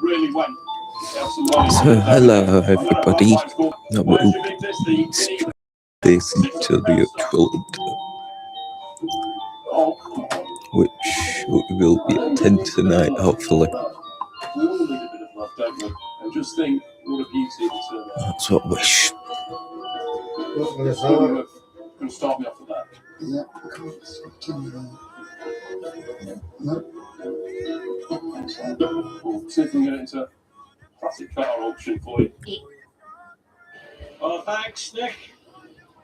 So hello everybody, now we'll straight this into the actual which will be at 10 tonight hopefully. That's what I wish. Can start me off with that. Yeah, I can't no. See if we can get it into classic car auction for you. Oh, thanks, Nick.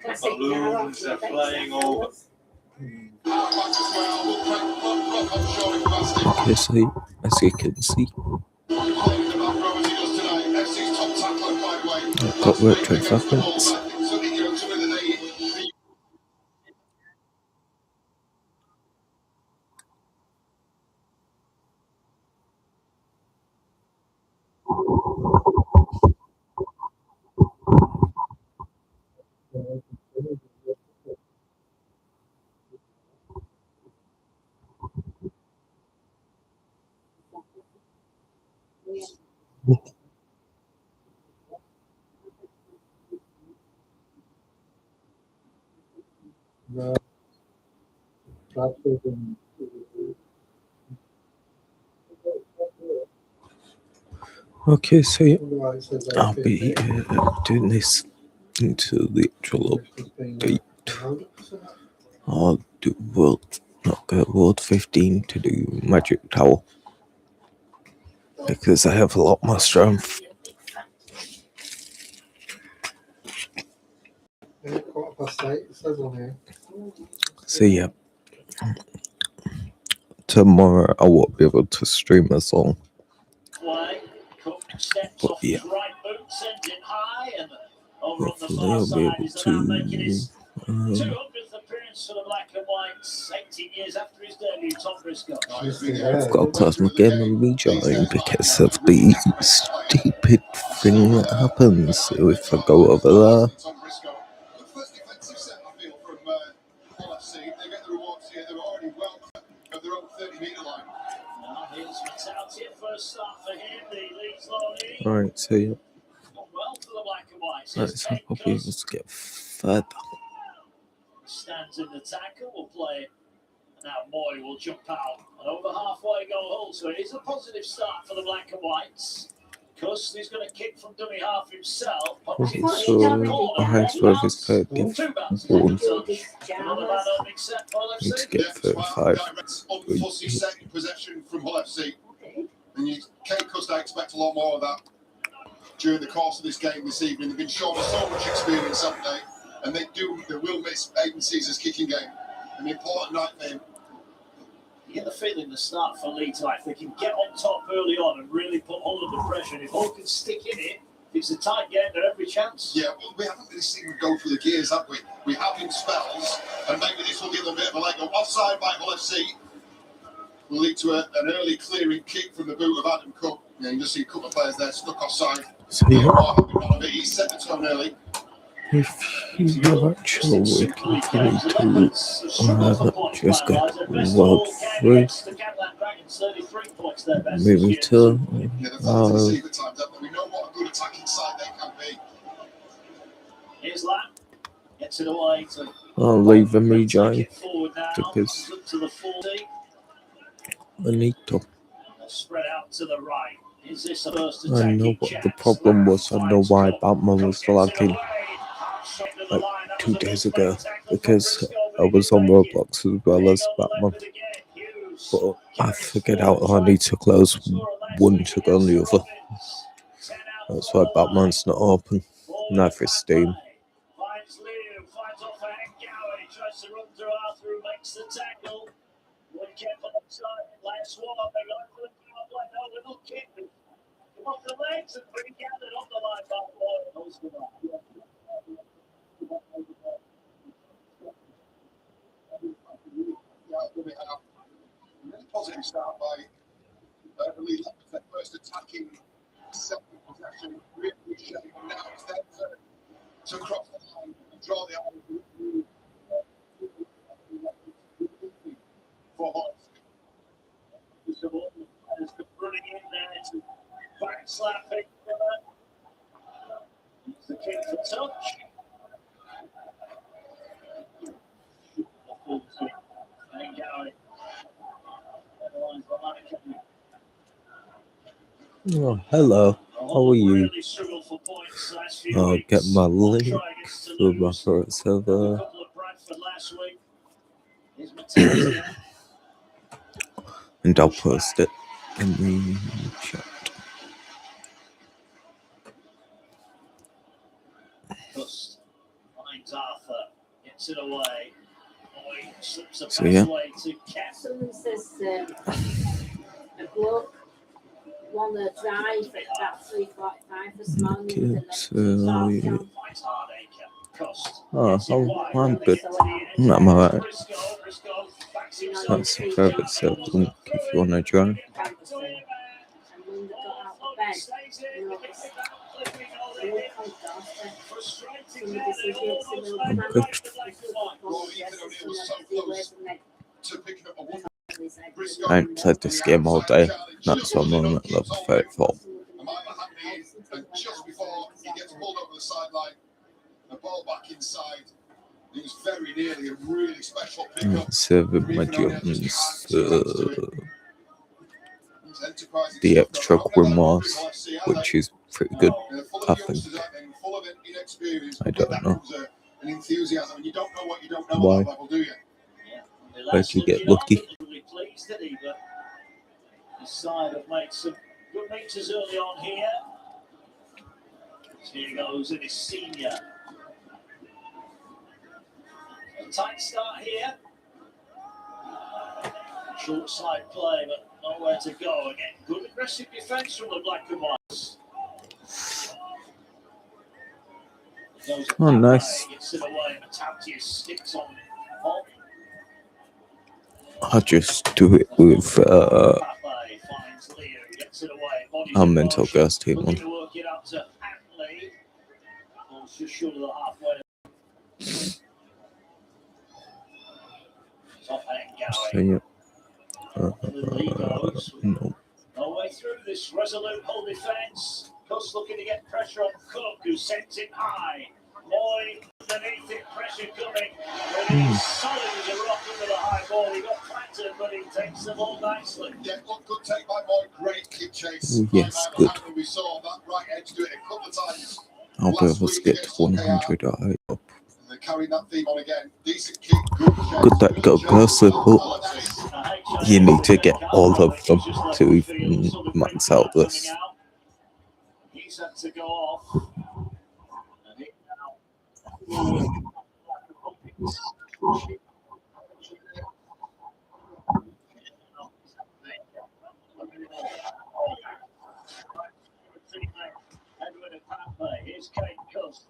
Classic balloons are flying over. Okay, so as you can see, I've got retro fragments. Okay, so I'll be doing this into the actual update. I'll do World 15 to do Magic Tower because I have a lot more strength. So yeah, tomorrow I won't be able to stream a song. But yeah, hopefully I'll be able to. I've got to close my game and rejoin because of the stupid thing that happens if I go over there. Alright, so yeah. Let's hope I'll be able to get further. Stands in the tackle, will play. Now Moy will jump out and over halfway goal hole, so it is a positive start for the black and whites. Cuss is going to kick from dummy half himself. Okay, so the highest worth is per gift 1. Need to get 35. Possession from Hull FC. And Kate Cuss, I expect a lot more of that during the course of this game this evening. They've been shown so much experience that day, and they will miss Aidan Caesar's kicking game. An important night for him. You get the feeling the start for Leeds, if they can get on top early on and really put Hull under pressure, and if Hull can stick in it, if it's a tight game, they're every chance. Yeah, well, we haven't really seen them go through the gears, have we? We have in spells, and maybe this will give them a bit of a leg up. Offside by Hull FC will lead to an early clearing kick from the boot of Adam Cook. Yeah, you can just see a couple of players there stuck offside. So yeah, He set the tone early. if you have actual working for me to just get World 3, maybe to I'll leave and rejoin because I need to. I know what the problem was. I know why Batman was lagging like 2 days ago, because I was on Roblox as well as Batman, but I figured out I need to close one to go on the other. That's why Batman's not open, neither is Steam. Positive start by Lee Lepper, first attacking, second possession, really shape. Now it's there to cross the line and draw the eye for Hodge. Running in there, it's Slapping. The kick for touch. Oh, hello. How are you? I'll get my link for my current server. And I'll post it in the chat. So yeah. Someone says a bloke won a drive at about 3:45 this morning. I'm good. I'm alright. That's a favourite server link if you want to join. I'm good. I ain't played this game all day. That's why I'm on at level 34. And just before he gets pulled over the sideline, the ball back inside. He was very nearly a really special pickup. Serving my Jones the extra Grimoires, which is pretty good, I think. I don't know. Why? Where'd you get lucky? His side have made some good meters early on here. Here he goes in his senior. A tight start here. Short side play, but nowhere to go. Again, good aggressive defence from the Black and Whites. Oh, nice. Gets it away, Matautia sticks on. I'll just do it with our mental gas team on. So, yeah. No. No way through this resolute whole defence. Cuss looking to get pressure on Cook, who sends it high. Moy underneath it, pressure coming. But he's solid as a rock under the high ball. He got flattered, but he takes the ball nicely. Yeah, good take by Moy. Great kick chase. Oh, yes, good. We saw that right edge do it a couple of times. I'll be able to get to 100 I hope. They're carrying that theme on again. Decent kick, good chase. Good that got closer, but you need to get all of them to even max out this. He's had to go off. Here's Kate Cuss.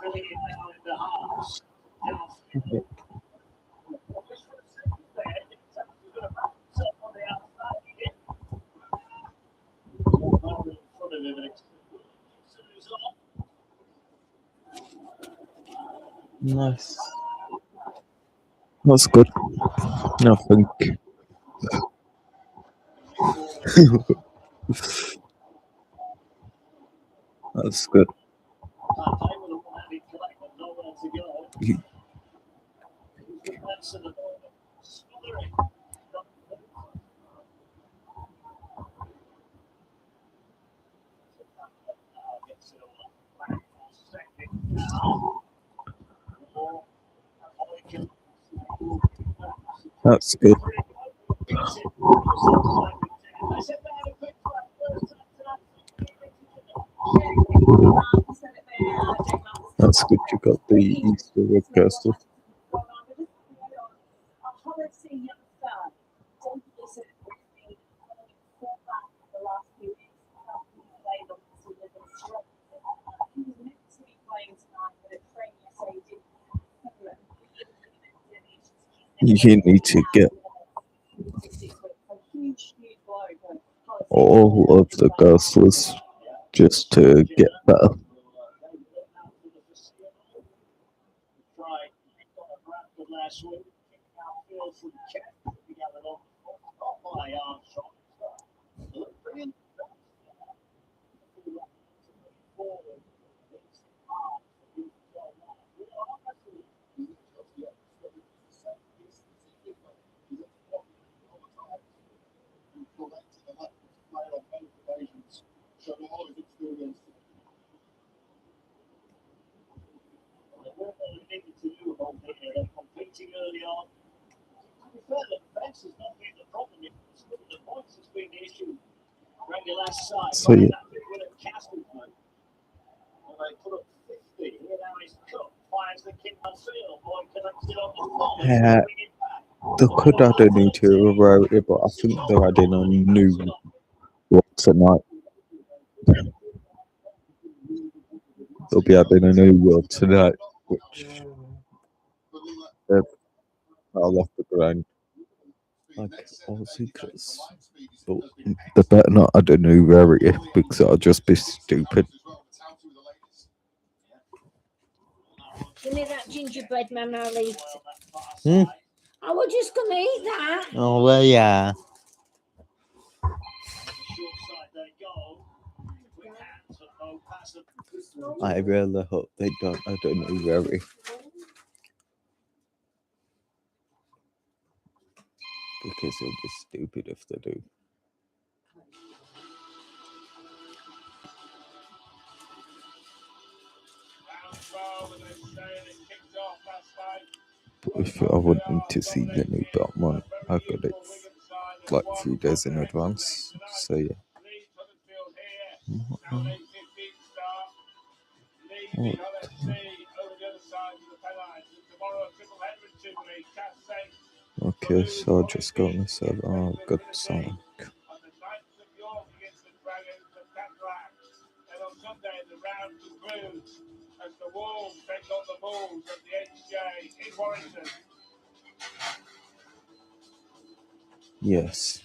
Filling it now in the house. Nice. That's good. I think. That's good. That's good. That's good. You got the Easter egg castle. You need to get all of the ghostless just to get better. fighting early on. To be fair, the defence has not been the problem. It's the points has been the issue. Randy last side. So yeah, That big win at Castleford. Well, they put up 50. Here now is Cook. Fires the kick on field. Boy connects it on the floor. yeah, they could add a new tier rarity, but I think they're adding a new one tonight. They'll be adding a new world tonight, which they're all off the ground. Like all secrets. But they better not add a new rarity because that'll just be stupid. Give me that gingerbread, man. I'll eat. Hmm? I was just gonna eat that. Oh, well, yeah. I really hope they don't add a new rarity. Because it'll be stupid if they do. But if I wanted to see the new Batman, I got it like 3 days in advance. So yeah. What? Okay, so I'll just go on the server. Oh, good song. As the Wolves take on the Bulls at the HJ in Warrington. Yes.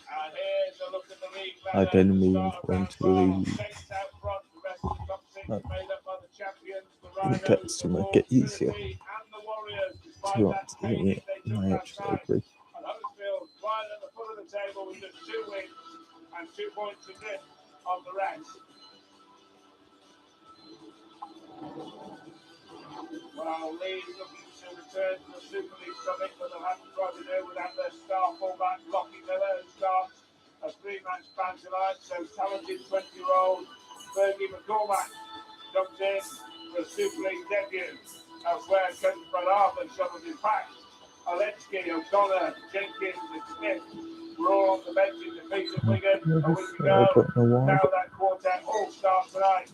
And here's a look at the league I ladder. didn't mean Start for him round to 12. leave. Saints out front. The rest of the top six No. made up by the champions, the It Rhinos, gets the to make Wolves, it easier. Trinity, and the Warriors. To Despite be that honest, training they took I last actually night. agree. And Huddersfield right at the foot of the table with just 2 wins and 2 points adrift on the rest. Well, Leeds looking to return to the Super League summit, but they'll have to try to do without their star fullback, Lockie Miller, who starts a 3-match ban tonight. So talented 20-year-old Fergie McCormack comes in for a Super League debut. Elsewhere, coach Brad Arthur shovels his pack. Alensky, O'Connor, Jenkins, and Smith were all on the bench in defeat at Wigan a week I ago. don't know why. Now that quartet all start tonight.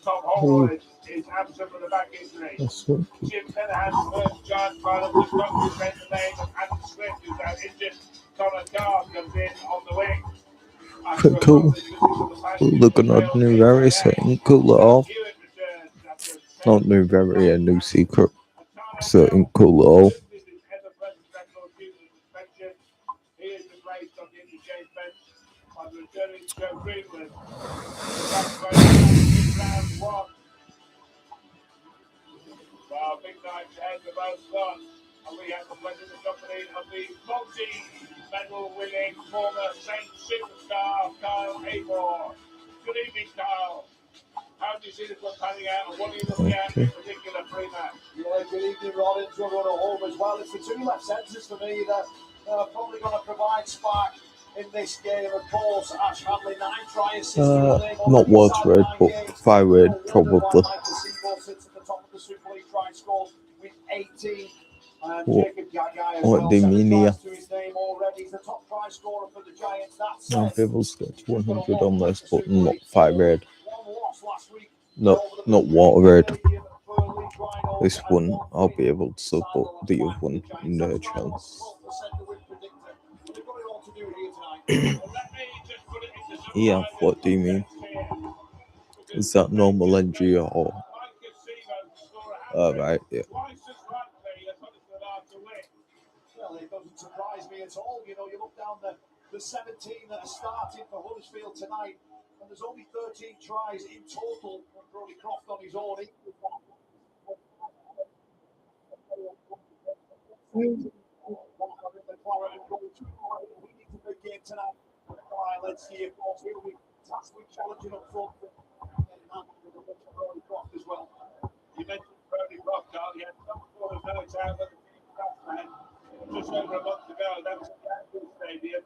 Tom Holroyd is absent with a back injury. That's what Jim Menahan's first giant pilot does not present the name of Adam Swift, who's now injured. Connor Carr comes in on the wing. pretty cool. Looking at new rarities, ain't cool at all. Not new rarity, a new secret. So it ain't cool at all. He is replaced on the interchange bench by the returning Joe Greenwood. Round 1. Well, big night ahead for both sides. And we have the pleasure of company of the multi-medal winning former Saints superstar, Kyle Abor. Good evening, Kyle. How do you see this one panning out, and what are you looking at in particular pre-match? Yeah, good evening, Rod, and Trevor at home as well. It's the 2 left centres for me that are probably going to provide spark in this game. Of course, Ash Hadley, 9 try assists. Not Waterhead, but Firehead, probably. Sits at the top of the Super League try scores with 18. What do you mean here? He's the top try scorer for the Giants. That's I'll be able to get 100 on this, but not Firehead. No, not Waterhead. This one I'll be able to support, the other one, no chance. Yeah, what do you mean? Is that normal NG or? Alright, yeah. Well, it doesn't surprise me at all. You know, you look down the 17 that are starting for Huddersfield tonight, and there's only 13 tries in total from Brody Croft on his own. We need to big game tonight. Let's see, of course, we'll be fantastic challenging up front. Brody Croft as well. You mentioned Brody Croft, Carl. He had some sort of notes out that the team just over a month ago. That was at the Anfield Stadium.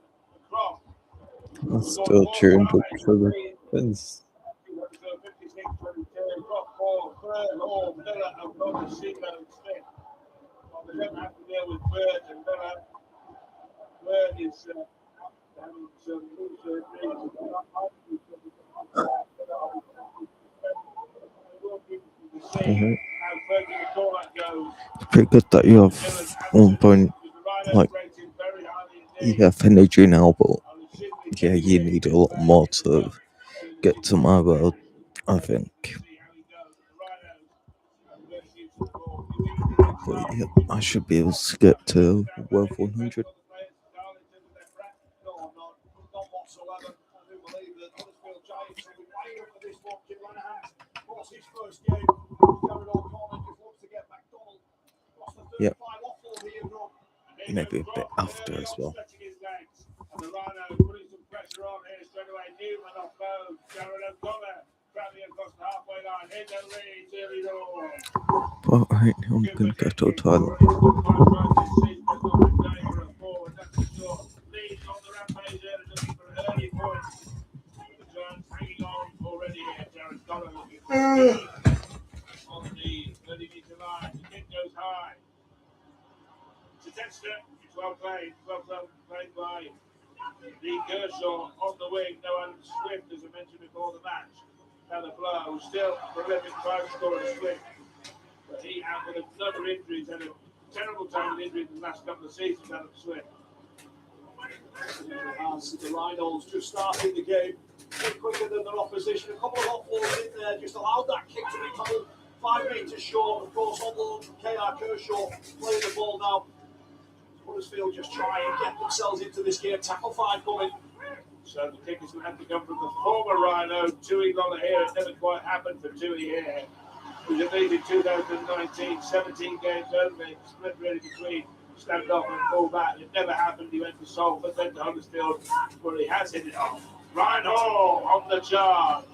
Croft. I'm still tuned up for the fence. They don't have to deal with Bird and Miller. Bird is having some knee surgery. Mhm. How further the call that goes. It's pretty good that you have 1 point, like, you have energy now, but yeah, you need a lot more to get to my world, I think. But yeah, I should be able to get to World 100. No, not whatsoever. I do believe that Huddersfield Giants will be playing up for this one. Jim Lenihan, of course, his first game. Jared O'Connor just looks to get McDonald. Lost the 35 Yep. offload here, Rob. Maybe a bit after as well. And the Rhino putting some pressure on here straight away. Newman off both. Jared O'Connor travelling across the halfway line. Hit the lead, early door. But right now I'm gonna go to a toilet. Well played by Lee Kershaw on the wing. No Adam Swift, as I mentioned before the match. Now the blow, still prolific try scorer Swift. But he had with another injury, he's had a terrible time with injuries in the last couple of seasons, Adam Swift. As the Rhinos just started the game, a bit quicker than their opposition. A couple of offloads in there just allowed that kick to be told 5 metres short. Of course, on loan from KR Kershaw playing the ball now. Huddersfield just try and get themselves into this game. Tackle 5 coming. So the kick is going to have to come from the former Rhino, Tui Lolohea. It never quite happened for Tui here. He was in 2019, 17 games only, split really between stand-off and full-back. It never happened. He went to Salford, then to Huddersfield, where he has hit it off. Rhino on the charge.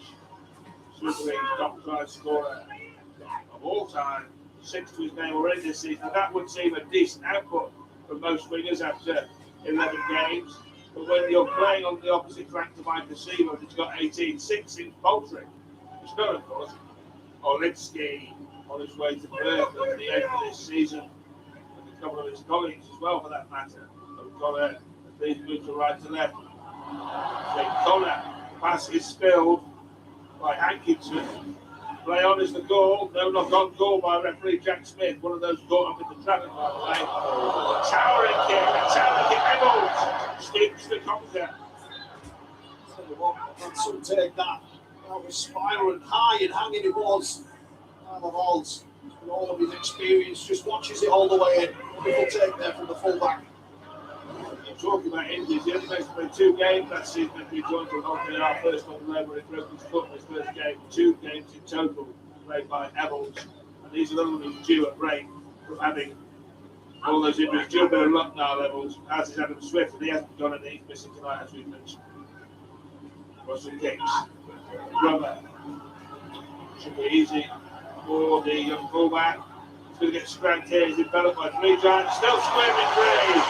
Super League's top try scorer of all time. 6 to his name already this season. That would seem a decent output for most wingers after 11 games. But when you're playing on the opposite flank to Mike Seaman, he's got 18-6 in poultry. It's not, of course, Olitsky on his way to Perth at the end of this season, and a couple of his colleagues as well, for that matter. O'Connor, these moves to right to left. So Connor, pass is spilled by Hankinson. Play on is the goal. No knock on goal by referee Jack Smith. One of those caught up in the traffic, by the way. Towering kick. Emerald sticks the conquer. Some take that. That was spiraling high and hanging it was. Adam Halls, with all of his experience, just watches it all the way in. People take there from the full-back. You're talking about injuries. He only played 2 games that season and he joined the our first on the level where he broke his foot in his first game. 2 games in total played by Evans. And these are the ones due at break from having all those injuries. Due a bit of luck now, Levels, as is Adam Swift, and he hasn't done anything. He's missing tonight, as we've mentioned. Russell kicks. Rubber. Should be easy for the young fullback. He's going to get scragged here. He's enveloped by 3 giants. Still squaring 3.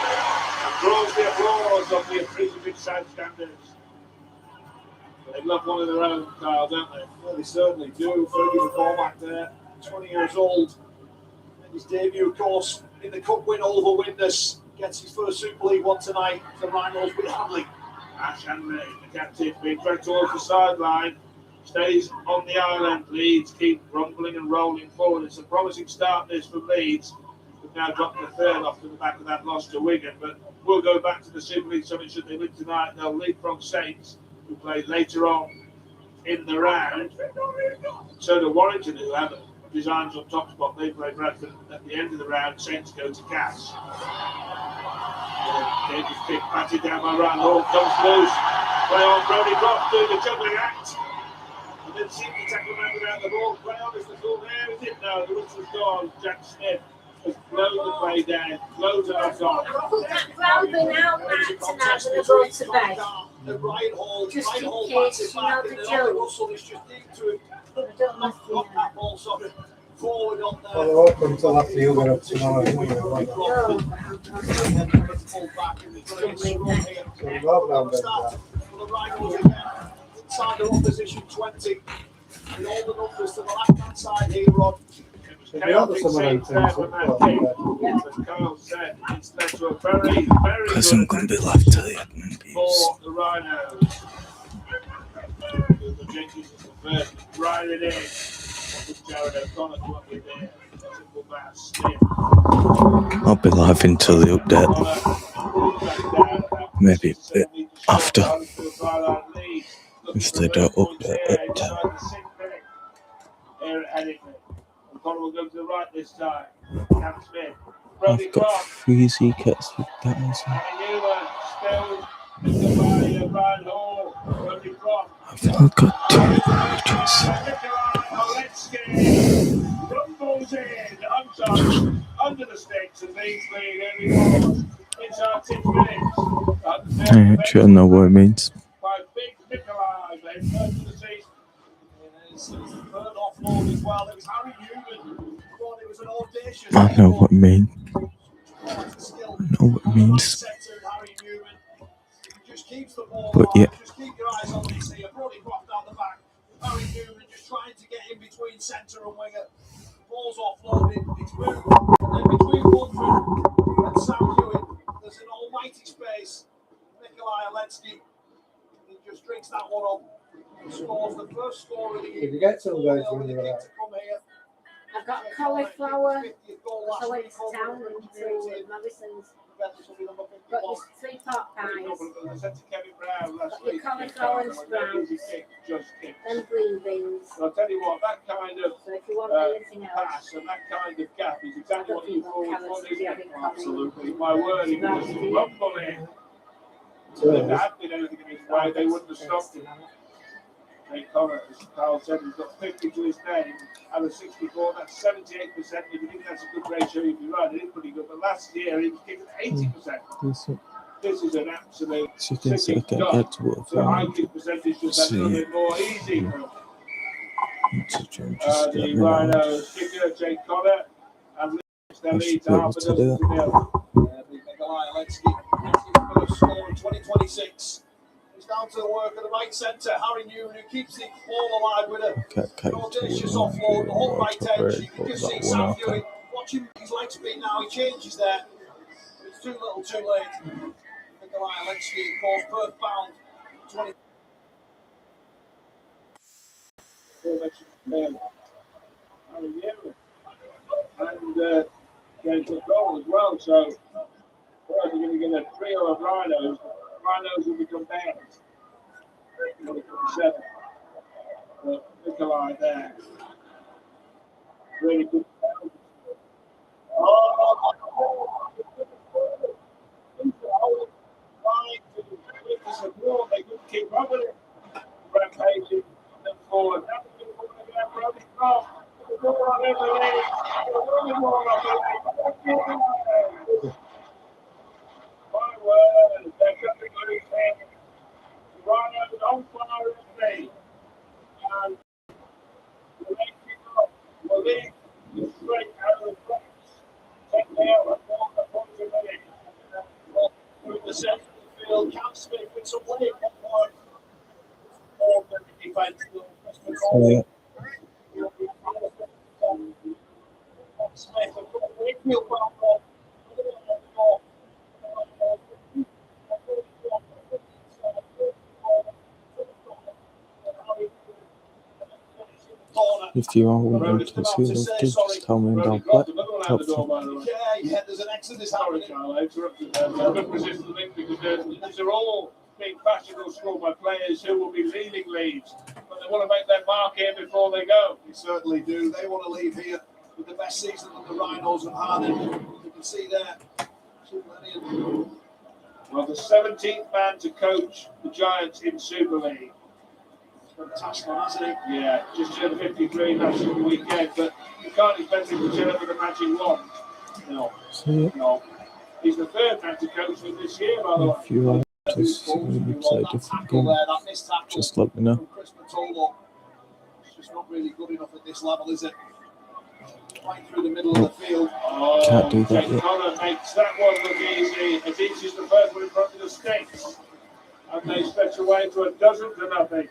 And draws the applause of the appreciative side standards. They love one of their own, Kyle, don't they? Well, they certainly do. Fergie McCormack there, 20 years old. And his debut, of course, in the Cup win over Witness. Gets his first Super League one tonight. The Rhinos with Hanley. Ash Hanley, the captain, being dragged towards the sideline. Stays on the island. Leeds keep rumbling and rolling forward. It's a promising start this from Leeds. We've now dropped the third off to the back of that loss to Wigan. But we'll go back to the Super League Summit. Should they win tonight, they'll leapfrog Saints, who play later on in the round. So do Warrington, who have designs on top spot. They play Bradford at the end of the round. Saints go to Cass. Davis kick batted down by Ryan Hall. Comes loose. Play on Brody Brock doing the juggling act. And then seems to tackle man without the ball. Play on is the full there. Is it? No, the whistle's gone. Jack Smith has blown the play down. Blows it off on. Put that Robin out, Matt, and I'm going to go to bed. Ryan Hall, Just Ryan in Hall case, you know back, the and then joke. Russell is just deep to him. I don't know if Got that ball sort of forward on there. Well, they're open until after you get up tomorrow. Anyway, like that. So we'll go down there. Inside their opposition 20. And all the numbers to the left-hand side here, Rod. Should be on some of them things. As Carl said, it's led to a very, very Because good I'm going to be left to the admin views. for the Rhinos. The Jenkins is the first, right it in. Jared O'Connor to up with there. Simple pass, stiff. I'll be live until the update. Maybe a bit after. If they don't update at 10. Here at Headingley. O'Connor will go to the right this time. Cam Smith. Brody I've got Clark. 3 Z-Kits with that as well. Newman still picked up by Brian Hall. Brody Clark. I've not got 2 pages. Nikolai rumbles in under the sticks and leads lead anymore. Inside 6 minutes. I actually don't know what it means. By big Nikolai, they first of the season. It's the third offload as well. It was Harry Newman. Thought it was an audacious. I know what it means. Skill. I know what it means. Harry Newman. Just keeps the ball But yeah. Just keep your eyes on this here. Brody Croft down the back. Harry Newman just trying to get in between centre and winger. Ball's offloaded. It's moved. And then between Woodford and Sam Hewitt, there's an almighty space. Nikolai Aletsky. He just drinks that one up. Scores the first score of the year. If you get some guys when you're out. I've got cauliflower, so I went to town and to Morrison's. Got your 3 pot pies, got your cauliflower and sprouts, then green beans. I'll tell you what, that kind of So if you want anything else, pass and that kind of gap is exactly what you forward carrots for, isn't it? together, Absolutely. My word, it was rumbling. If So, there had been anything in his way, they wouldn't have stopped him. Jake Connor, as Carl said, he's got 50 to his name out of 64. That's 78%. If you think that's a good ratio, you'd be right. It is pretty good. But last year, he was kicking 80%. This is an absolute Chickens sickening that can dog. add to what So high kick percentage just a little bit more easy. The Rhinos kicker, Jake Connor, and their lead to half a dozen to nil. Nikolai Aletsky, first score in 2026. Down to the work of the right centre, Harry Newman, who keeps the ball alive with an audacious offload, the whole right edge. You can just see Sam Hewitt watching his leg speed now. He changes there. It's too little, too late. Nikolai Aletsky, of course, Perth bound. 20. Harry Newman. And going to the goal as well. So, we're going to get a trio of Rhinos. Rhinos will become balanced. 7. Nikolai there. Really good. They could keep up with it. Rampaging them forward. My word, they're coming on his head. Rhinos on fire in me. And the next kick-off will lead straight out of the box. 10 now at 4 points a minute. Through the centre of the field, Cam Smith with some weight on point. More than the defence will. Smith, of course, Wakefield well ball. If you are wanting to see those, just tell me and I'll play. Helpful. Yeah, there's an exodus happening. I interrupted them. I couldn't resist the link because these are all big fashionable scored by players who will be leaving Leeds. But they want to make their mark here before they go. They certainly do. They want to leave here with the best season that the Rhinos have had. And you can see there. Well, the 17th man to coach the Giants in Super League. Fantastic, hasn't it? Yeah, just turned 53 last weekend, but you can't expect him to turn up with a magic wand. No. No. He's the 3rd man to coach them this year, by the way. If you are to see me play a different game, just let me know. It's just not really good enough at this level, is it? Right through the middle of the field. Can't do that Jake yet. Connor makes that one look easy as each is the first one in front of the stakes. And they stretch away to 12 to nothing.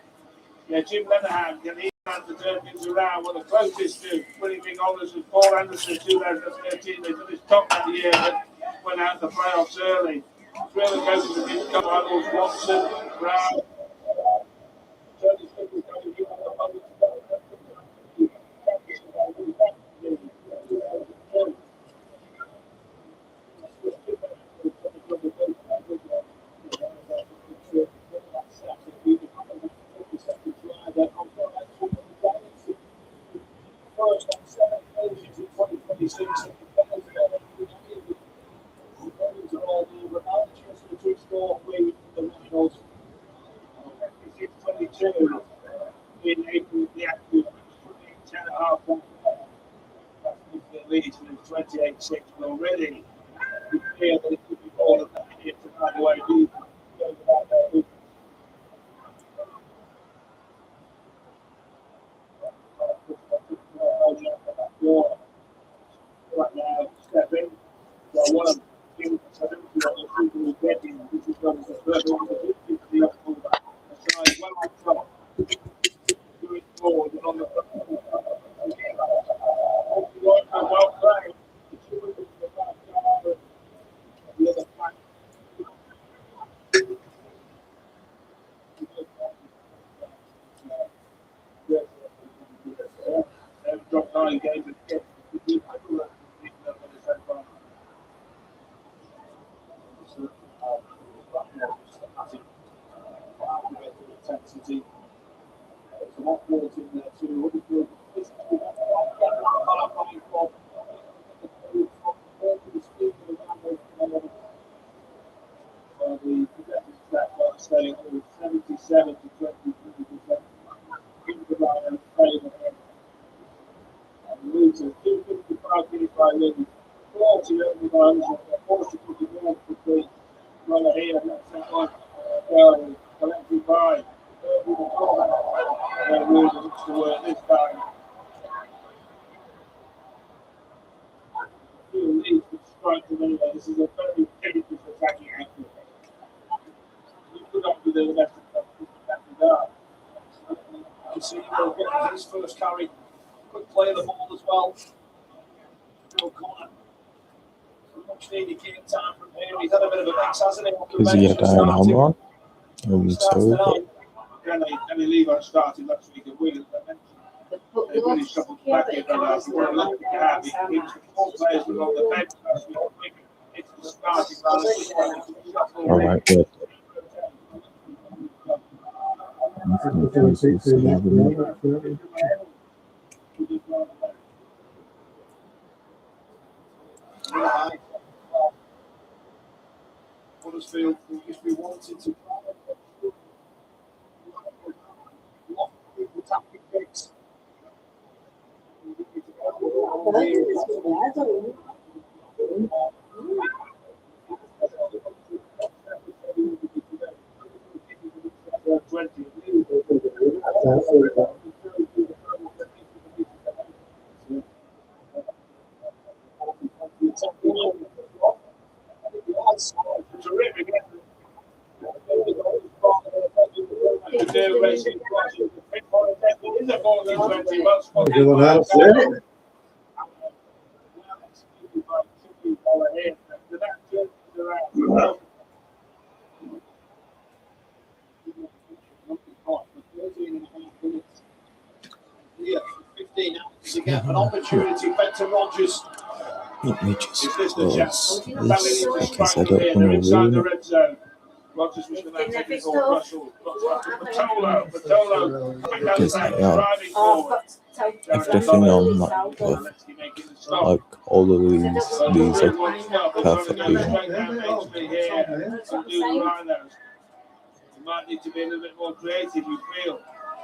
Yeah, Jim Lenahan can The Durkins around were the closest to winning big honours was Paul Anderson 2013. They finished top that year but went out the playoffs early. Three of the coaches that didn't come out was Watson, Brown. In April, the active 10.5 lead to 28-6, but already we feel that it could be more than that here to find a way to right now, step in. So one of the things I don't feel like the people who get in, which is done as the third one, the fullback. So well on top. Doing forward and on the well played. The other flank. They've dropped 9 games and kept intensity. Some off-balls in there too. The possession stats are staying 77 to 23%. In the Ryan favour him. And Leeds are 255 minutes by Leeds. 40 only by Leeds. 40 to the goal could be right here. That's that one. Collected by Williams to work this time. Leeds would strike them anyway. This is a very dangerous attacking outfit. You could argue they're the best that regard. You see him get his first carry. Quick play of the ball as well. Bill Connor. Much needed game time from here. He's had a bit of a mix, hasn't he? Is he at Iron Hammer? So, Danny Levi started last week at Wigan. They really struggled back here. He was 4 players were on the bench last week. It's the starting line. all right, good. Huddersfield, if we wanted to tactic picks. Terrific. Everyone else, yeah. An opportunity back to Rodgers. Let me just Is this the chance? close this because I don't want to Inside ruin the it. red zone. Rodgers was going to take it for Russell. Patolo. Because they are everything on that perfect. Like all of these are perfectly You might need to be a little bit more creative, you feel.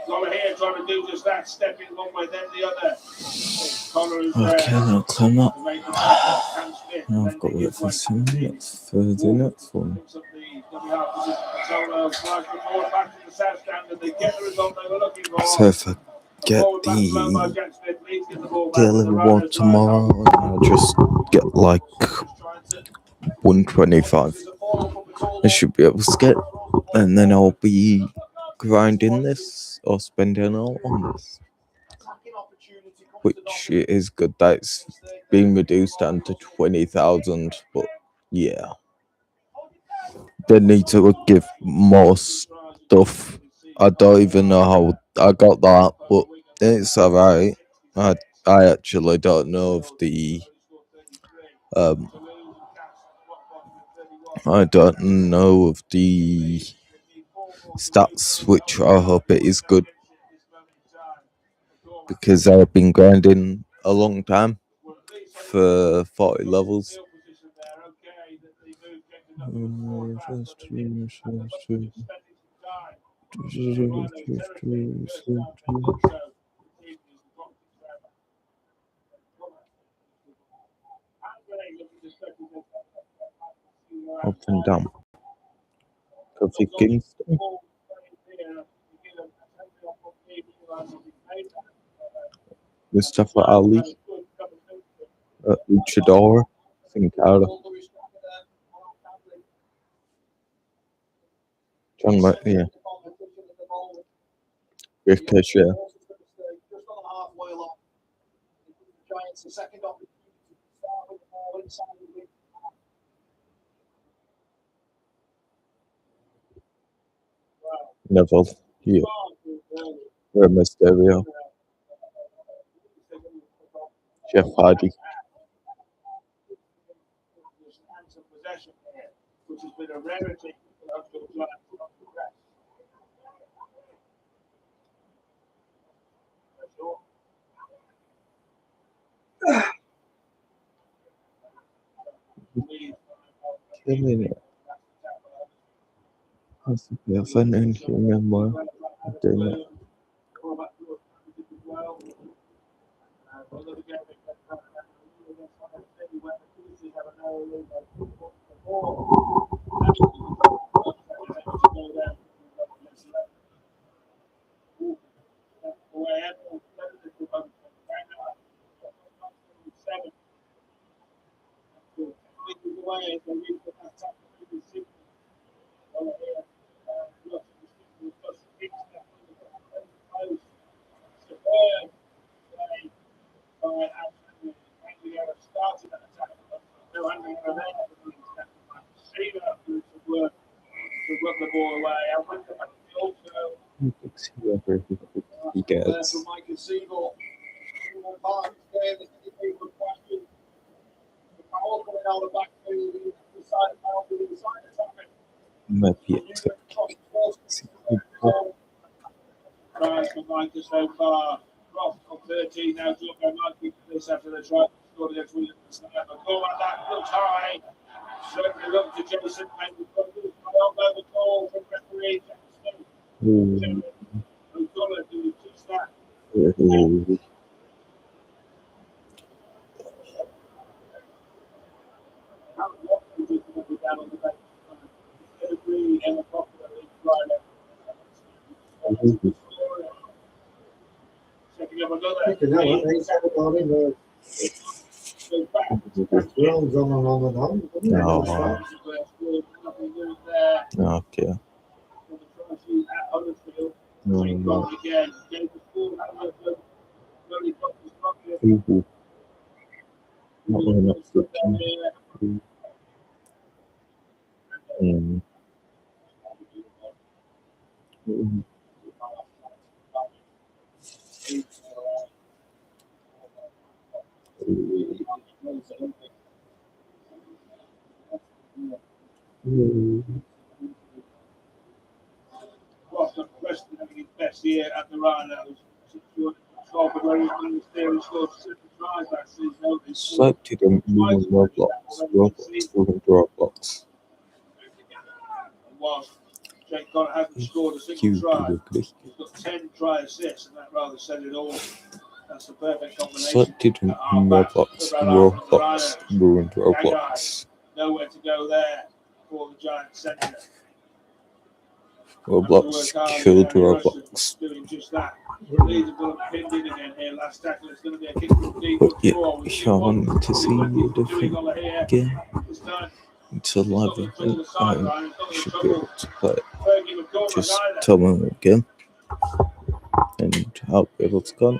Connor here trying to do just that, stepping one way then the other. Connor is there. Okay, now climb up. To make the pass. Now I've got to wait for 7 minutes for the next one. So if I get the level 1 tomorrow, I'll just get like 125. I should be able to get, and then I'll be grinding this or spending all on this. which it is good that it's been reduced down to 20,000. But yeah, they need to give more stuff. I don't even know how I got that, but it's alright. I actually don't know of the I don't know of the stats, which I hope it is good because I've been grinding a long time for 40 levels. Up and down. Kofi Kingston. Mustafa Ali. Luchador. Sin Cara. John McNeil. Ricochet. Neville. Yeah. Rey Mysterio. Jeff Hardy. Which has been a rarity. Killing it. Has to be a fun and human more. Doing it. Whoever he gets. Might be accepted. Tries for Micah so far. Cross on 13 now. Jordan Murphy for this after the try. Scored against Williams. The goal at that looks high. Certainly look to Jason. And we've got the goal from referee. O'Connor doing just that. Okay. Not really enough for Ross got Preston having his best year at the Rhinos. Selected on moving Roblox. Whilst Jake Connor hasn't scored a single try, he's got 10 try assists, and that rather said it all. That's the perfect combination. Selected on Roblox, ruined Roblox. Nowhere to go there for the Giants centre. Roblox killed Roblox. Doing just that. Leeds have got pinned in again here. Last tackle is going to be a kick from deep. But yeah, if I wanted to see a different game, it's a live event, I should be able to play it. Just tell me again, and I'll be able to go.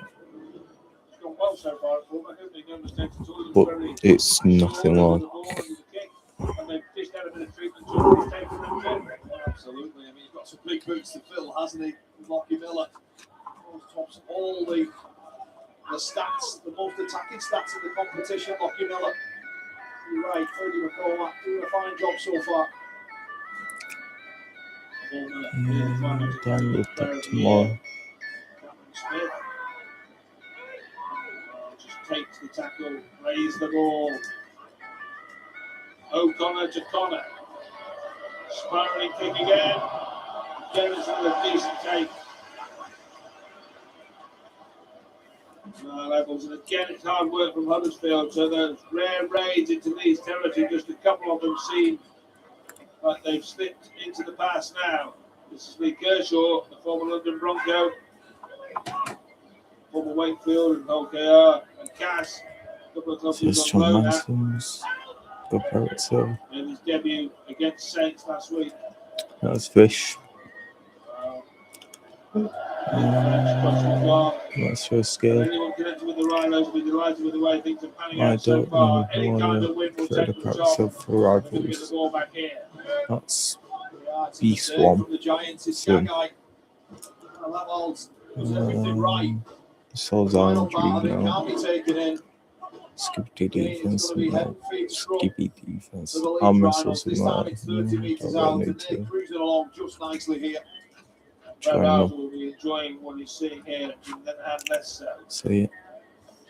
himself so far at fullback, hasn't he? No mistakes at all. He but was very it's nothing sure like with the ball and with the kick. And they've dished out a bit of treatment to him. He's taken them too. Absolutely. I mean, he's got some big boots to fill, hasn't he? Lockie Miller. Tops all the stats, the most attacking stats in the competition. Lockie Miller. You're right, Fergie McCormack doing a fine job so far. Done with that tomorrow. Smith just takes the tackle, raise the ball. O'Connor to Connor. Spiraling kick again. Dennis with a decent take. Levels, and again it's hard work from Huddersfield, so those rare raids into Leeds territory, just a couple of them seem like they've slipped into the past now. This is Lee Kershaw, the former London Bronco, former Wakefield and OKR, and Cass, a couple of clubs Just on John loan now. Manson's compare it to In his debut against Saints last week. that's Fish. Well, That's your skill. anyone connected with the Rhinos will be delighted with the way things are panning I out so don't far. know Any why kind of win will they're take the them parts job. of for Get the rivals. ball back here. That's Beast One. The Giants, it's Soon. Gagai. Levels does everything right. Souls Final are part of it injured now. can't be taken in. Skippy Again, it's defense, going to be no. head, feet, scrum Skippy defense. for the Leeds Our Rhinos. missiles This in time that. it's 30 metres Don't out, need and they're to cruising along just nicely here. try Brad not. will be enjoying what he's seeing here, and less so. See it.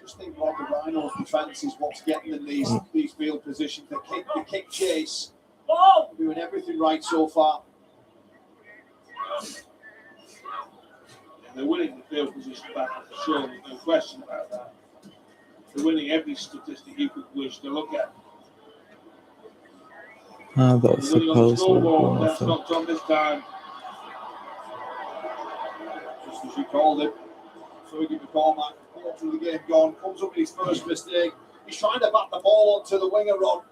Just think about the Rhinos' defence is what's getting them these field positions. The kick chase, doing everything right so far. They're winning the field position battle for sure. There's no question about that. They're winning every statistic you could wish to look at. Ah, that's They're the running on the puzzle scoreboard. one, I That's think. not on this time. Just as you called it, Fergie McCormack, quarter of the game gone, comes up with his first mistake. He's trying to bat the ball onto the winger rod,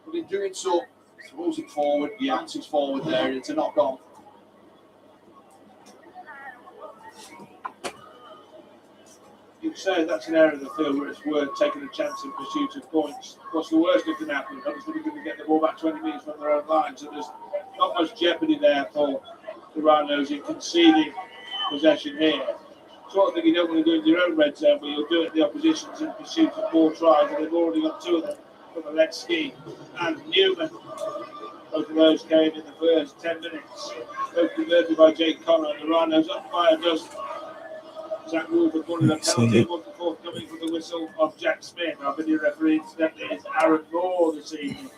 but in doing so, throws it forward, bounces forward there, it's a knock on. You could say that's an area of the field where it's worth taking a chance in pursuit of points. What's the worst that can happen? Obviously, we're going to get the ball back 20 metres from their own line, so there's not much jeopardy there for the Rhinos in conceding possession here. Sort of thing you don't want to do in your own red zone, but you'll do it in the opposition's in pursuit of 4 tries, and they've already got 2 of them from the left ski and Newman. Both of those came in the first 10 minutes. Both converted by Jake Connor, and the Rhinos up by a dozen. Jack Wolf recorded a penalty, was the fourth coming from the whistle of Jack Smith. Our video referee incidentally is Aaron Moore this evening.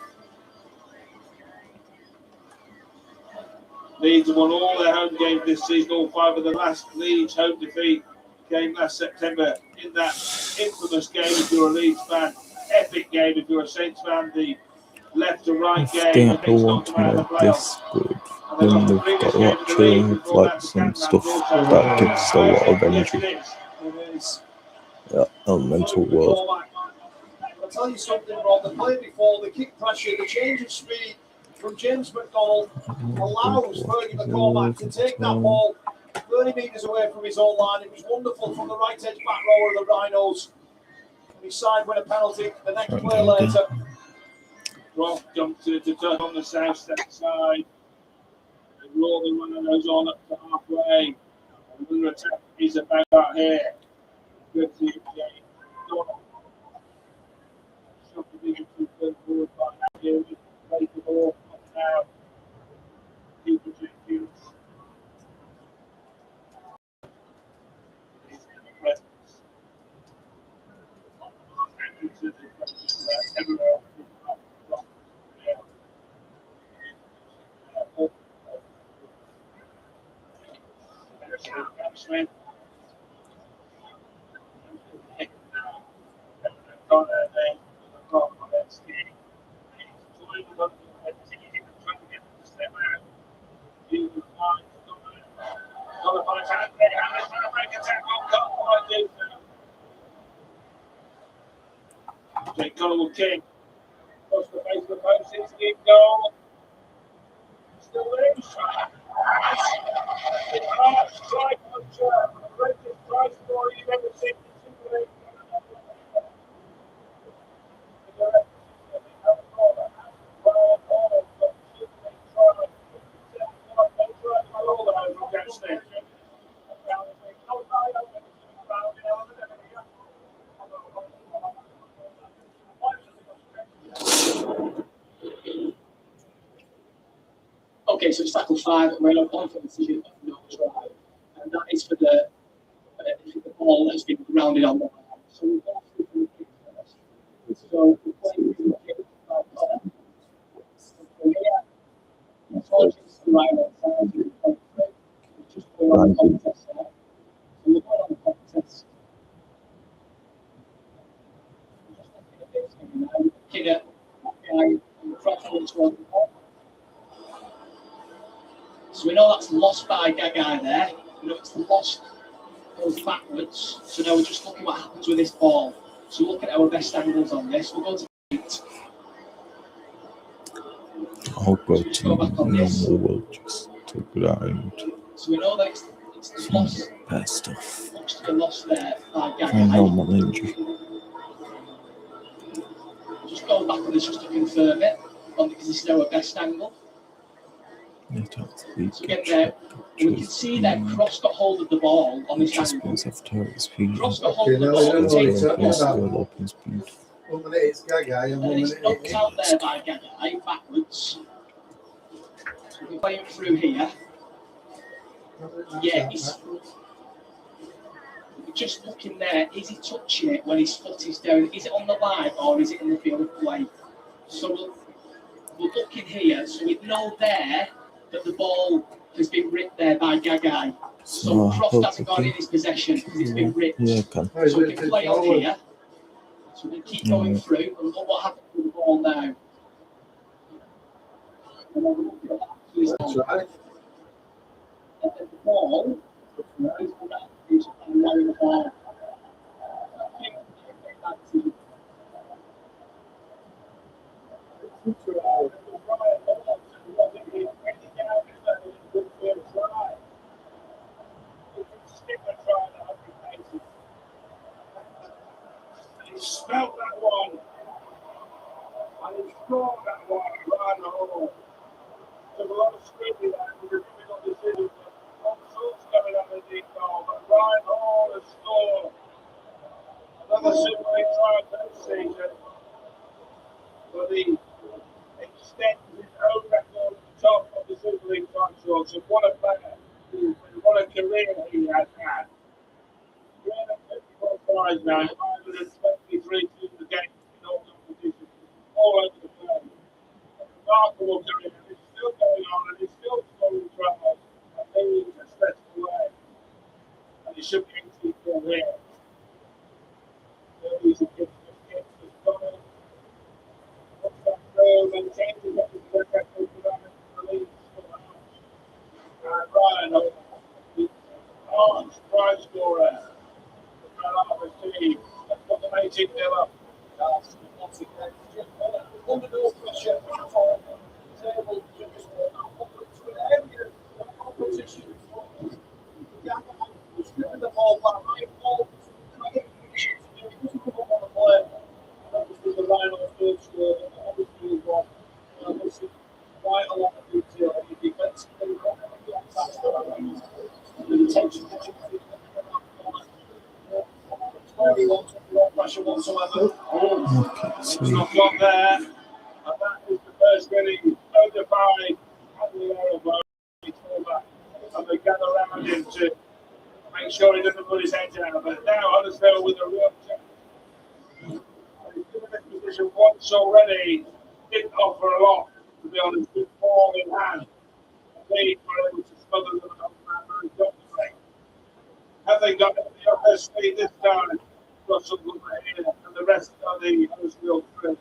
Leeds have won all their home games this season, all 5 of the last Leeds home defeat came last September in that infamous game if you're a Leeds fan, epic game if you're a Saints fan, the left to right If game. they The ever Knicks want knocked to them out of make the this playoffs. good, And they then lost the they've previous got game like in the league training before that flights to and Canada. stuff that gives a lot of energy. Yes, it is. Yeah, elemental world. I'll tell you something, Rob. The play before, the kick pressure, the change of speed from James McDonald allows Fergie McCormack to take that ball 30 metres away from his own line. It was wonderful from the right edge back rower of the Rhinos. And his side win a penalty the next play later. Rob jumped to turn on the south side. And roll the Rhinos on up to halfway. Another attack is about out here. Good to James McDonald. Shot the bigger 2 forward by here. Play the ball up now. Keeper to Hughes. He's in the presence. Anderson is everywhere else. Smith. Jake Connell King. Across the face of the post, 16 goal. Still there. Strike puncher. The greatest prize score you've ever seen in Super League. Okay, so it's tackle 5. We're on for the decision of no try, and that is for the ball that's been grounded on the line. So we've got through the kick first. So we're playing through the kick by Connor. So here, apologies to the right hand side. Just going on the contest there. So we're going on the contest. Just looking at this thing now. Looking at that guy in the front towards the ball. So we know that's lost by Gagai there. We know it's lost, goes backwards. So now we're just looking what happens with this ball. So look at our best angles on this. We'll go to 8. I'll go So just go back on this. normal just to grind So we know that it's some lost. best stuff. Looks to be lost there by I Gagai. normal injury. Just go back on this just to confirm it. Because this is our best angle. It has to be So again there, we can see that Cross got hold of the ball on this just angle. because of turret speed. Cross got hold of the Okay, ball now and we takes know the it's ball. up. Open speed. 1 minute it's Gagai and 1 And it's minute knocked it's... out there by Gagai backwards. So we're playing through here. Yeah, we're just looking there. Is he touching it when his foot is down? Is it on the line or is it in the field of play? So we're looking here. So we know there that the ball has been ripped there by Gagai. So Croft hasn't got it in his possession because it's been ripped. Yeah, can. Oh, he's So we ripped can it play on forward. here. So we keep going through and look what happens with the ball now. And then we'll look at that. That's right. And then the ball is around the ball. He smelt that one. And he scored that one right in the hole. There's a lot of scrutiny there. It was a difficult decision. All sorts going on the deep goal. But Ryan Hall has scored. Another Super League try this season. But he extends his own record at the top of the Super League try score. So what a player. What a career he has had. 354 tries now, 523 teams a game in all competitions, all over the place. Remarkable career, and it's still going on, and he's still scoring tries, and millions are stretched away. And he should be 84 here. He's a kid that's gone. What's that throw? Then changes up his record for that in the league. And Ryan, arms try scorer. Let's put them 18-0 up. Under no pressure at all. He's able to just up to an area of competition. He's driven the ball back. He doesn't come up on the play. And obviously the Rhino first score, obviously is one. Obviously quite a lot of detail in the defence. The intention where he wants no pressure whatsoever. It's not gone there. And that is the first winning notified and the Arrow and they gather around him to make sure he doesn't put his head down. But now Huddersfield with a real chance. He's given this position once already. Didn't offer a lot, to be honest, with ball in hand. They were able to smother them up and got the break. Have they got the upper speed this time? Russell here and the rest of the Huddersfield crew.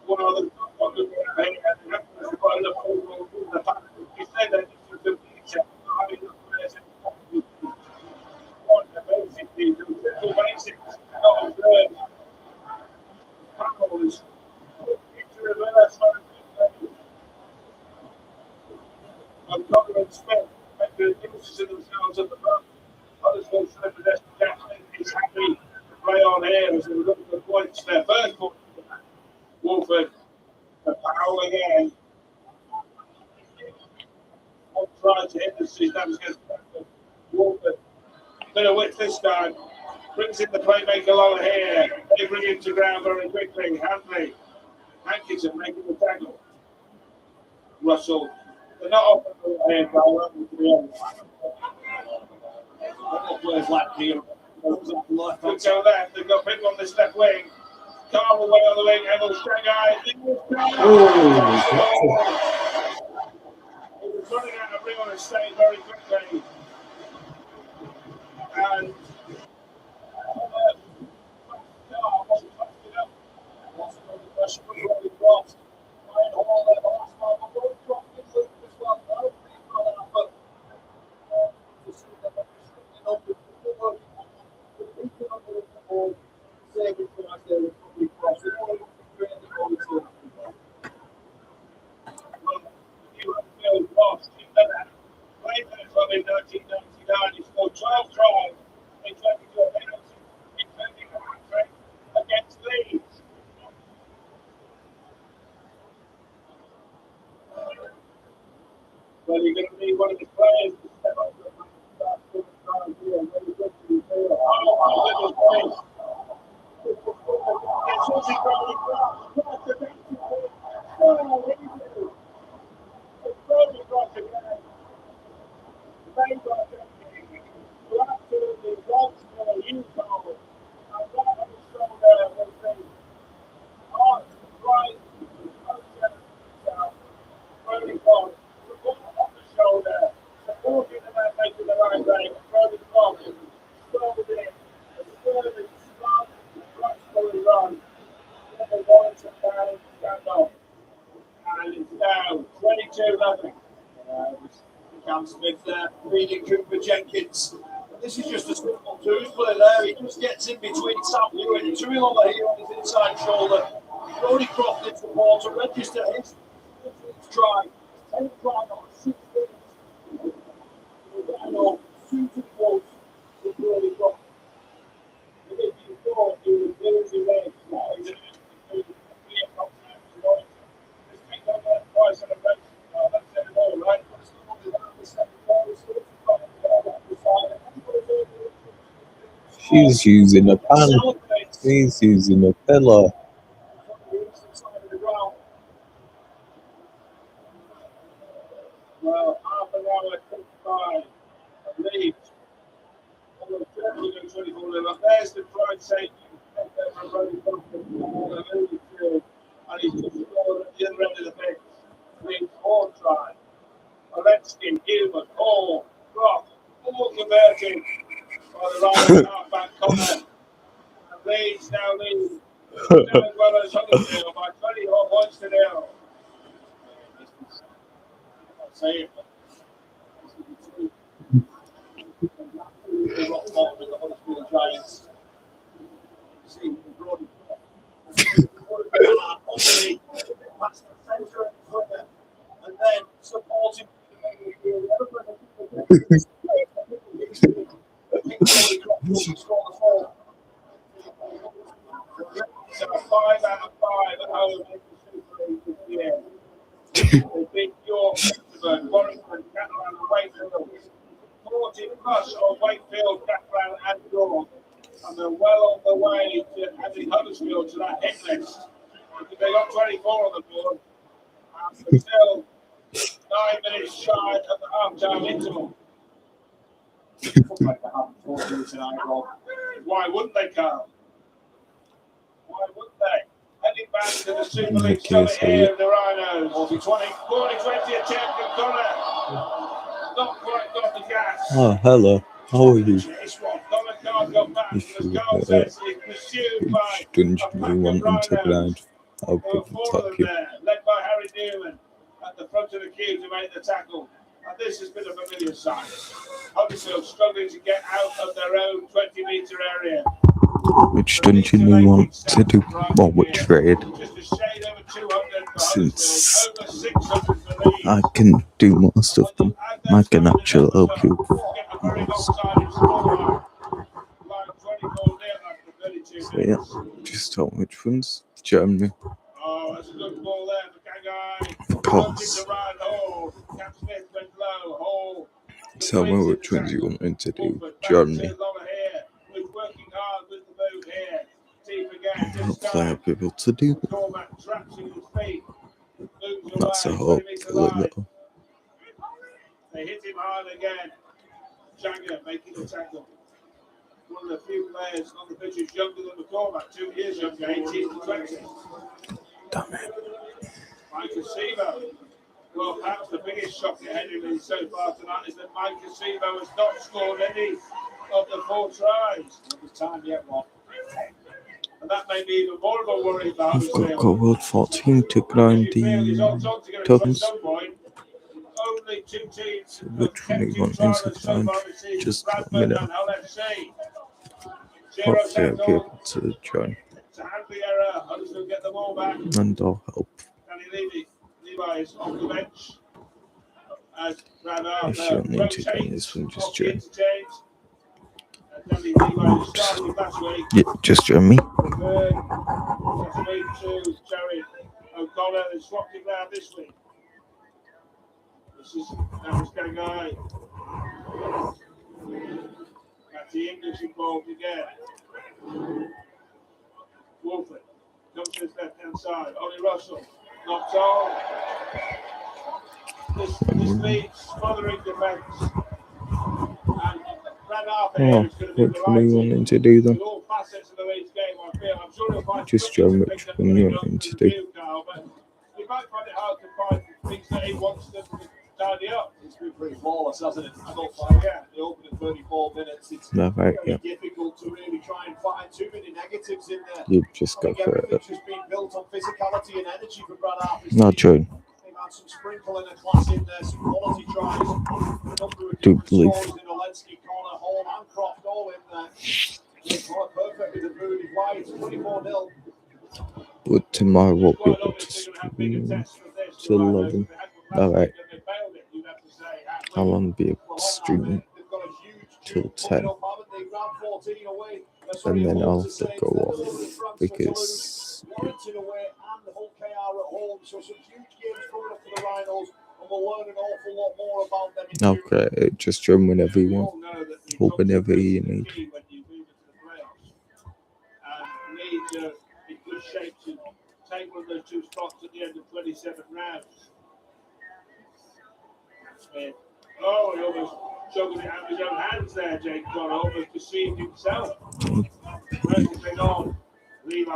One other one here, and the quite enough overall in the fact that he said that it's a good picture. I mean, the players in one basically the basics not observed. Powell is into reverse. And Connor and Smith make the differences in themselves at the front. Huddersfield should have possessed Jackson. He's happy to play on here as they look at the points. Their first point. Wolford, Powell again. One try to hit the Seasons against Wolford. Bit of width this time. Brings in the playmaker along here. They bring him to ground very quickly. Handley Hankinson making the tackle. Russell. They're not open to the hand goal, to the end. Players left here. Good go left. They've got people on this left wing. Carl away on the wing. Emil Shanghai. He was running out of ring on his stage very quickly. And in 1999, he scored 12 tries in 22 minutes, including a hat-trick against Leeds. Well, you're going to need one of his players to step up to the back here. Oh, my goodness. It's also going across. Oh, easy. It's going across again. Absolutely wants for a U-turn. And that on his shoulder will be hard, right, throwing on, support on the shoulder, supporting the man making the right break, throwing on, thrown in, a serving, start, rush, run, and the warrants are down, stand off. And it's now 22-0. Cam Smith there, leading Cooper Jenkins. And this is just a simple twos play there. He just gets in between Sam Hewitt and Tuilola here on his inside shoulder. Brody Croft into the ball to register his try. 10 try on 6 minutes. And on 2 to 4 to Brody Croft. And if you thought he was losing legs, now he's in it. Twice in a race. Oh, that's it all, right? She's using a pan. He's using a pillar. Well, half an hour, 55. Leeds. There's the pride safety. And he's just scored at the other end of the pitch. Leeds 4 try. Alensky, Gilbert, Hall, Croft, all converting by the right half-back corner. And Leeds now lead as well as Huddersfield by 24 points to 0. I'll say it. The rock bottom of the Huddersfield Giants. See, Brody. Past the centre and corner. And then supporting so 5 out of 5 at home in the Super League this year. They beat York, Pittsburgh, Warrington, Catalan, and Wakefield. 40 plus on Wakefield, Catalan, and York. And they're well on the way to adding Huddersfield to that hit list. They got 24 on the board. And still 9 minutes shy of the half-time interval. Why wouldn't they, Carl? Why wouldn't they? Heading back to the Super League summit here in the Rhinos. 40-20 attempt and Connor. Not quite got the gas. Oh, hello. How are you? Connor can't go back. As Carl says, he's pursued by I'll attack you. led by Harry Dearman at the front of the queue to make the tackle. And this has been a familiar sight. Huddersfield struggling to get out of their own 20-metre area. Which dungeon we want to do? Well, which raid? Just a shade over 200 for Since over 600 for Leeds. I can do most of them, I can actually help you with most. So yeah, just tell me which ones. Germany. Oh, that's a good ball there for Gagai. Of course. Cam Smith went low. Hall. Tell me which ones you want me to do. Germany. Hopefully I have people to do them. That's a away. hope 20 metres for a line. little. They hit him hard again. Jagger making the tackle. One of the few players on the pitch who's younger than McCormack, 2 years younger, 18 to 20. Damn it. Micah Seaver. Well, perhaps the biggest shock ahead of me so far tonight is that Micah Seaver has not scored any of the 4 tries. Not the time yet, one. And that may be even more of a worry for I've got Huddersfield. Gold 14 to grind the tokens. Only 2 teams So have which one kept you want in into so grind? far this season. Just let me Bradford know. and Hull FC. Hopefully I'll be able to join To hand the error, Huddersfield get the ball back. and I'll help. Danny Levi is on the bench. As Brad If you want me to join this one, just join. Danny Levi started last week. Yeah, just join me. Third, last week to Jared O'Connor, and swapped it round this week. This is Gagai. That's the English involved again. Wolford comes to his left hand side. Ollie Russell knocks on. This leads smothering defence. And Brad Arthur here is going to be Which the one are you right wanting to do then? with all facets of the Leeds game, I feel. I'm sure he'll find Just some join things which that one you he want him doesn't to do. do, Carl, but he might find it hard to find things that he wants them to tidy up. It's been pretty flawless, hasn't it? So far, yeah. The opening 34 minutes, it's No, right, very yeah. difficult to really try and find too many negatives in there. You just I go think for everything's it. just been built on physicality and energy for Brad Arthur's No, team. join. They've had some sprinkle and a class in there, some quality tries, a number of Do different believe. scores in Olensky, Connor, Hall, and Croft all in there. It's not perfect with the Rudy White, 24-0. But tomorrow we'll be Quite able to obviously going to have bigger stream tests for this. till Right, 11. they had one last Alright. week and they failed it, you'd have to say. I won't be able Well, to on stream that, they've got a huge till queue 10. coming up, haven't they? Round 14 away. And then I'll have to Saints, go then off Delivery France for Toulouse, because Warrington away and the whole KR at home. So some huge games coming up for the Rhinos, and we'll learn an awful lot more about them in June. okay, just join whenever you We want all know that the or whenever controversy you is need. key when you move into the playoffs. And Leeds are in good shape to take one of those 2 spots at the end of 27 rounds. Smith. Oh, he almost juggled it out of his own hands there, Jake Connor, almost deceived himself. Pressing on. Levi.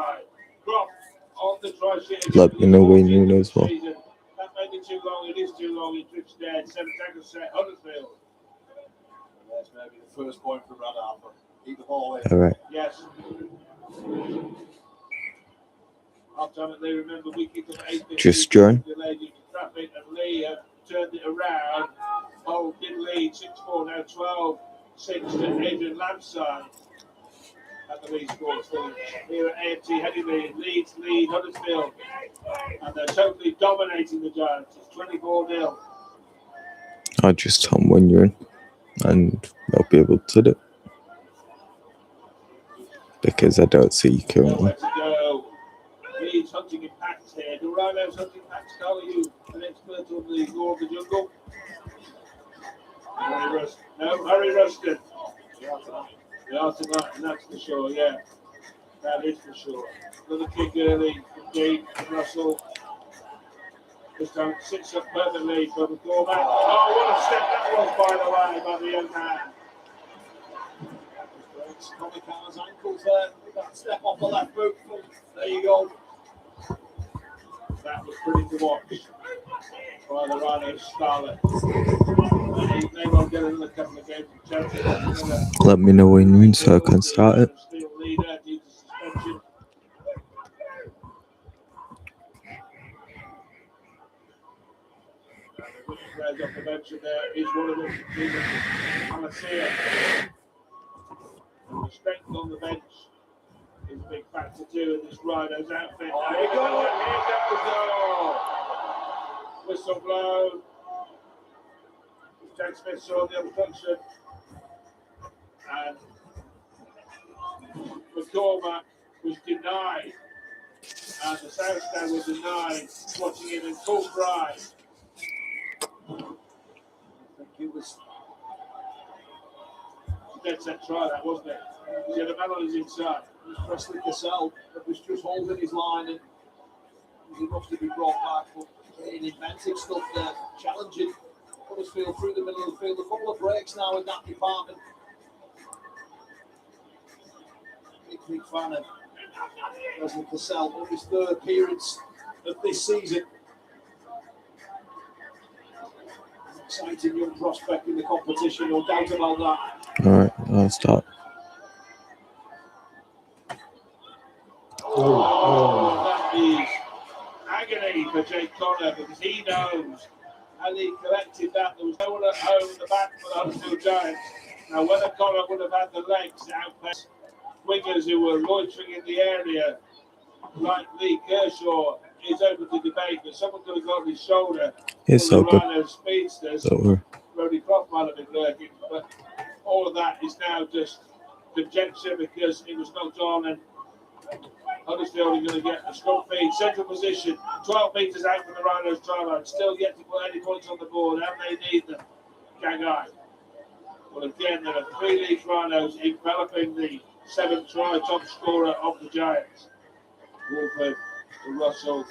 Croft on the try sheet. Let me know when you know as well. That may be too long. It is too long. He drifts dead. 7 tackles set. Huddersfield. That's maybe the first point for Brad Arthur. Keep the ball in. Alright, Yes. Half time at Lee, remember we kicked off at 8:15. Just join. Delayed due to traffic, and Lee have turned it around. Hull did lead 6-4, now 12-6 to Adrian Lampside. At the lead score finish. Here at AFC Headingley, Leeds lead Huddersfield. And they're totally dominating the Giants. It's 24-0. I'll just tell them when you're in and I'll be able to do it. Because I don't see you currently. Nowhere to go. Leeds hunting impacts here. The Rhinos hunting impacts. How are you? An expert on the law of the jungle? Harry Ruskin. They are tonight, and that's for sure, yeah. That is for sure. Another kick early from Dean Russell. This time it sits up perfectly for the corner. Oh, what a step that was, by the way, by the young man. Tommy Carr's ankles there. That step off the left boot. There you go. That was pretty to watch by the Rhino Scarlet. They won't get another couple of games of Chelsea. Let me know when you're in so I can start it. Still leader due to suspension. Players off the bench, and there is one of them, Malacia. The strength on the bench is a big factor too in this Rhinos outfit. Here you go, here goes. Whistle blown. Jack Smith saw the obstruction. And McCormack was denied. And the South Stand was denied watching him in full pride. I think it was Dead set try, that wasn't it? He had a man on his inside. Presley Cassell that was just holding his line and he enough to be brought back. But getting inventive stuff there, challenging Huddersfield through the middle of the field. A couple of breaks now in that department. Big fan of Wesley Cassell on his third appearance of this season. Exciting young prospect in the competition, no doubt about that. All right, I'll start. That is agony for Jake Connor because he knows and he collected that. There was no one at home in the back for the Huddersfield Giants. Now, whether Connor would have had the legs to outpace wingers who were loitering in the area, like Lee Kershaw, is open to debate. But someone could have got his shoulder. It's so good. Rhino speedsters. Don't worry. Roddy Croft might have been lurking, but all of that is now just conjecture because he was knocked on and Huddersfield are going to get a scrum feed. Central position, 12 metres out from the Rhinos try line. Still yet to put any points on the board, and they need them. Gagai. Well, again, there are 3 Leeds Rhinos enveloping the 7th try top scorer of the Giants. Wolford, Russell,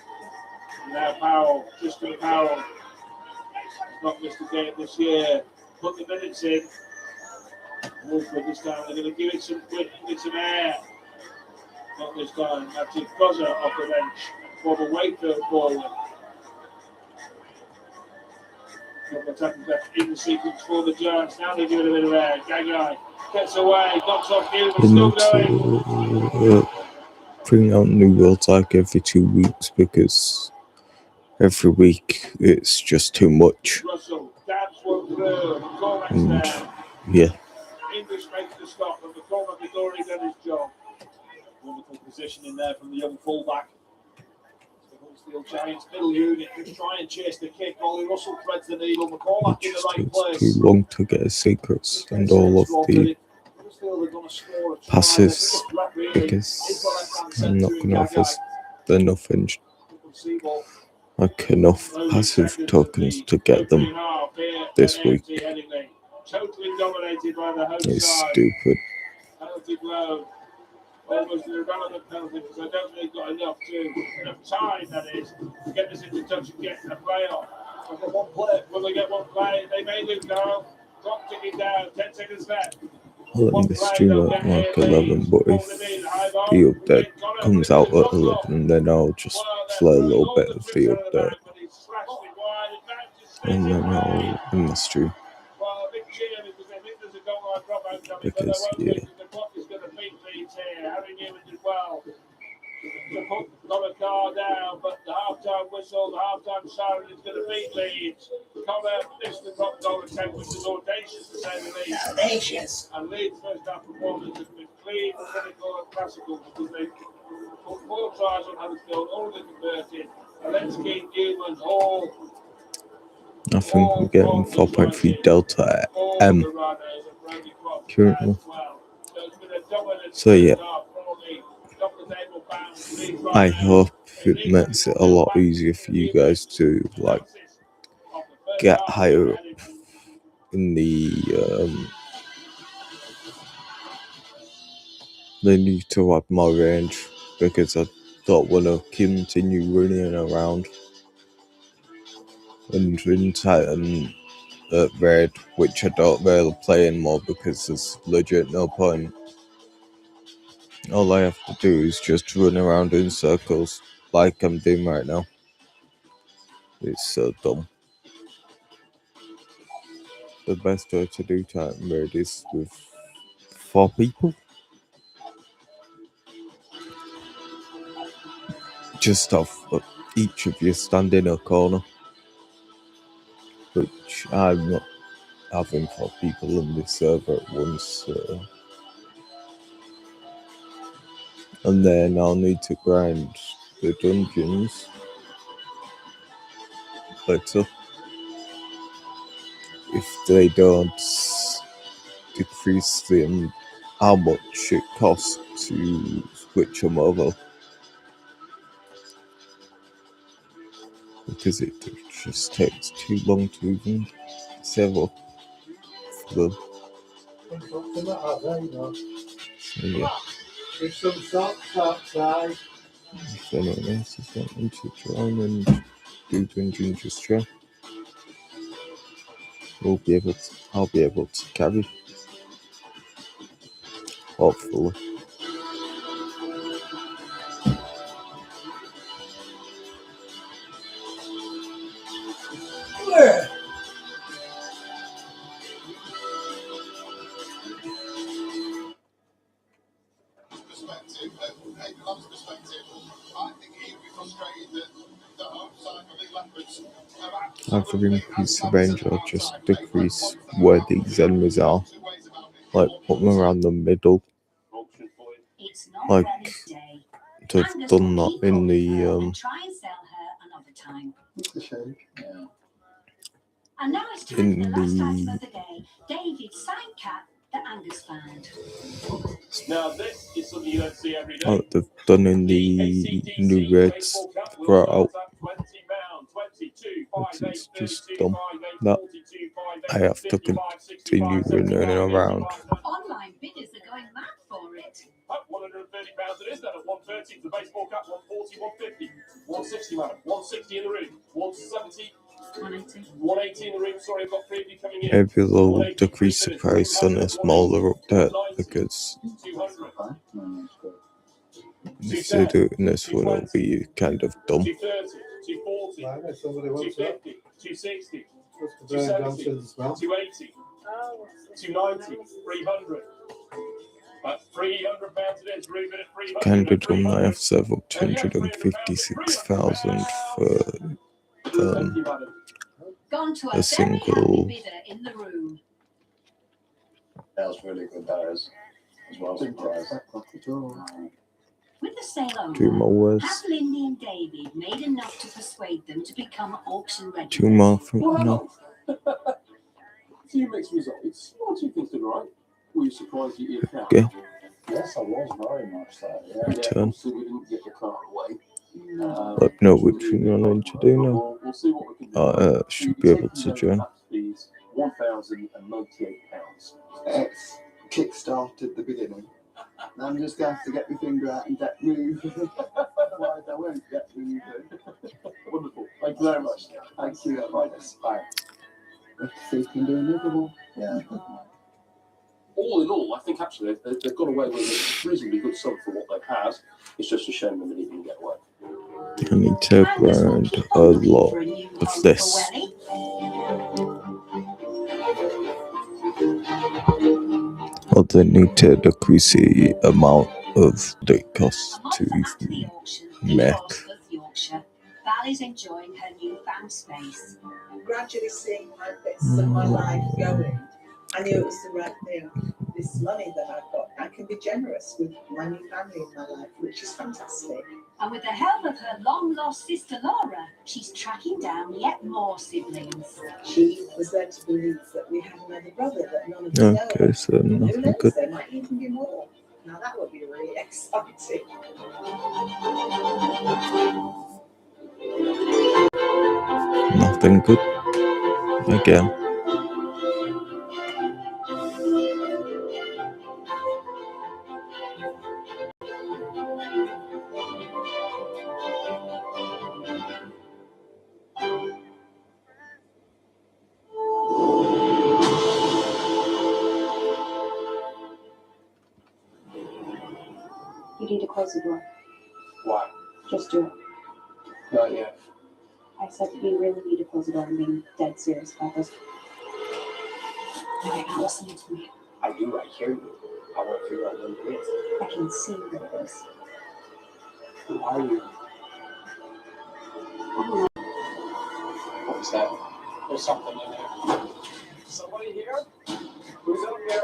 now Powell, Tristan Powell. He's not missed a game this year. Put the minutes in. Wolford this time, they're going to give it some quick, give it some air. Not this time. Matthew Crosser off the bench for the Wakefield forward. Couple attacking back in the sequence for the Giants. Now they give it a bit of air. Gagai gets away, knocks off Newman, We still need going. to bring out new world like every 2 weeks because every week it's just too much. Russell dabs one through. Cormac's And down. yeah, English makes the stop, and McCormack has already done his job. Wonderful positioning there from the young fullback. The Huddersfield Giants middle unit just try and chase the kick. Ollie Russell threads the needle. it McCormack in the just right takes place. too long to get his secrets and all of the Huddersfield are going to score a try. passes They're threat really. because Into left-hand I'm not centre going to in offer Gagai. nothing Seaball. like enough passive tokens to get them this week. Totally dominated by the home It's side. stupid. Penalty blow. Almost an irrelevant penalty because I don't think they've got enough time, that is, to get this into touch and get a play off. They'll get one play. Will they get one play? They may do, Carl. Clock ticking down, 10 seconds left. I'll end the stream at like 11, but if the update comes out at 11, then I'll just play a little bit of the update and then I'll end the stream because yeah. The clock is going to beat Leeds here. Harry Newman did well to put Connor Carr down, but the half-time whistle, the half-time siren is going to beat Leeds. Connor missed the drop goal attempt, which is audacious to say the least. Audacious. And Leeds' first half performance has been clean, clinical, and classical because they put 4 tries on Huddersfield, all of them converted. Alensky, Newman, Hall. I think we're getting 4.3 Delta M currently. So yeah, I hope it makes it a lot easier for you guys to like get higher up in the they need to have more range because I don't want to continue running around and in Titan at Red, which I don't really play anymore because there's legit no point. All I have to do is just run around in circles like I'm doing right now. It's so dumb. The best way to do Titan Red is with 4 people. Just have each of you stand in a corner. Which I'm not having 4 people in this server at once. And then I'll need to grind the dungeons better. If they don't decrease how much it costs to switch them over. Because it just takes too long to even save up for them. So yeah, There's some socks outside. if anyone else is wanting to join and Stephen Ginger's chair. I'll be able to carry. Hopefully. Perspective, Club's perspective, I think he'd be frustrated that the home side of the Leopards have Either increase the range or just decrease where these enemies are. Like put them around the middle. Like they've done that in the It's a shame. Yeah. And now it's time in for the last item the of the day. David's signed cap that Angus found. Now this is something you don't see every day. like they've done in the new raids throughout. It's just dumb that I have to continue running around. Online bidders are going mad for it. £130 it is then at 130 for the baseball cap, 140, 150, 160 madam, 160 in the room, 170, 180 in the room. Sorry, I've got preview coming in. Maybe they'll decrease the price on a smaller update because 200, if they do it in this one, it'll be kind of dumb. 230, 240, I know somebody wants that. 250, 260, That's for Brian Johnson as well. 280, Oh, 290, 300. £300 it is, Ruben at 300. Kind of dumb that I have to save up 256,000 for gone to a a very single- happy bidder in the room. That was really good, that is. As well, surprised. With the sale over, 2 more have words. Lindy and David made enough to persuade them to become auction ready? 2 more from now. Few mixed results. What do you think's been right? Were you surprised you didn't count? Okay. Yes, I was very much so. Yeah. Return. Obviously we didn't get the car away. Let me know which one you're going to do now. We'll see what we can do. Should be able to join. £1,098. It's kick-started the beginning. I'm just going to have to get my finger out and get moving. Otherwise I won't get moving. Wonderful. Thank you very much. Thank you. Bye. Let's see if we can do another one. Yeah. All in all, I think actually they've got away with a reasonably good sum for what they've had. It's just a shame that they didn't get away. I need to grind a lot of this. Or they need to decrease the amount of that it costs to even make. Val is enjoying her newfound space. Gradually seeing how bits of my life going, I knew it was the right thing. This money that I've got, I can be generous with my new family in my life, which is fantastic. And with the help of her long-lost sister Laura, she's tracking down yet more siblings. She was led to believe that we had another brother that none of them know. Okay, so Who nothing knows, good. there might even be more. Now that would be really exciting. Nothing good. Again. You need to close the door. Why? Just do it. Not yet. I said we really need to close the door. I'm being dead serious about this. No, you're not listening to me. I do, I hear you. I want to figure out what it is. I can see what it is. Who are you? Oh, What's that? There's something in there. Somebody here? Who's up here?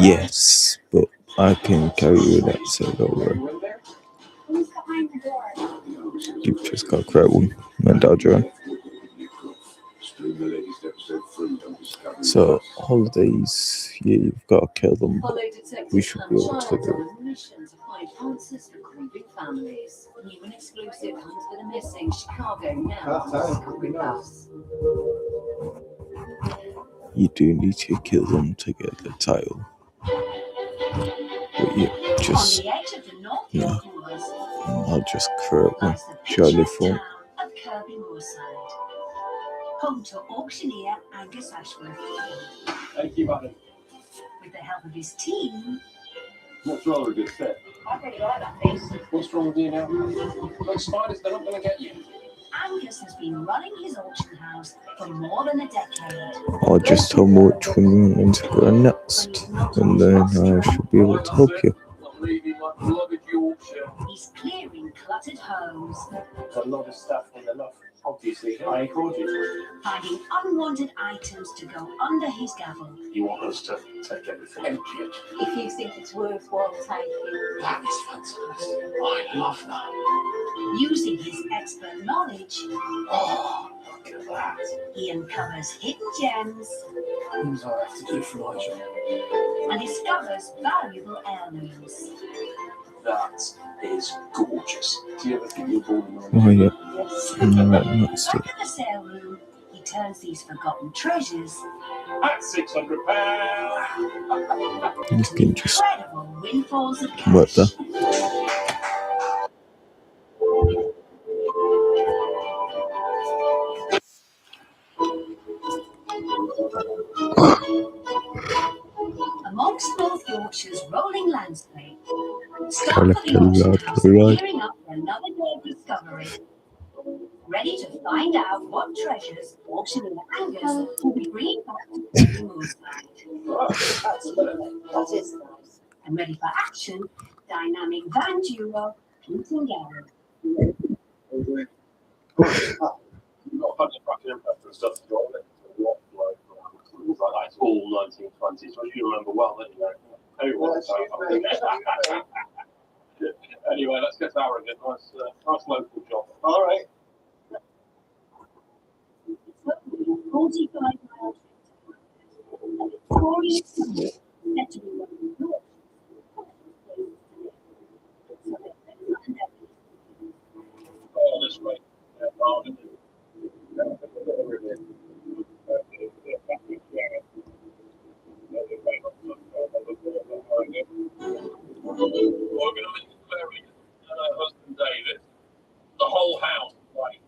Yes, but I can carry an episode over. You in there? who's behind the door? You've just got to create one and I'll join. So, holidays, yeah, you've got to kill them, but we should be able to do it. Mission to find answers for grieving families. New and exclusive comes with a missing Chicago now. You do need to kill them to get the title. But yeah, just, On the edge of the North no, York Moors I'll just create one. lies the Purely picturesque for town Kirby Moorside. Home to auctioneer Angus Ashworth. Thank you, madam. With the help of his team, That's rather a good fit. I really like that piece. What's wrong with you now? Look, spiders, they're not going to get you. Angus has been running his auction house for more than a decade. I'll just tell me which one you want me to go next, and then I should be able to help you. I'm leaving my beloved Yorkshire. He's clearing cluttered homes, There's a lot of stuff in the loft. Obviously, I encourage you to. finding unwanted items to go under his gavel. You want us to take everything empty it? If you think it's worthwhile taking. That is fantastic. I love that. Using his expert knowledge, Oh, look at that. he uncovers hidden gems Things I have to do for my job. and discovers valuable heirlooms. That is gorgeous. Do you ever think you're born Oh yeah, Yes. right next to it. Back at the sale room, he turns these forgotten treasures at £600? You can just incredible windfalls of work cash. there. Amongst North Yorkshire's rolling landscape, staff Collect of the a auction lot, house are right? gearing up for another day of discovery. Ready to find out what treasures auctioneer Angus will be bringing back to Kirby Moorside. That is nice. And ready for action, dynamic van duo, Pete and Gary. You've got a bunch of fucking impact and stuff to go on it. Things like that. It's all 1920s, which you remember well, don't you? Everyone. Anyway, let's get to our again. Nice local job. All right. 45 miles. And the Tory sun set to be one of the York. Oh, this way. Husband David, the whole house is white.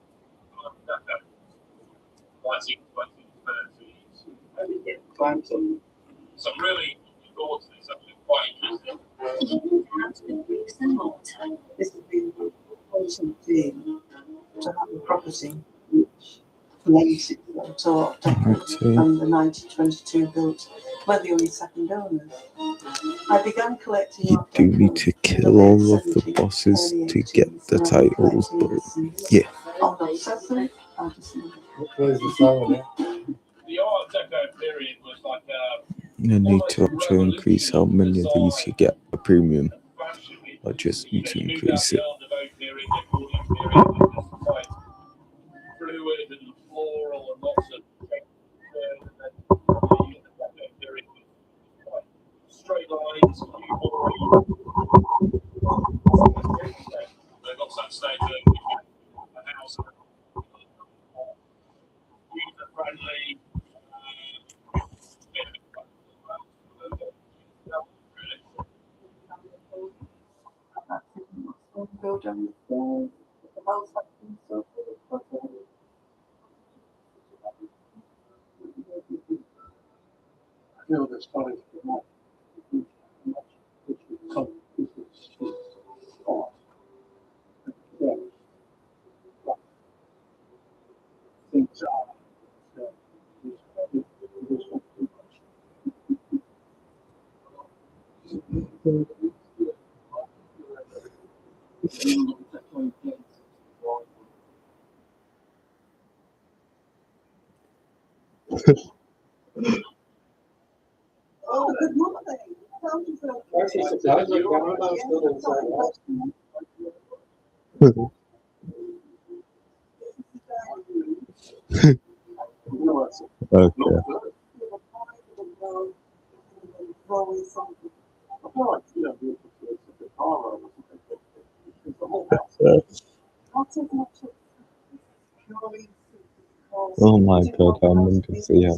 Classic 2030s. Some really thoughts of this, actually quite interesting. Out with bricks and mortar. This has been an important thing to have a property which lent itself to Art Deco Okay. and the 1922 built. We're the only second owners. I began collecting You Art do Deco need to in the kill late all of the 70s, bosses early to get 80s, the and titles, but collecting yeah. on the Cecil, Addison. The Art Deco period was like I need to actually increase how many of these you get a premium. I just need to increase it. Fluid and floral and lots of straight lines. They've got some stage a house user friendly. Go down the stairs, the house has been so full. I feel this college is not things are. Oh, good morning. Okay. Oh my god, I'm in to see her.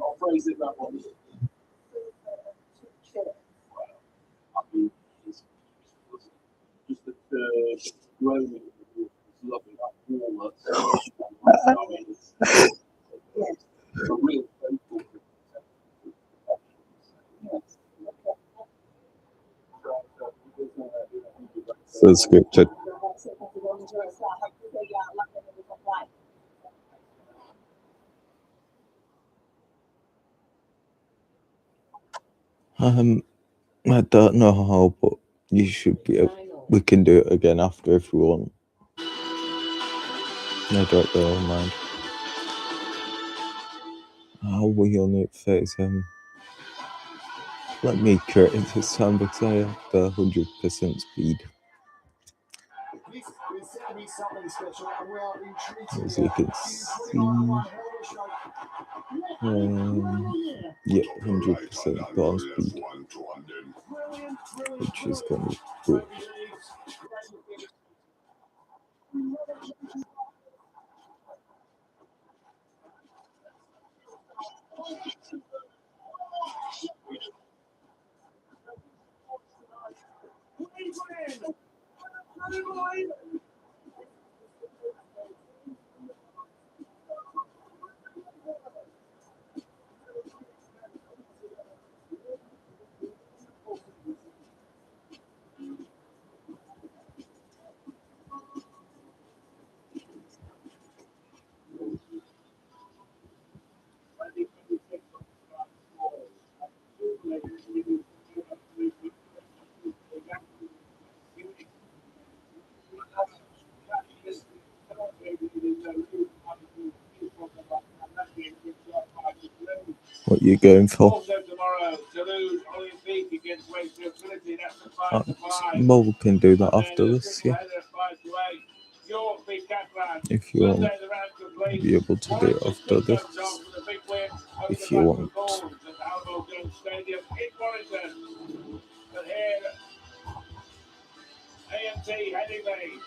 I'll phrase it that way. So scripted. I don't know how, but you should be able, we can do it again after if we want. I don't really mind. How are we on it 37? Let me create this time because I have the 100% speed. As you can see, yeah, 100% ball speed, which is going to be good. What are you going for? Well, we can do that after this, yeah. If you want, be able to do it after this. If you want. AMT Headingley.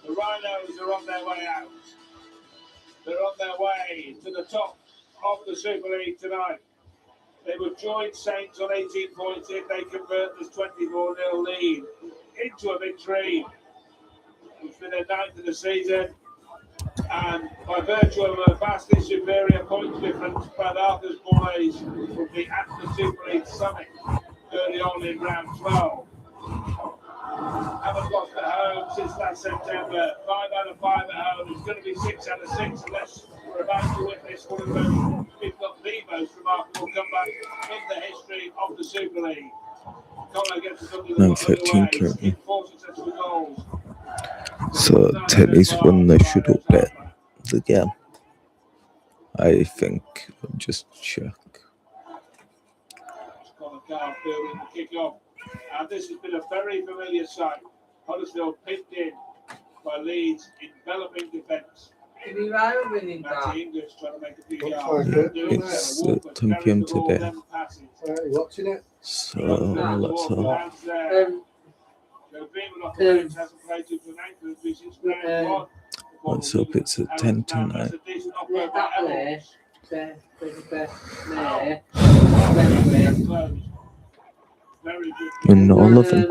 The Rhinos are on their way out. They're on their way to the top of the Super League tonight. They would join Saints on 18 points if they convert this 24-0 lead into a victory. It's been their ninth of the season. And by virtue of a vastly superior points difference, Bad Arthur's boys will be at the Super League summit early on in round 12. Haven't lost at home since last September. 5 out of 5 at home. It's going to be 6 out of 6 unless we're about to witness one of those, if not the most remarkable comeback in the history of the Super League. Connor gets us under the 9:13 currently. 4 successful goals. So Teddy's won the shuttle bet again. I think. I'll just check. Connor Carr fielding the kick-off. And this has been a very familiar sight. Huddersfield picked in by Leeds' enveloping defence. Matty English trying to make a few yards. It's 10 PM today. Watching it? So let's have. Let's hope it's at 10 tonight. And all of them.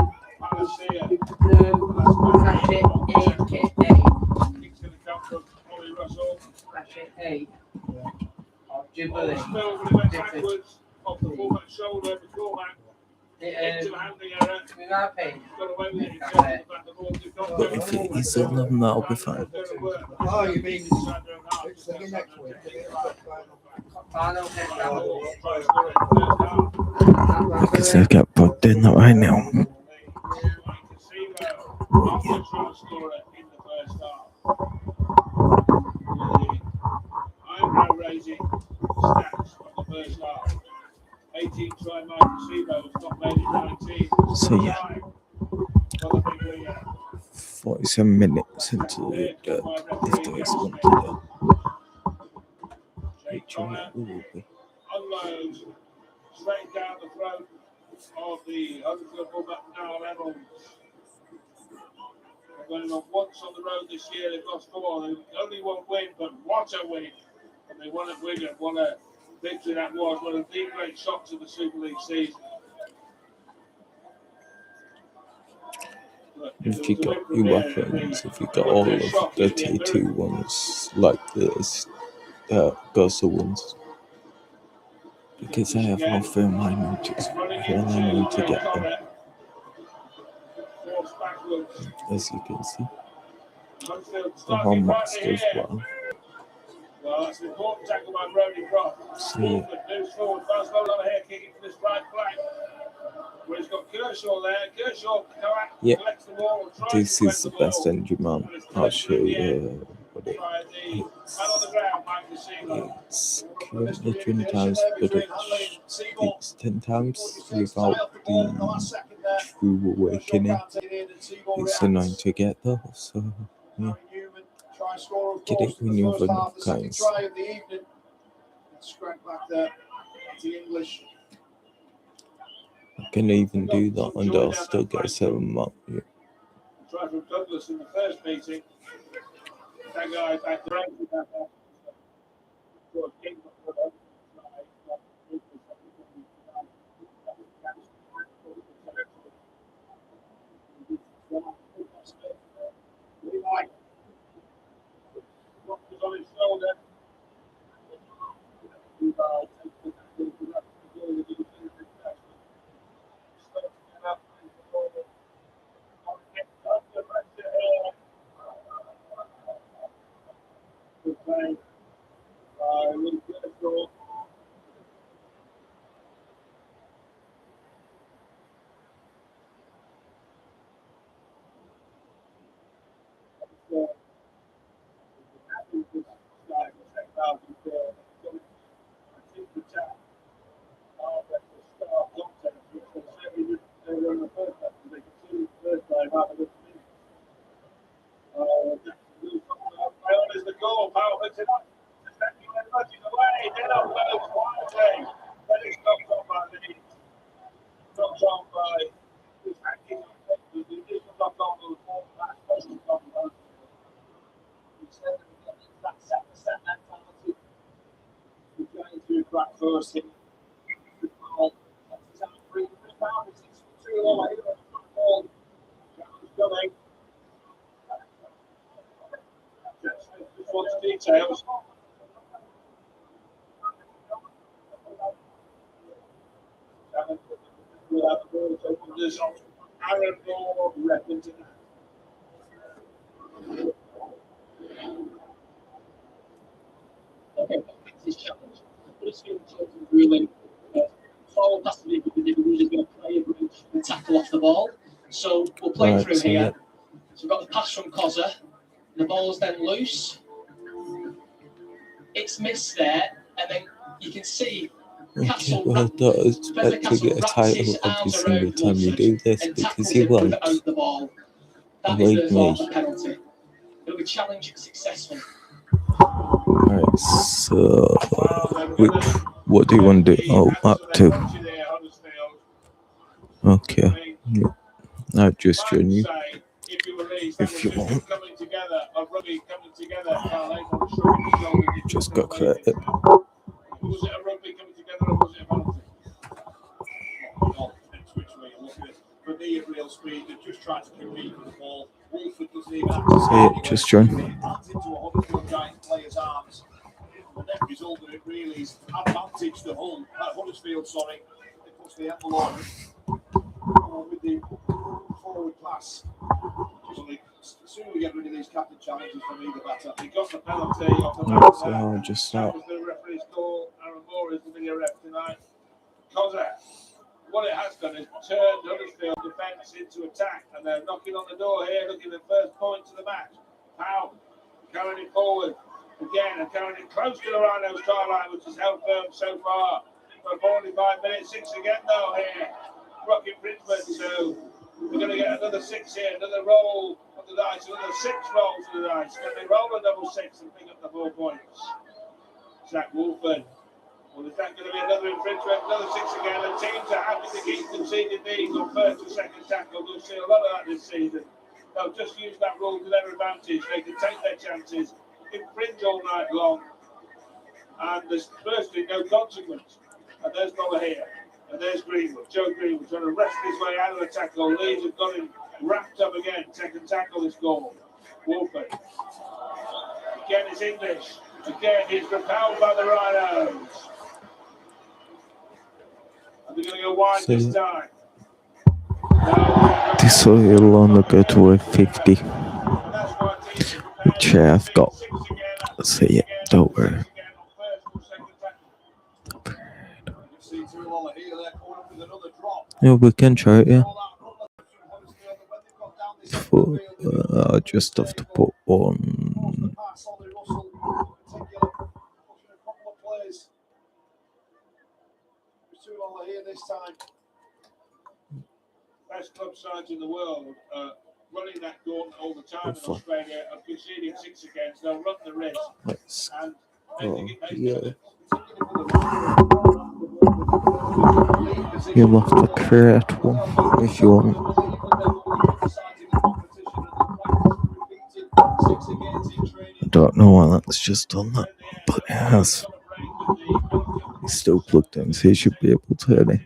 If it is 11, that'll be fine. Oh, you mean next week? Because I got booked in that right now. Eyebrow-raising stats of the first half. 18 try Michael Seabow has not made it 19. So yeah, 47 minutes into the if there is one today. Which it will be. Unloads straight down the throat of the Huddersfield fullback Niall Reynolds. They've only won once on the road this year. They've lost 4. They only won win, but what a win! And they won at Wigan. What a victory that was. One of the great shocks of the Super League season. If you got new weapons, if you got all of the tier 2 ones, like this, Gaza ones, because I have all film I need to get them. As you can see, the whole master as well. Well, that's an important tackle by Brody Croft. See, Moves forward, fast low on here, kicking for this right flank. Where he's got Kershaw there. Kershaw collects the ball. This is the best engine man. I'll show you what it is. It's currently 20 times footage. It's 10 times without the true awakening. It's annoying to get though, so yeah. Get it when you have enough coins. I can even do that and I'll still get a 7 mark. Yeah. Try from Douglas in the first meeting. That guy back to on his shoulder. Is the goal, Powell picks it up. Nudging away, dead on goes quietly. Then it's knocked on by the knocked on by his hacking. The initial knock on was more back. He said that 7% mentality. He's trying to crack first hit. The ball. He's out free. The pound is 62 away. The ball. Challenge coming. Just wants details. Aaron Moore repping Okay, that's his challenge. Huddersfield children ruling forward has to be because if he's going to play a bridge and tackle off the ball. So we'll play through here. Yeah. So we've got the pass from Koza. The ball's then loose. It's missed there, and then you can see Okay, well, don't expect to get a title every single time you do this because you won't. Believe me. It'll be challenge successful. Right, so what do you want to do? Oh, Map 2. Okay. Yeah. I'll just join you if you want. Just got credit. Was it a rugby coming together or was it a penalty? Well, depends which way you look at it. For me, at real speed, they've just tried to compete with the ball. Wolford doesn't even have to See it, just join. That's into a Huddersfield giant player's arms. The net result of it really is advantage to Hull. Huddersfield, sorry. It puts the envelope with the forward pass. The sooner we get rid of these captain challenges, for me, the better. He got the penalty off the Right, so I'll just start. That was the referee's call. Aaron Moore is the video ref tonight. Koza, what it has done is turned Huddersfield defence into attack, and they're knocking on the door here, looking at the first point of the match. Powell carrying it forward again and carrying it close to the Rhinos try line, which is held firm so far for 45 minutes. 6 again though here. Rocket Bridgman, so we're going to get another 6 here, another roll of the dice, another 6 rolls of the dice. Can they roll a double 6 and pick up the 4 points? Zach Wolford. Well, is that going to be another infringement? Another 6 again. The teams are happy to keep conceding these on first or second tackle. We'll see a lot of that this season. They'll just use that rule to their advantage. They can take their chances, infringe all night long, and there's virtually no consequence. And there's Noah here. And there's Greenwood, Joe Greenwood, trying to wrest his way out of the tackle. Leeds have got him wrapped up again. Second tackle is gone. Wolfen. Again, it's English. Again, he's repelled by the Rhinos. And they're going to go wide So- this time. This will only go to a 50, which I've got. So yeah, don't worry. Yeah, we can try it, yeah. For, I just have to put on. Best club sides in the world running that gauntlet all the time in Fine. Australia and conceding 6 against. They'll run the risk. Let's And go here. You'll have to create one if you want. I don't know why that's just done that, but it has. It's still plugged in, so you should be able to hear it.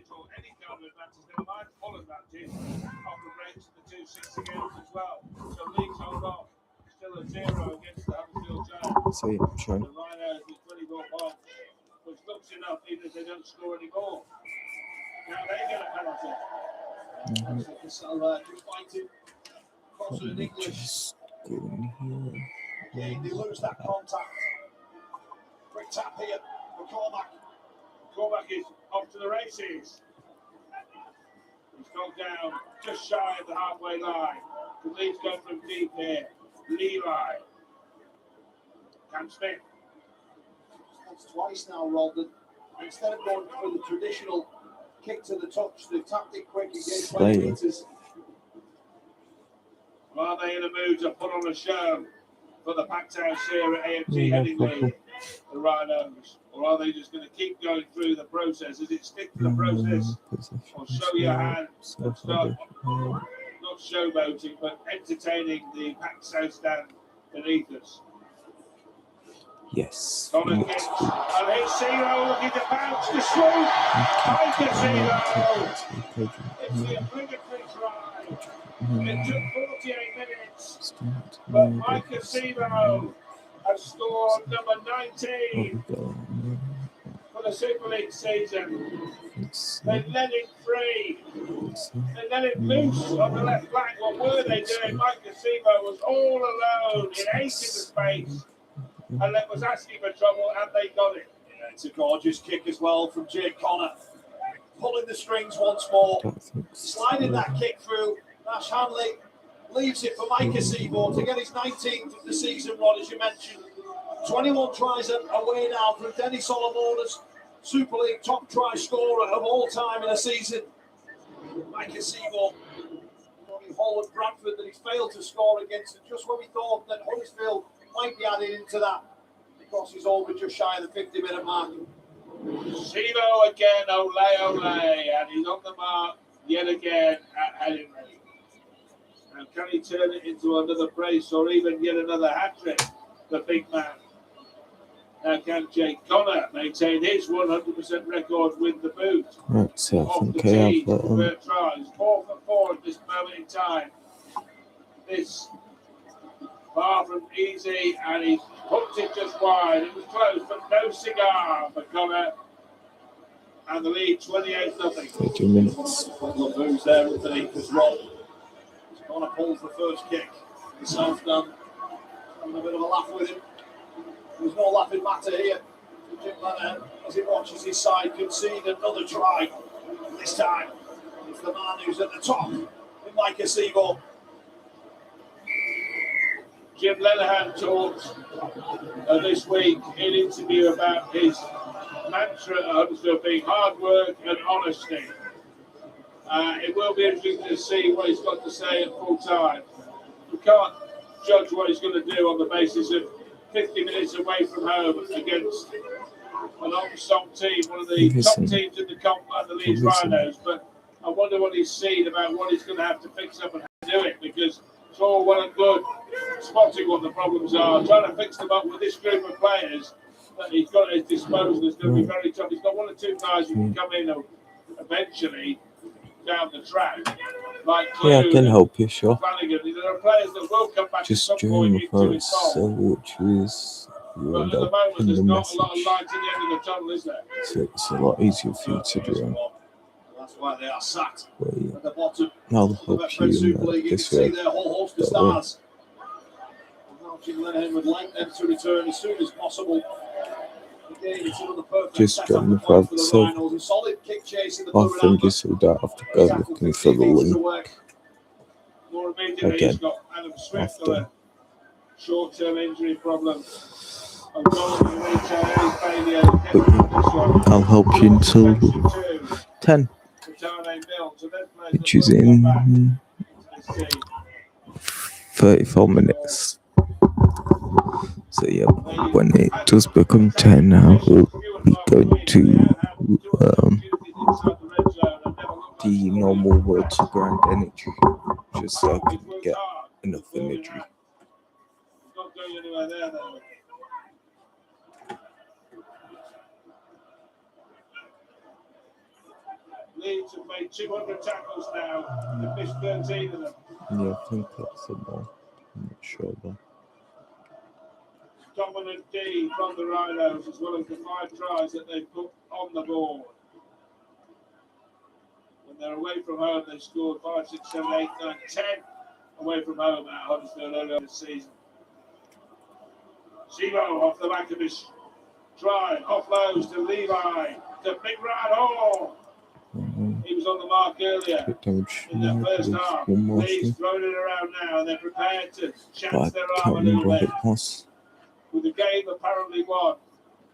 So yeah, I'm trying. Which looks enough even if they don't score any more. Now they get a penalty. Just go in here. They lose that contact. Quick tap here for Cormac. Cormac is off to the races. He's gone down just shy of the halfway line. The lead's gone from deep here. Levi. Cam Smith. Once twice now, Roldan. Instead of going for the traditional kick to the touch, they've tapped it quick against 20 Slay. metres. Are they in a mood to put on a show for the packed house here at AMG No Headingley, problem. the Rhinos? Or are they just going to keep going through the process? Is it stick to the process? Or show your hand and start not showboating, but entertaining the packed house stand beneath us? Yes. Connor not kicks, good. and here's Zero looking to bounce the swoop. Micah Zero! It's the obligatory try. It took 48 minutes, but Micah Zero has scored number 19 for the Super League season. They let it free. They let it loose on the left flank. What were they doing? Micah Zero was all alone in 8 in the space. And that was asking for trouble, and they got it. Yeah, it's a gorgeous kick as well from Jake Connor. Pulling the strings once more. Sliding that kick through. Nash Hanley leaves it for Micah Seaboard to get his 19th of the season, Rod, as you mentioned. 21 tries away now from Denny Solomonas, Super League top try scorer of all time in a season. Micah Seaboard. Only Holland Bradford that he's failed to score against, and just when we thought that Huddersfield might be added into that because he's over just shy of the 50-minute mark. Zero again, ole, and he's on the mark yet again at Headingley. And can he turn it into another brace or even yet another hat-trick, the big man? Now can Jake Connor maintain his 100% record with the boot? Right, so I Off the think I tee, have that on. convert tries, 4 for 4 at this moment in time. This far from easy, and he hooked it just wide. It was close, but no cigar for Connor. And the lead 28-0. 30 minutes. Good moves there underneath as well. Connor pulls the first kick. The South done. Having a bit of a laugh with him. There's no laughing matter here. Jim Lennon, as he watches his side concede another try. This time, it's the man who's at the top, with Micah Seaboard. Jim Lenihan talked this week in an interview about his mantra at Huddersfield being hard work and honesty. It will be interesting to see what he's got to say at full time. We can't judge what he's going to do on the basis of 50 minutes away from home against an on-song team, one of the top teams in the comp and the Leeds Rhinos. But I wonder what he's seen about what he's going to have to fix up and how to do it, because it's all well and good spotting what the problems are, trying to fix them up with this group of players that he's got at his disposal is going to be very tough. He's got one or two guys who can come in eventually, down the track. Like Yeah, I can Clune, help you, sure. Flanagan. There are players that will come back at Just some join point the into his votes, fold. which is you But end at the up moment, in there's the not a lot of message. light at the end of the tunnel, is there? So it's a lot easier for you to join. That's why they are sat Wait, at the bottom I'll of the help Betfred you in Super League. You can this see way. their whole host of That way. stars. Martin Lenihan would like them to return as soon as possible. Again, it's another perfect Just setup join the point for vote. the So Rhinos. A solid kick chase in the I blue and think amber. you don't have to go Tackle looking for 15 the metres link away. More immediately, again he's got Adam Swift after. on a short-term injury problem. O'Donnell and HIA failure. But This one. I'll help you until 10, which is in 34 minutes. So yeah, when it does become 10, I will be going to the normal road to Grand Energy, just so I can get enough imagery. Not going anywhere there, though. Leeds have made 200 tackles now. They've missed 13 of them. Yeah, I think that's the more. I'm not sure though. Dominant D from the Rhinos, as well as the 5 tries that they've put on the board. When they're away from home, they scored 5, 6, 7, 8, 9, 10 away from home at Huddersfield earlier this season. Zero off the back of his try, offloads to Levi, to Big Ryan Hall. He was on the mark earlier in the first half. Leeds throwing it around now, and they're prepared to chance their arm a little bit. With the game apparently won,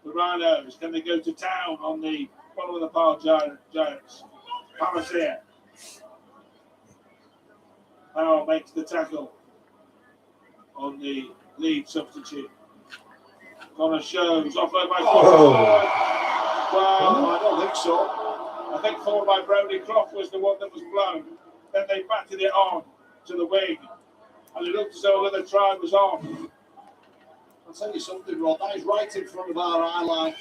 the Rhinos, can they go to town on the bottom of the pile Giants? Palacier. Powell makes the tackle on the lead substitute. Connor shows, offload by Croft. Well, I don't think so. I think forward by Brody Croft was the one that was blown. Then they batted it on to the wing. And it looked as though another try was on. I'll tell you something, Rod. That is right in front of our eye line.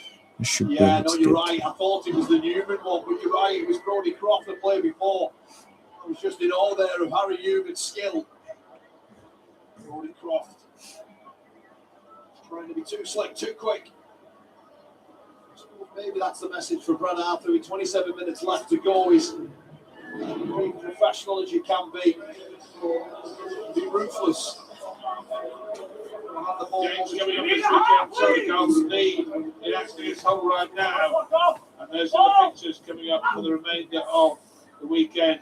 Yeah, no, you're right. I thought it was the Newman one, but you're right. It was Brody Croft that played before. I was just in awe there of Harry Newman's skill. Brody Croft. Trying to be too slick, too quick. Maybe that's the message for Brad Arthur. With 27 minutes left to go, he's being professional as you can be. Be ruthless. James coming up this weekend. Sorry, Carlton lead in Aston's Hull right now. And those are the pictures coming up for the remainder of the weekend.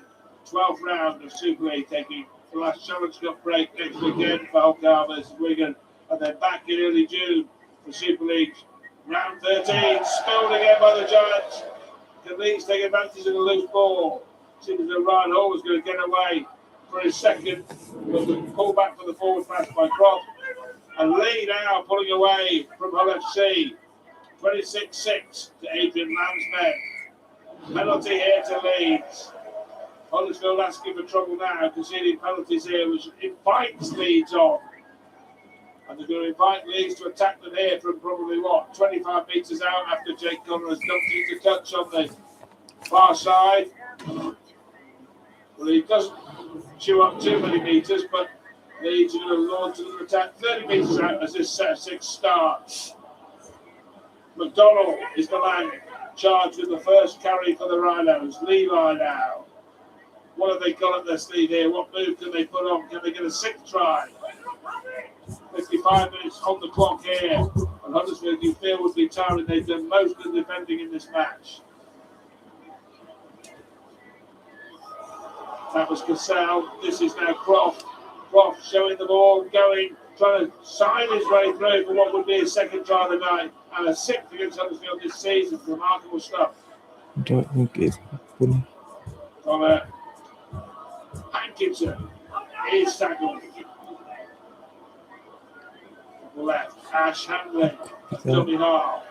12th round of Super League, taking the last Challenge Cup break next weekend for Hull versus Wigan. And then back in early June for Super League. Round 13, spilled again by the Giants. Can Leeds take advantage of the loose ball? Seems as though Ryan Hall was going to get away for his second, but the pull back for the forward pass by Croft. And Lee now pulling away from Hull FC. 26-6 to Adrian Lamb's men. Penalty here to Leeds. Huddersfield asking for trouble now, conceding penalties here, which invites Leeds on. And they're going to invite Leeds to attack them here from probably, 25 metres out after Jake Connor has dumped into touch on the far side. Well, he doesn't chew up too many metres, but Leeds are going to launch another attack 30 metres out as this set of 6 starts. McDonald is the man charged with the first carry for the Rhinos. Levi now. What have they got up their sleeve here? What move can they put on? Can they get a 6th try? 55 minutes on the clock here. And Huddersfield, you feel, would be tiring. They've done most of the defending in this match. That was Cassell. This is now Croft. Croft showing the ball, going, trying to sign his way through for what would be his 2nd try of the night. And a 6th against Huddersfield this season. Remarkable stuff. I don't think it's happening. From Hankinson is tackled. Left, Ash Hamlin, dummy half.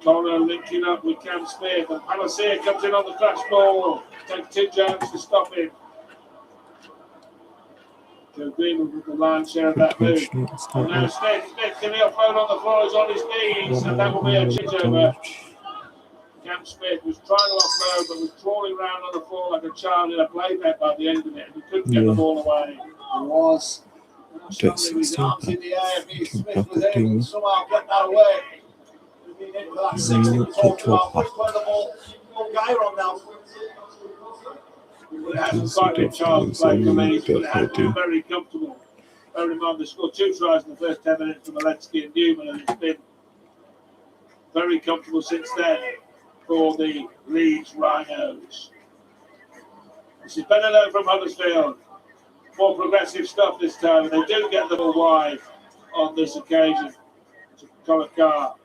Connor linking up with Cam Smith, and Palacier comes in on the flash ball. Takes 2 Jones to stop him. To agreement with the lion's share of that move. And now Smith can he offload on the floor? He's on his knees, and that will be a changeover. Cam Smith was trying to offload, but was crawling around on the floor like a child in a playpen by the end of it, and he couldn't get the ball away. It was. With his arms in the air, Smith was able to somehow get that away. Being in for that 60 we're talking about. Let's play the ball. Guy on now. It hasn't quite been child's play for me, but it has been very comfortable. Bear in mind, they scored 2 tries in the first 10 minutes from Aletsky and Newman, and it's been very comfortable since then for the Leeds Rhinos. This is Benelo from Huddersfield. More progressive stuff this time, and they do get the ball wide on this occasion to Kolakar.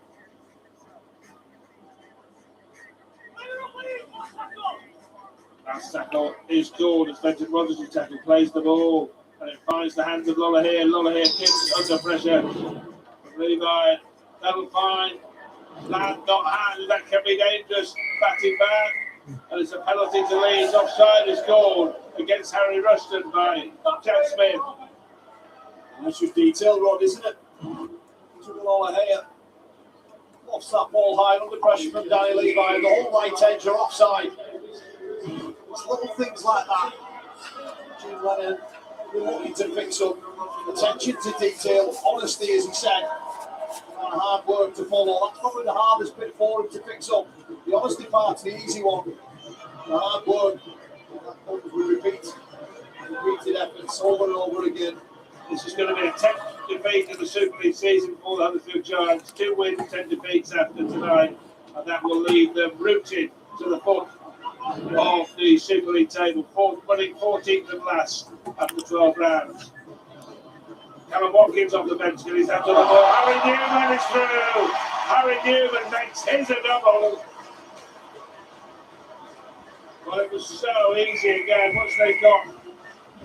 Last tackle is called as Fenton Rodgers' tackle plays the ball, and it finds the hands of Lolohea. Lolohea kicks under pressure. Levi, that'll find. Land not hand, that can be dangerous. Batting back, and it's a penalty to Leeds. Offside is called against Harry Rushton by Jack Smith. That's just detail, Rod, isn't it? Took Lolohea. Offs that ball high under pressure from Danny Levi, and the whole right edge are offside. It's little things like that. Jim Lennon wanting to fix up. Attention to detail, honesty, as he said. And hard work to follow. That's probably the hardest bit for him to fix up. The honesty part's the easy one. The hard work that comes with repeated efforts over and over again. This is going to be a 10th defeat in the Super League season for the Huddersfield Giants. 2 wins, 10 defeats after tonight, and that will leave them rooted to the foot of the Super League table, running 14th and last after 12 rounds. Callum Watkins off the bench, and he's after the ball. Harry Newman is through. Harry Newman makes his a double. Well, it was so easy again once they got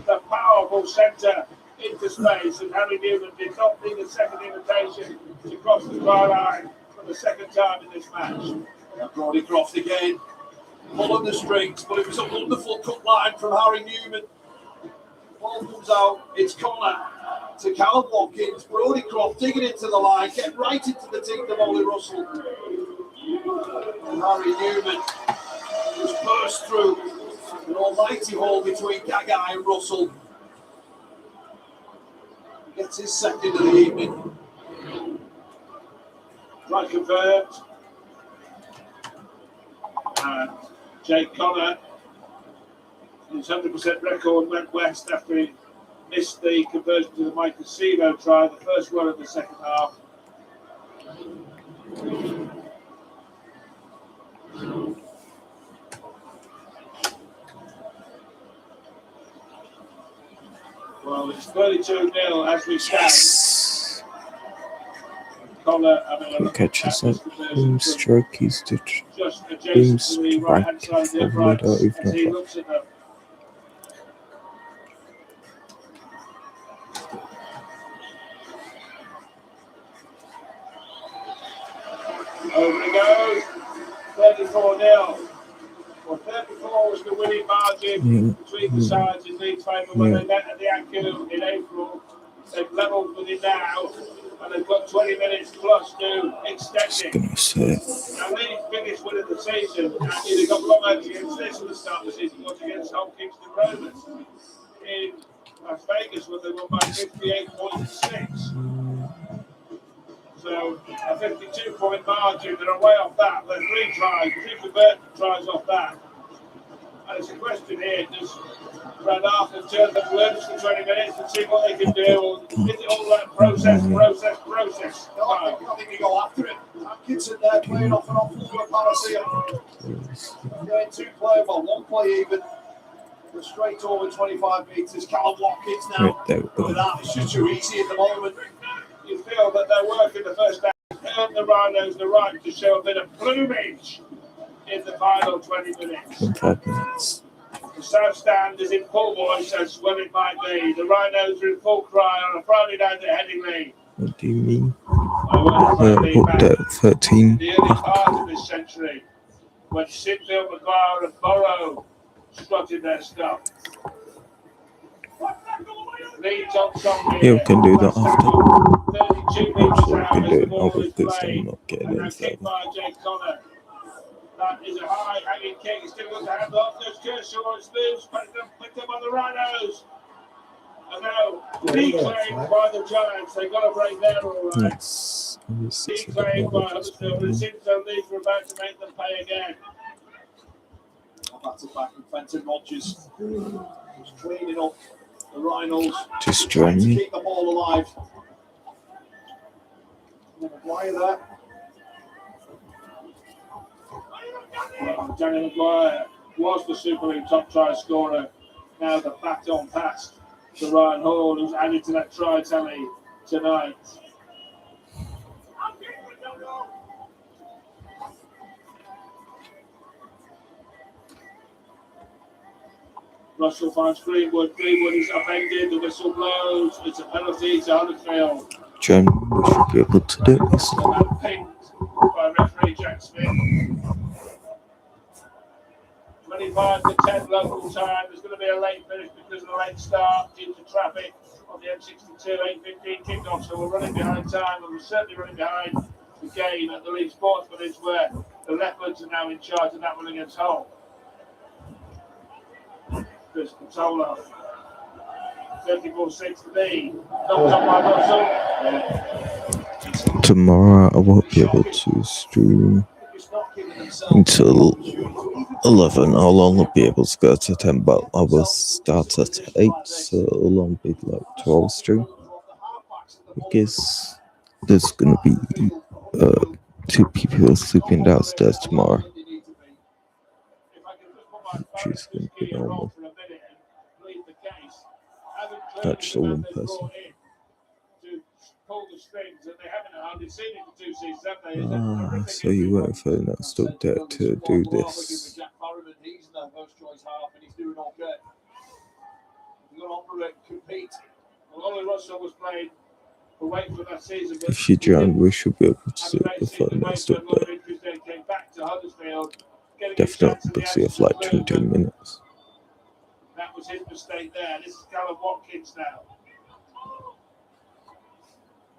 the powerful centre into space, and Harry Newman did not need a second invitation to cross the try line for the second time in this match. Brodie Croft again, pulling the strings, but it was a wonderful cut line from Harry Newman. Ball comes out, it's corner to Callum Watkins. Brodie Croft digging into the line, get right into the teeth of Ollie Russell. And Harry Newman was burst through an almighty hole between Gagai and Russell. Gets his second of the evening. Right confirmed. And Jake Connor, his 100% record went west after he missed the conversion to the Mike Acevo try, the first one of the second half. Well, it's 32-0 as we stand. Yes. Connor, He catches it. Boom stroke. He's to boom strike from middle over. He looks at them. Over it goes. 34-0. Well, 34 was the winning margin between the sides in Leeds favour when they met at the Aku in April. They've levelled with it now, and they've got 20 minutes plus to extend it. Now, Leeds' biggest win of the season, and they got long out against this at the start of the season, was against Hull Kingston Rovers in Las Vegas, where they won by 58.6. So, a 52-point margin, they're away off that. They're 3 converted tries off that. And it's a question here, does Brad Arthur turn them loose for 20 minutes and see what they can do? Or is it all that process? No, I think they go after it. Atkinson there playing off and off for Palacio. Going 2 play, well, 1 play even. We're straight over 25 metres. Callum Watkins now. With that, it's just too easy at the moment. You feel that their work in the first half earned the Rhinos the right to show a bit of plumage in the final 20 minutes. 5 minutes. The South Stand is in full voice, as well it might be. The Rhinos are in full cry on a Friday night at Headingley. What do you mean? What 13? The early part of this century, when Sinfield, Maguire and Burrow strutted their stuff. Leeds on song You can do that after. 32 metres out can as do the it ball now is because I'm played. not getting And any kicked further. by Jake Connor. That is a high hanging kick. He's still got the hand off. There's Kershaw. It's moves. Picked up by the Rhinos. And now reclaimed by the Giants. They've got a break there, all right. Yes. Reclaimed by Huddersfield. It seems though Leeds were about to make them pay again. Back to back with Fenton Rodgers. He's cleaning up the Rhinos. Just trying join to me. keep the ball alive. Maguire there. Danny Maguire was the Super League top try scorer. Now the baton pass to Ryan Hall, who's added to that try tally tonight. Russell finds Greenwood. Greenwood is upended. The whistle blows. It's a penalty to Huddersfield. Jen, we should be able to do this. Pinked by referee Jack Smith. 25 to 10 local time. There's going to be a late finish because of the late start due to traffic on the M62 8:15 kickoff. So we're running behind time, and we're certainly running behind the game at the Leeds Sports Village, where the Leopards are now in charge of that one against Hull. Chris Patola, 34-6 to be. Knocked on by Russell. Tomorrow I won't be able to stream until 11. I'll only be able to go to 10, but I will start at 8, so it'll only be like 12 stream. Because there's going to be 2 people sleeping downstairs tomorrow, which is going to be normal. That's the one person. So you weren't feeling that stuck there to do this. Jack Barrowman, he's in their first choice half, and he's doing okay. We've got to operate and compete. Ollie Russell was playing for Wakefield that season. If you join, we should be able to see the phone that stuck there. Came back to Huddersfield, Definitely be see for like 20 minutes. That was his mistake there. This is Callum Watkins now.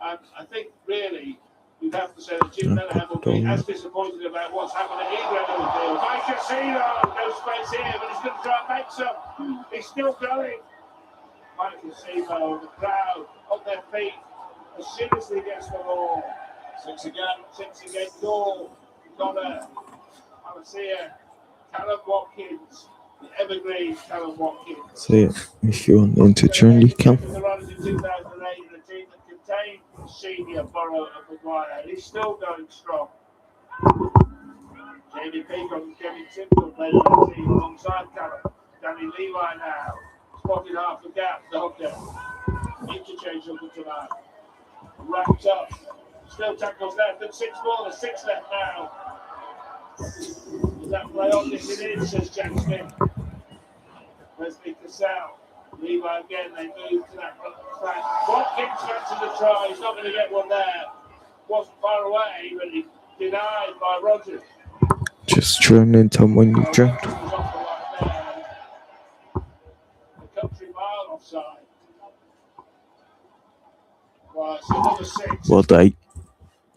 And I think really you'd have to say that Jim Menahan will be as disappointed about what's happened at England on the field. Mike Casino, no space here, but he's going to try and make some. He's still going. Mike Casino, the crowd on their feet as soon as he gets the ball. Six again, goal. Connor, Alasia, Callum Watkins, the evergreen Callum Watkins. So yeah, if you want to join, you can. The runners in 2008, the team that contained senior Burrow and Maguire. He's still going strong. Jamie Peacock and Kevin Timble played on the team alongside Callum. Danny Levi now. Spotted half the gap, the hooker. Interchange hooker tonight. Wrapped up. Still tackles left and 6 more. There's 6 left now. Is that play on? Yes, it is, says Jack Smith. Wesley Cassell. Levi again, they move to that flank. Watkins fancies the try. He's not going to get one there. Wasn't far away, but he's denied by Rodgers. Just join in time when you joined. The country mile offside. Right, so another 6. Well, they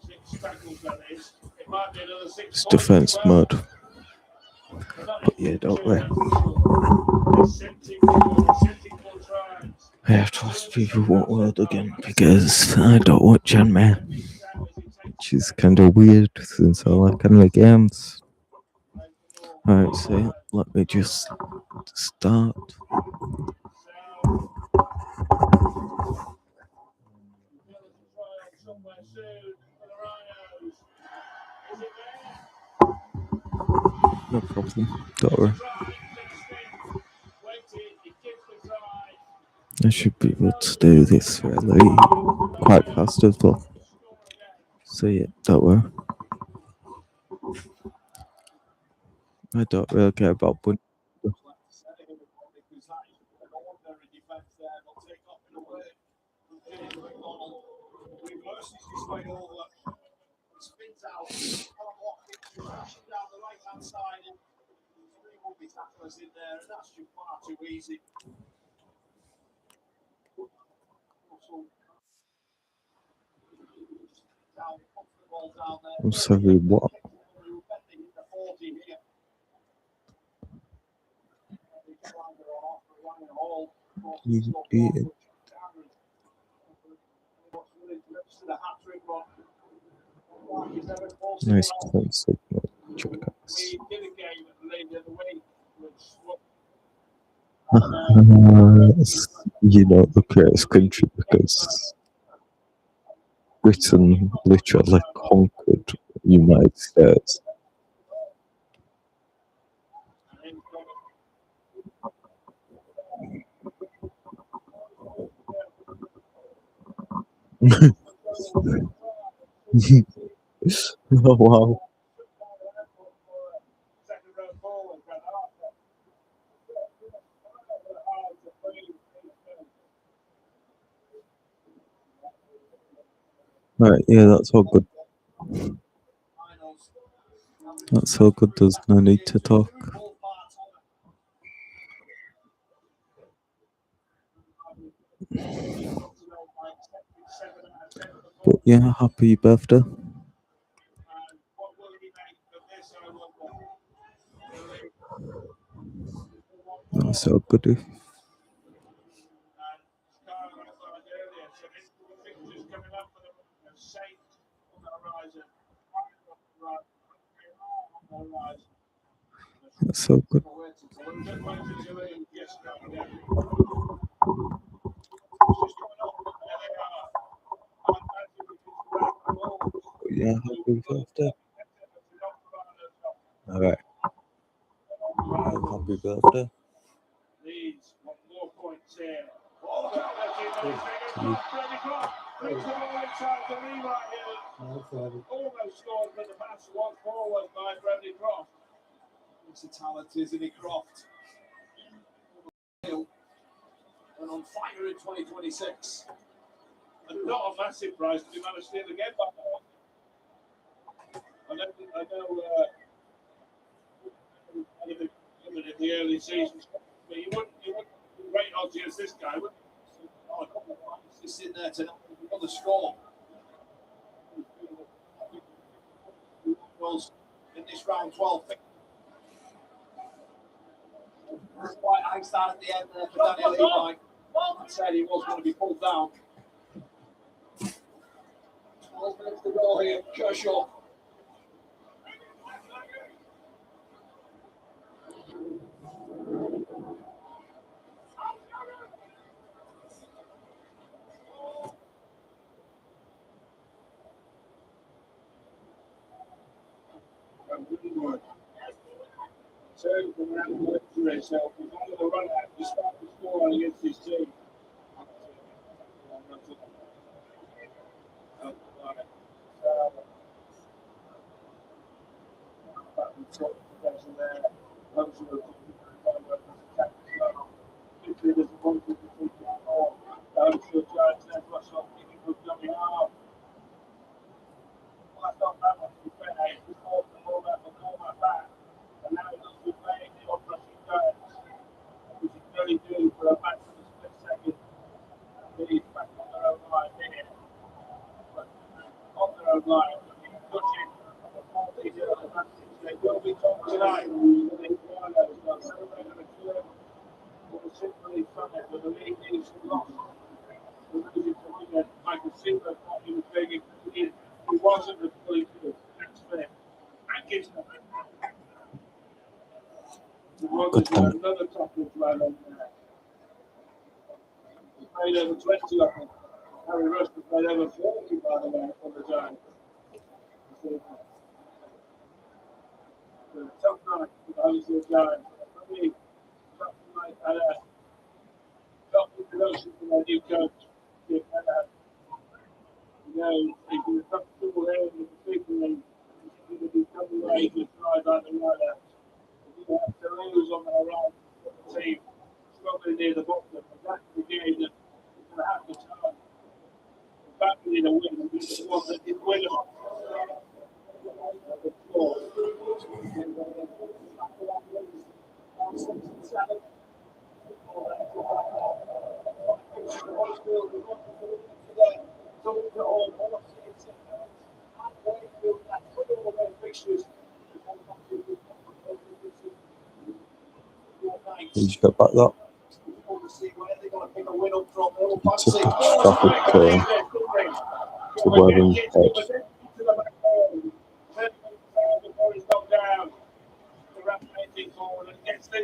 6 tackles, that is. It might be another 6. it's defense mode. But yeah, don't worry. I have to ask people what world again because I don't watch anime, which is kind of weird since I like anime games. Alright, so let me just start. No problem, don't worry. I should be able to do this fairly quite fast as well. So yeah, don't worry. I don't really care about Bund. In there, and that's just far too easy. I'm sorry, what? Nice close signal. Jackass. You know, the greatest country because Britain literally conquered the United States. Oh, wow. Right, yeah, that's all good. That's all good, there's no need to talk. But yeah, happy birthday. That's all good. That's so good. Yeah, happy birthday. Alright. Happy birthday. Almost scored, but the pass was forward by Bradley Croft. Versatility, isn't he, Croft? And on fire in 2026. And not a massive prize to be managed to steal the game back. I know in the early seasons, but you wouldn't rate odds against this guy, would you? Oh, a couple of points just in there tonight. On the score. In this round 12. Quite angst at the end there for Daniel Levi. I said he was going to be pulled down. 12 minutes to go here, Kershaw. So he's on the run out despite the score against his team. Good point. Another tackle flag on there. He played over 20, I think. Harry Rush played over 40, by the way, on the zone. Tough night for the Huddersfield Giants. Really tough night at a tough introduction for their new coach. You know, they do a tough trouble here in the people and he's going to be coming away to try like the rider. You have to lose on the horizon for the team, struggling near the bottom. And that's the game that you're going to have to turn. Badly to win, and this is one that did win them. Did you get back that? pitch traffic to Worthing Head.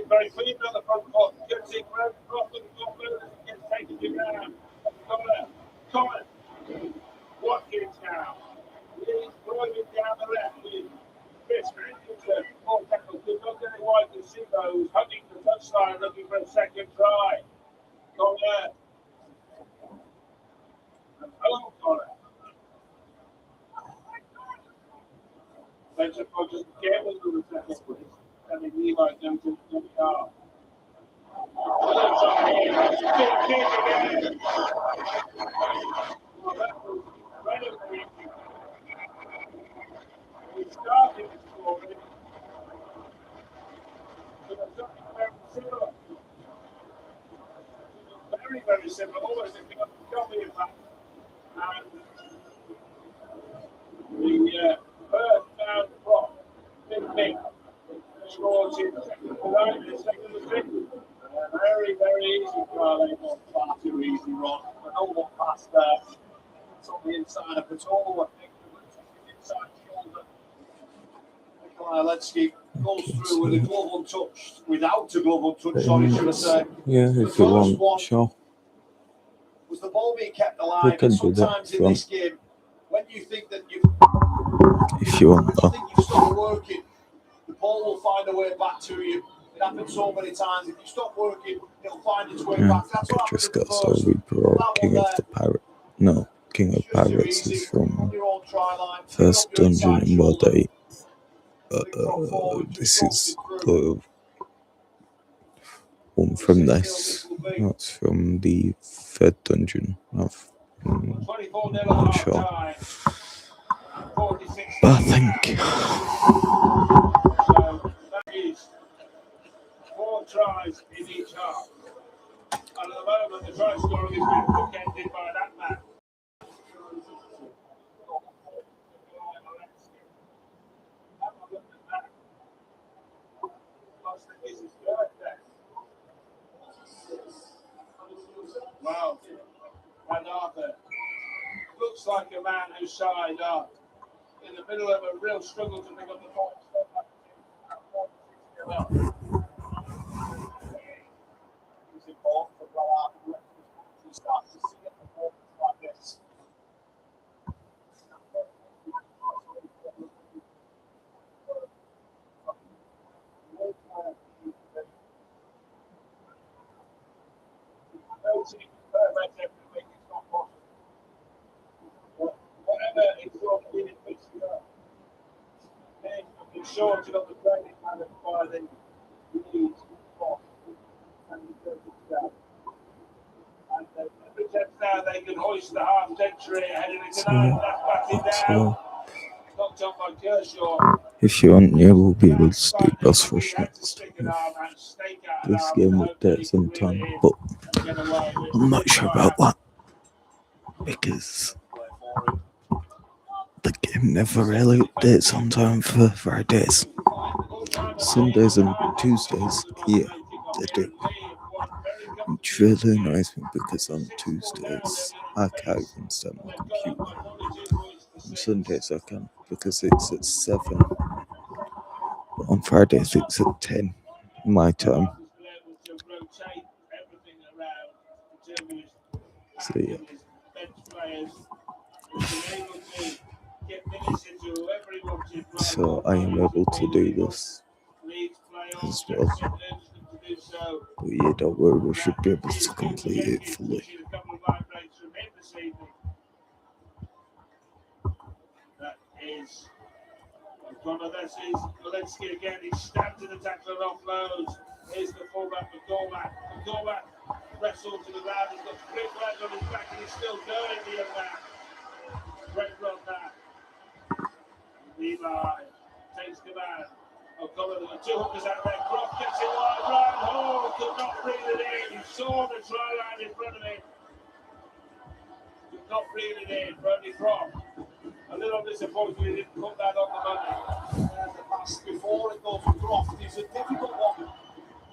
Very clean on the front foot. Gets it round across the top and gets taken to ground. Connor. Watkins now. He's throwing it down the left with Chris Richardson. Four tackles. Does not get it wide to see those. Hunting the touchline, looking for a second try. Connor. Hello, Connor. Spencer Rogers again was with the tackle, please. And then Levi comes into the car. He started scoring. Very, very similar. Always if you got the copy of that. And the first down prop, big. Scores in second. Very, very easy. Well, they want far too easy, Ron. I know what pass there. It's on the inside of Patolo, I think. Inside shoulder. Nikolai Aletsky goes through with a glove untouched. Without a glove untouched, sorry, should I say. Yeah, if you want, sure. Was the ball being kept alive? can And do that sometimes if in you this game, when you think that If you want, I think you've stopped working, the ball will find a way back to you. It happens so many times. If you stop working, it'll find its way back. That's what just happened got in the so first. we brought That King one of the there, Pirate. No, King of Pirates is from First Dungeon in World 8. This is the one from this. That's from the third dungeon. I'm not sure. But I think. So that is 4 tries in each half. And at the moment, the try scoring is being bookended by that man. Wow. And Arthur looks like a man who's signed up in the middle of a real struggle to pick up the ball. It's important to go out and start to see a performance like this. No team is perfect every week, it's not possible. But whatever it's going to be in this year, then you can shorten up the training plan by the league and the down. And every 10 now they can hoist the half century ahead of it tonight. That's batting down. Knocked on by Kershaw. If you want, yeah, we'll be able to do boss rush next. This game will take some time, but I'm not sure about that because the game never really updates on time for Fridays. Sundays and Tuesdays, yeah, they do. Which really annoys me because on Tuesdays I can't even stand my computer. On Sundays I can because it's at 7. But on Fridays it's at 10 my time. So yeah. So I am able to do this as well. But yeah, don't worry, we should be able to complete it fully. That is Walensky again. He's stabbed to the tackle and offloads. Here's the fullback, McCormack. McCormack wrestled to the ground. He's got great flags on his back and he's still going, the young man. Great run there. Levi takes command. O'Connor, there were 2 hookers out there. Croft gets it wide right. Oh, could not breathe it in. He saw the try line in front of him. Could not breathe it in. Brody Croft. A little disappointed he didn't put that on the money. And the pass before it goes to Croft is a difficult one.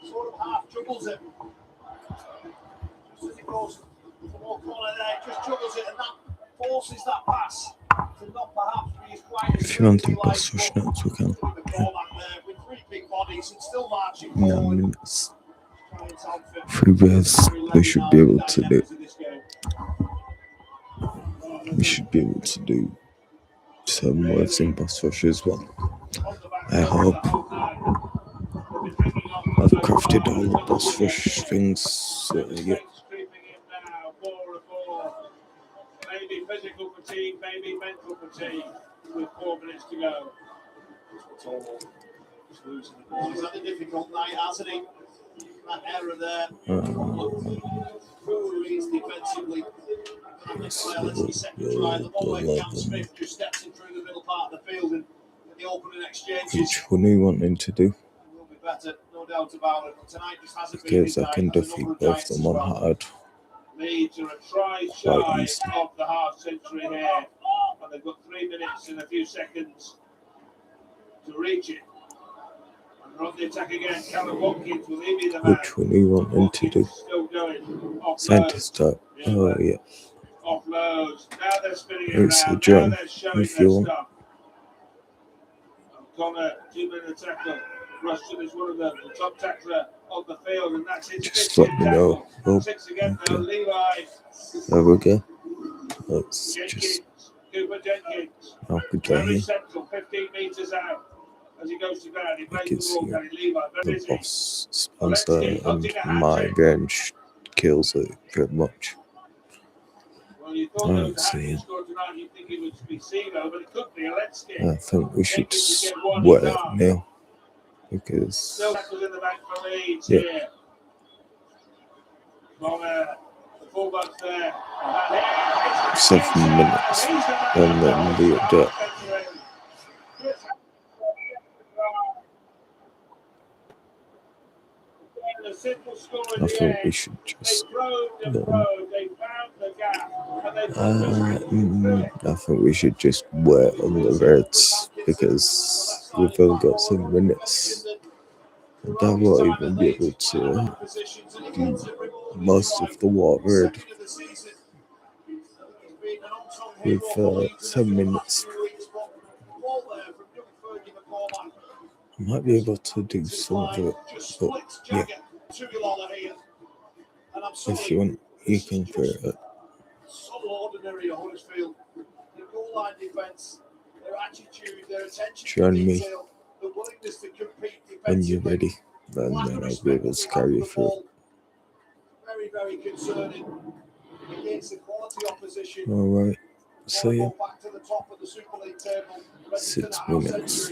Sort of half dribbles him. Just as he goes for more juggles it, and that forces that pass to not perhaps be as quiet as If you want to like, pass rush next, we can. with the ball back there with three big bodies, it's still marching 9 forward. minutes. Trying to outfit 3 bears. We should be able to do. dynamics of this game. We should be able to do some words in pass rush as well. I hope. I've crafted all the pass rush things. So, yeah. Maybe physical fatigue, maybe mental fatigue with 4 minutes to go. He's had a difficult night, hasn't he? That error there. He's defensively. Let's see second try. The ball went Cam Smith just steps in through the middle part of the field and the opening exchanges. Which one are you wanting to do? Will be better, no doubt about it. But tonight just hasn't been his Because I night. can There's a defeat number of both nights them as on well. hard. Leeds are a try Quite shy easy. of the half century here. And they've got 3 minutes and a few seconds to reach it. And they're on the attack again. Callum Watkins, will he be the man? Which one are you wanting to do? Still going. Offload. Scientist type. Oh, yeah. Offloads. Now they're spinning it It's around. a drum, Now they're showing if their you want. stuff. O'Connor, 2-minute tackle. Rushton is one of the top tackler on the field, and that's his Just 15th let me know. tackle. Oh, 6 again now. okay. Levi. There we go. Let's just Jenkins. Cooper Jenkins. knock it down Very here. central, 15 metres out. As he goes to ground, he You plays can the ball, see Gary Levi. Very the busy. boss sponsor and my range kills it very much. Well, you thought Alright, there was a so hat yeah. scored tonight, you'd think it would be Sino, but it could be Aletsky. I think we should Jenkins just to get one wear in it time. now. Because Still tackles in the back for Leeds Yeah. here. From the fullbacks there. And here, it's 7 minutes. He's the man. And then the update. A simple score in I the think we end. should They just. probed and No. probed, they found the gap, and they put the I think we should just wait on the Reds because we've only got 7 minutes. And I won't even be able to do most of the war red with 7 minutes. I might be able to do some of it, but yeah, if you want, you can create it. So ordinary at Huddersfield. The goal line defence, their attitude, their attention Join to me detail, the willingness to compete when you're defensively. ready, and then I'll be able to carry you through. Very, very concerning against the quality opposition. Alright, so yeah, Back to the top of the Super League table. 6 minutes.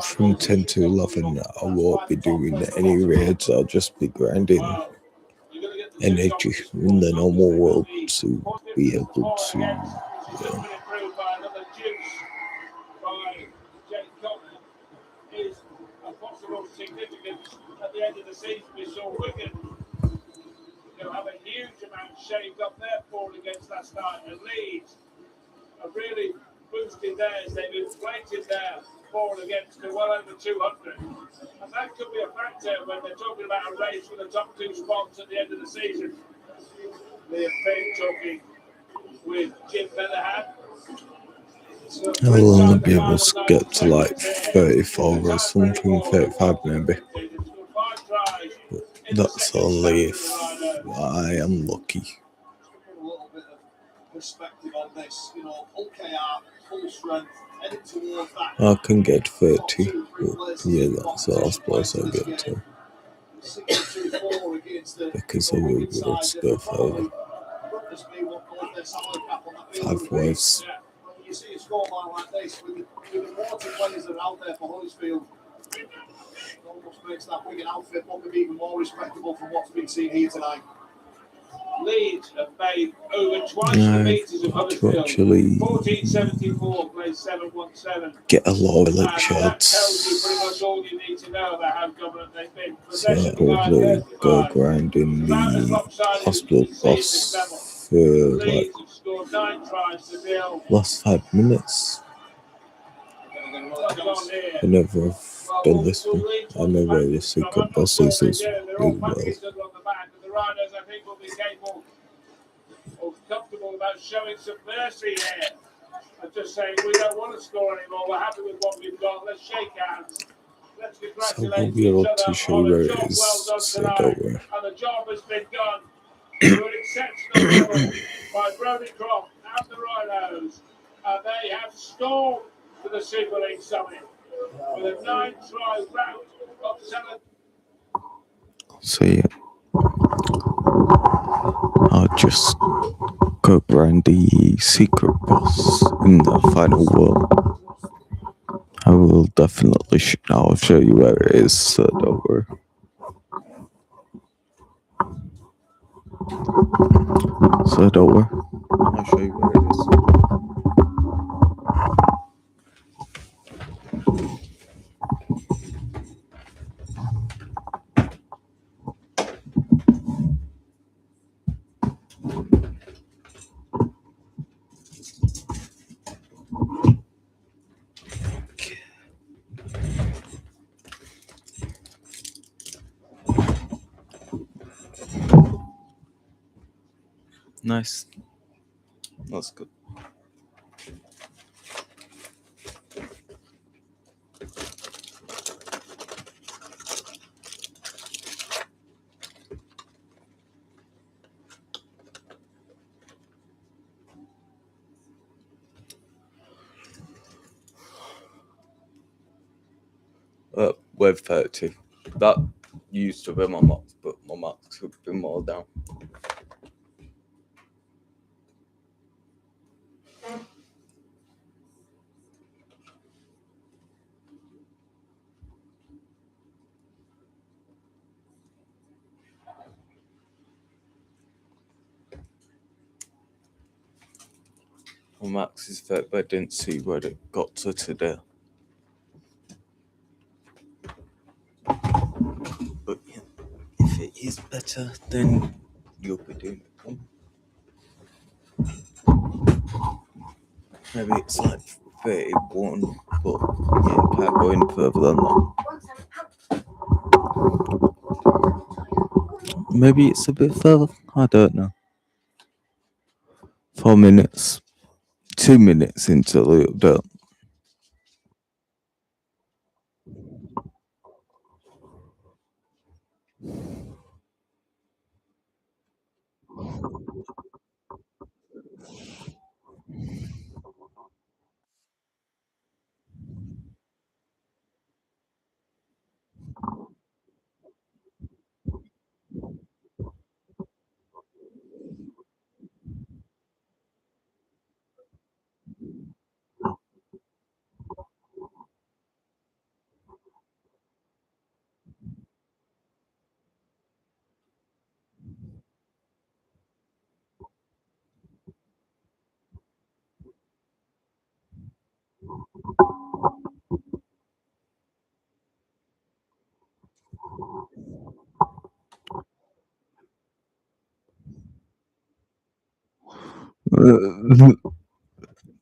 From 10 to 11, I won't be doing any raids, I'll just be grinding energy in the normal world to be able to. Yeah. Is a possible significance at the end of the season. We saw Wigan have a huge amount shaved off their forward against last night, and Leeds have really boosted theirs. They've inflated their forward against to well over 200, and that could be a factor when they're talking about a race for the top 2 spots at the end of the season. Liam Payne talking with Jim Bellingham. I'll only be able to get to like 34 or something, 35 maybe. But that's only if I am lucky. A little bit of perspective on this, OKR, full strength, heading towards that. I can get 30, but yeah, that's all I suppose I'll get to. 6-2-4 against the Because I will be able to go further. 5 waves. Yeah, when you see a scoreline like this, with the quality players that are out there for Huddersfield, it almost makes that Wigan outfit look even more respectable from what's been seen here tonight. Leeds have made over twice the meters of I've got to Huddersfield. actually 14-74 plays 7-1-7. get a lot of elite That tells you shots. pretty much all you need to know about how dominant they've been. So Possession I'll probably go 35. grinding the hospital boss for like Leeds have scored 9 tries to nil. last 5 minutes. I never have done this one. I never the secret bosses as well. comfortable about showing some mercy here. And just saying, we don't want to score anymore. We're happy with what we've got. Let's shake hands. Let's So congratulate we'll be each able other to show on you a where it job well is. done So tonight. don't worry. And the job has been done to an exceptional level by Brody Croft and the Rhinos. And they have stormed to the Super League summit with a 9-try rout of 7. So yeah, I'll just go around the secret boss in the final world. I will definitely I'll show you where it is, so don't worry. So don't worry. I'll show you where it is. Nice. That's good. Wave 30. That used to be my max, but my max could be more down. My max is 30, but I didn't see where it got to today. But yeah, if it is better, then you'll be doing it. Maybe it's like 31, but yeah, can't go any further than that. Maybe it's a bit further. I don't know. 4 minutes. 2 minutes into the update.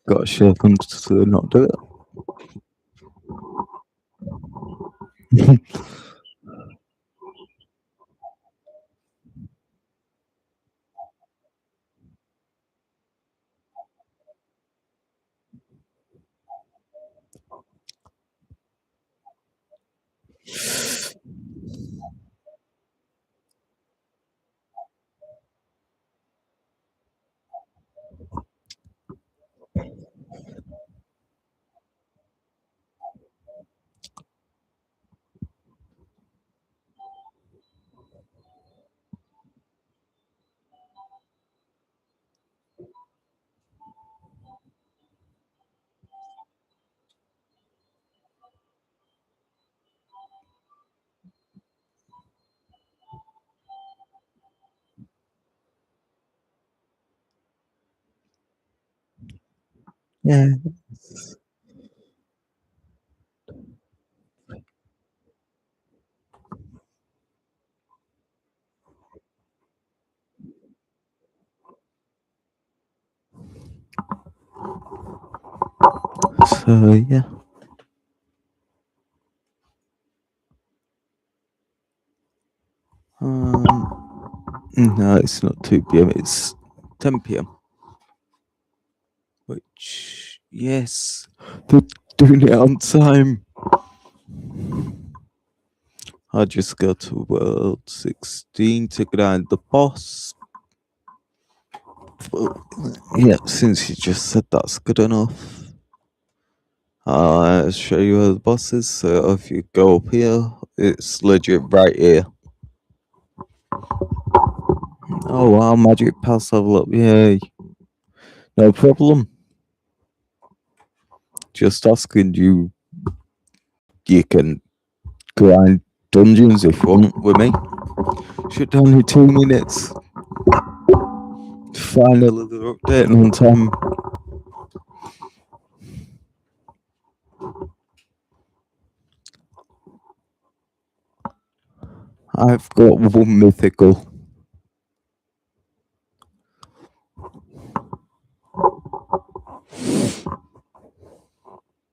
Got to share them to not do it. Yeah. So yeah. No, it's not 2 p.m. It's 10 p.m. Which, yes, they're doing it on time. I'll just go to World 16 to grind the boss. But, yeah, since you just said that's good enough. I'll show you where the boss is. So if you go up here, it's legit right here. Oh wow, magic pass level up, yay. No problem. Just asking you, you can grind dungeons if you want with me. Should only 2 minutes. Finally they're updating on time. I've got 1 mythical.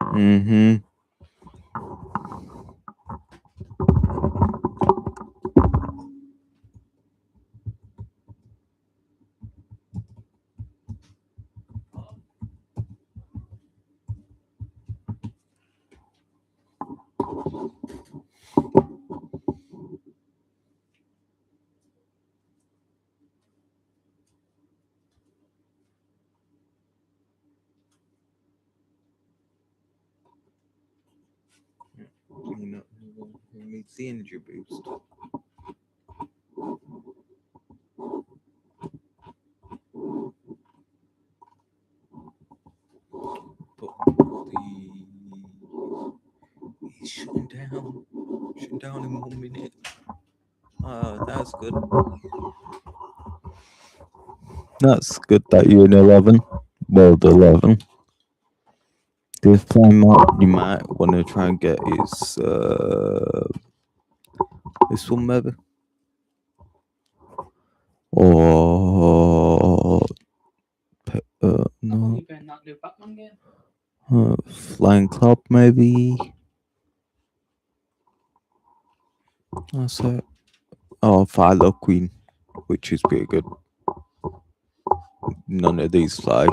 Mm-hmm. You know, who needs the energy boost? But he's shutting down. Shutting down in 1 minute. That's good. That's good that you're in 11. World 11. This time out, you might want to try and get is this one maybe, or no, Flying Club maybe. That's it. Oh, Philo Queen, which is pretty good. None of these fly.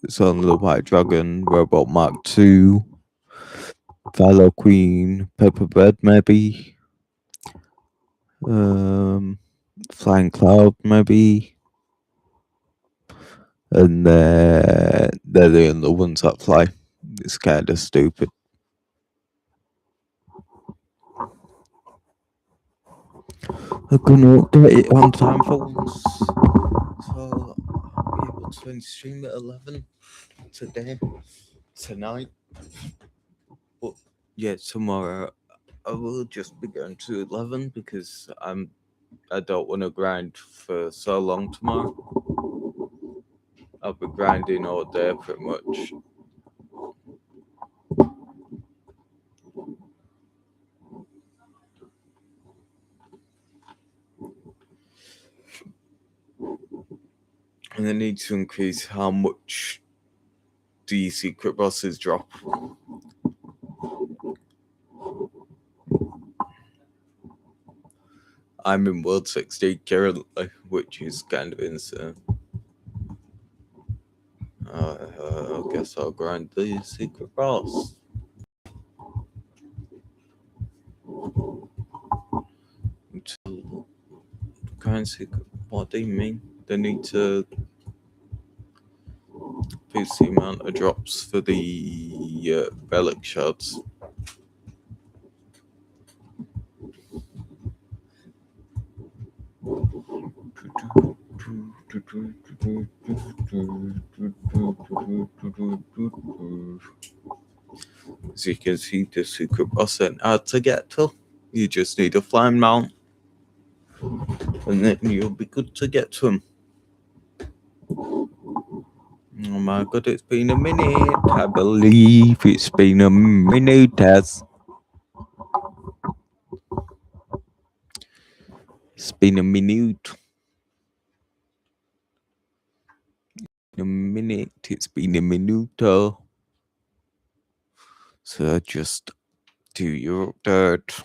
It's only the White Dragon, Robot Mark II, Philo Queen, Pepper Bread maybe. Flying Cloud maybe. And they're the only ones that fly. It's kind of stupid. I'm gonna update it on time for once. So I'll be able to stream at 11 tonight. But yeah, tomorrow I will just be going to 11 because I don't want to grind for so long tomorrow. I'll be grinding all day pretty much. And I need to increase how much the secret bosses drop. I'm in World 16 currently, which is kind of insane. I guess I'll grind the secret boss. Grind secret. What do you mean? They need to boost the amount of drops for the relic shards. As you can see, the secret boss ain't hard to get to. You just need a flying mount, and then you'll be good to get to him. Oh my god, it's been a minute. I believe it's been a minute. It's been a minute. It's been a minuto. So just do your dirt.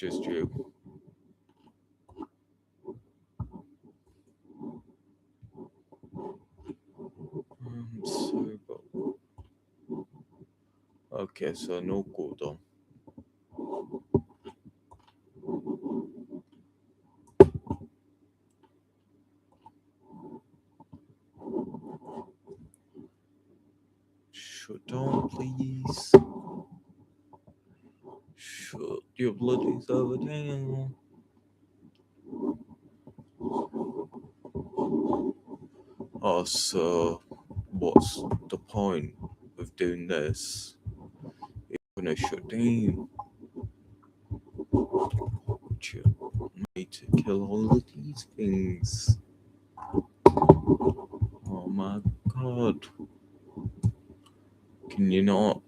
just you. I'm sorry, but okay, so no cooldown. Shut down, please. Shut your bloody server down. Oh, so what's the point of doing this? It's gonna shut down. You need to kill all of these things. Oh my god. Can you not?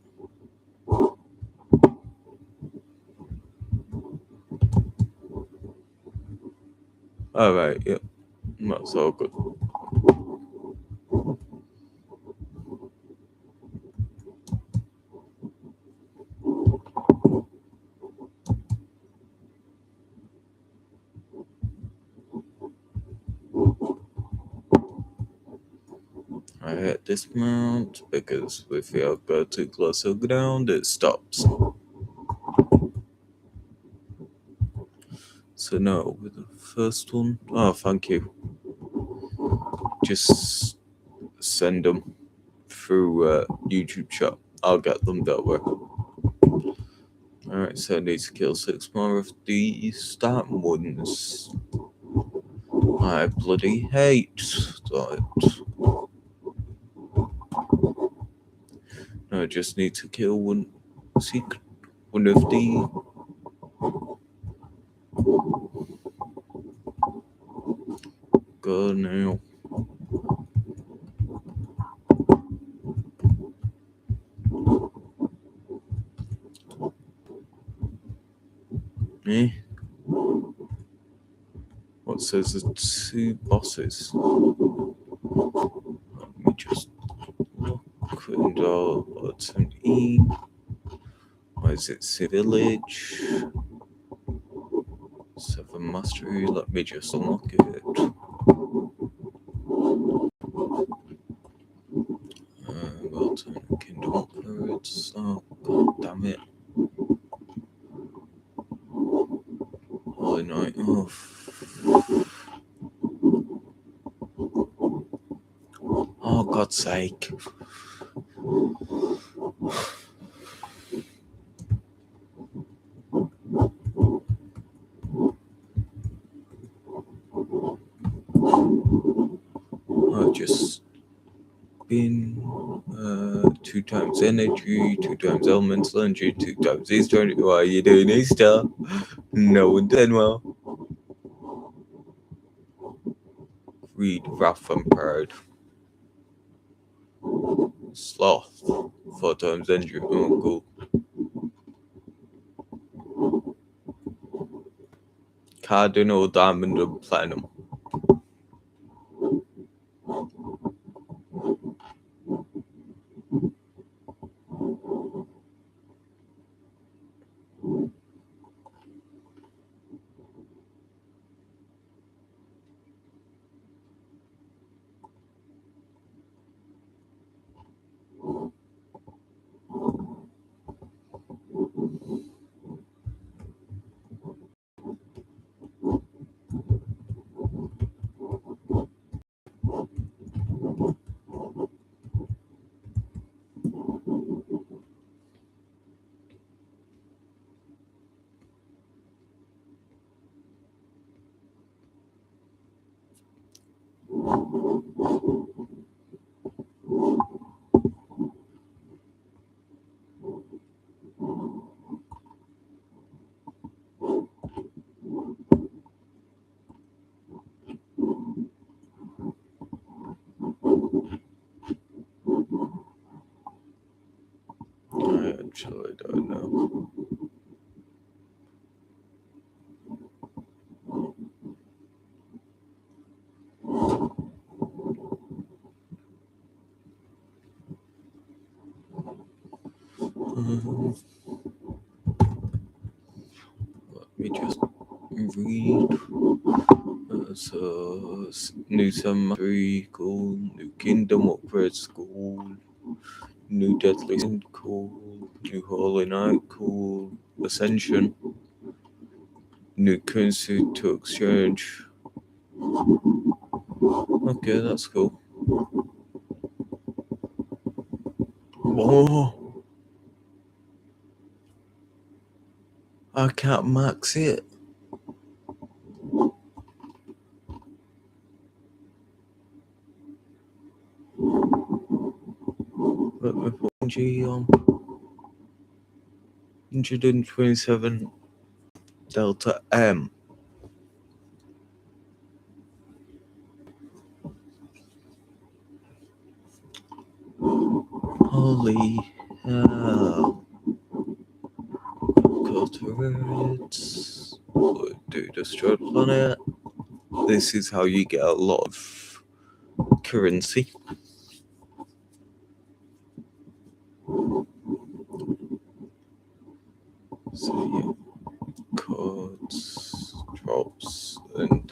Alright, yep. That's all good. I hit dismount because if you go too close to the ground, it stops. So no, with the first one, oh, thank you. Just send them through YouTube chat. I'll get them that way. Alright, so I need to kill 6 more of these start ones. I bloody hate that. I just need to kill one of the. Go now. Eh? What says the 2 bosses? Let me just look and what's an E? Why is it Village? 7 Mastery. Let me just unlock it. Well done, Kingdom Upwards. Oh, god damn it. Holy night. Oh. Oh, God's sake. I've just been 2 times energy, 2 times elemental energy, 2 times Easter. Why are you doing Easter? No one did well. Read Wrath and Pride. Sloth. 4 times energy. Oh, cool. Cardinal, Diamond, and Platinum. I actually don't know. Let me just read. So, new Cemetery, cool. New Kingdom upgrades, cool. New Deadly Sin, cool. New Holy Knight, cool. Ascension. New currency to exchange. Okay, that's cool. Whoa! I can't max it. Let me put G on. 127 Delta M. Holy hell. Go turrets. Do destroy planet. This is how you get a lot of currency. So yeah, codes, drops, and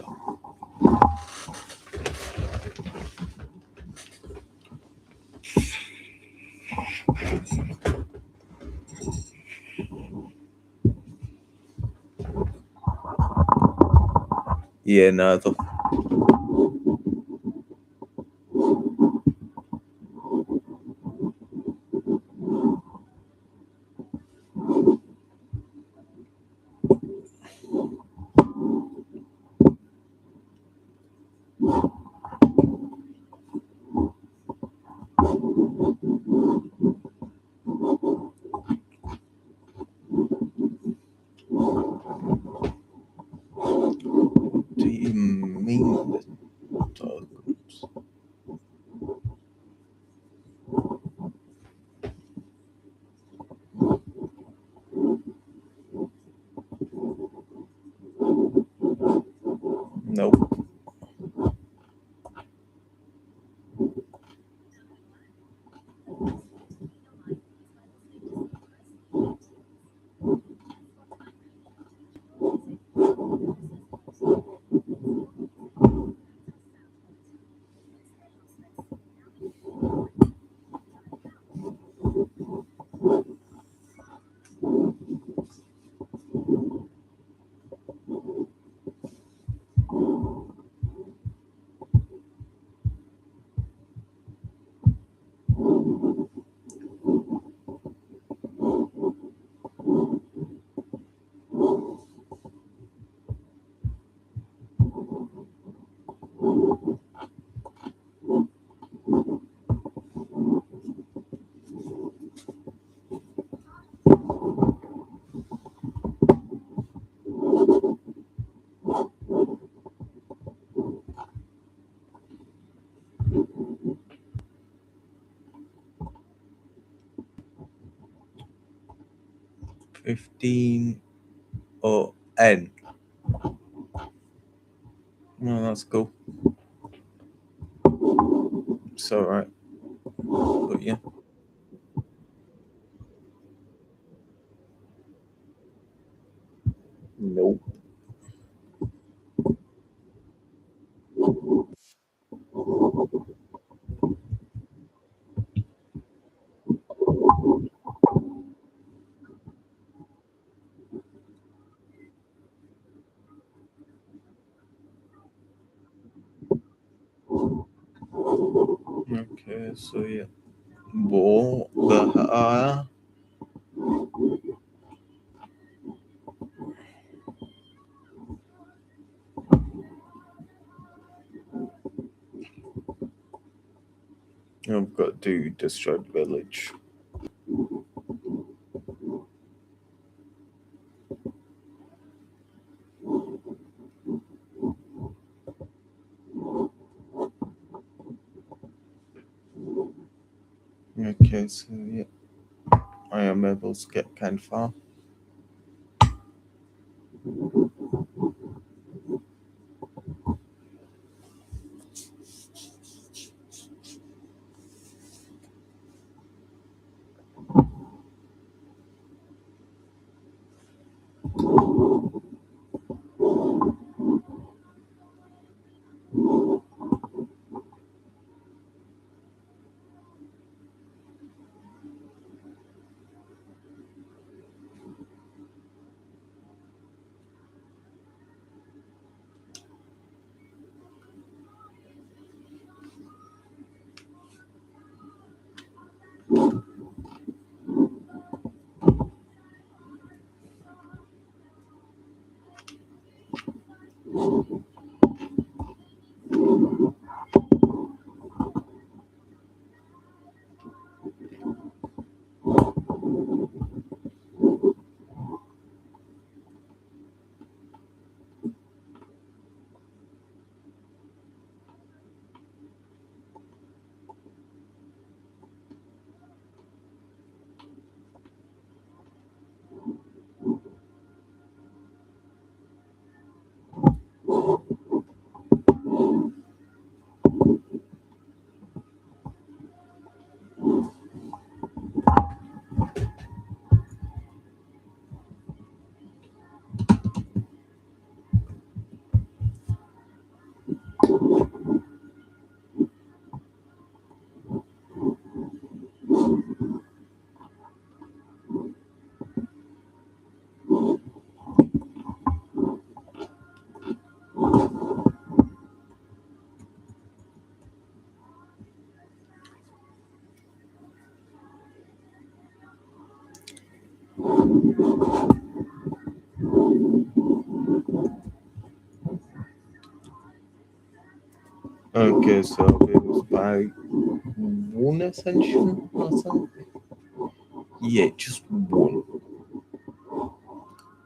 yeah, neither. Do you mean the tokens? Nope. $15 or N. No, that's cool. It's alright. But yeah. Nope. Okay, so yeah. What the hell? I've got to destroy the village. Okay, so yeah. I am able to get kind of far. Okay, so it was by one ascension, I think. Yeah, just one.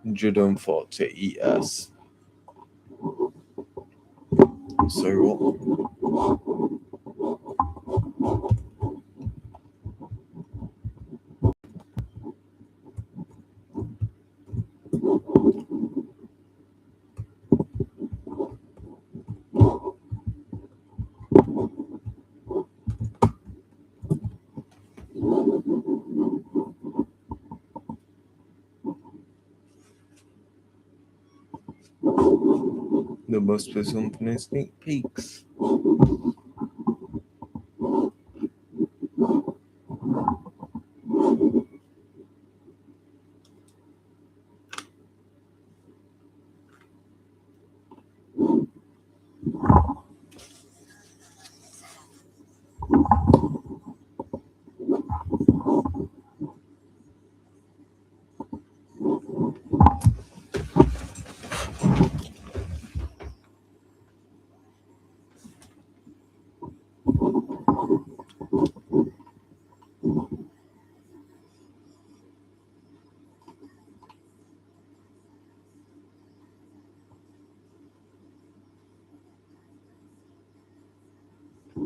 140 ES. So what? There must be something in sneak peeks.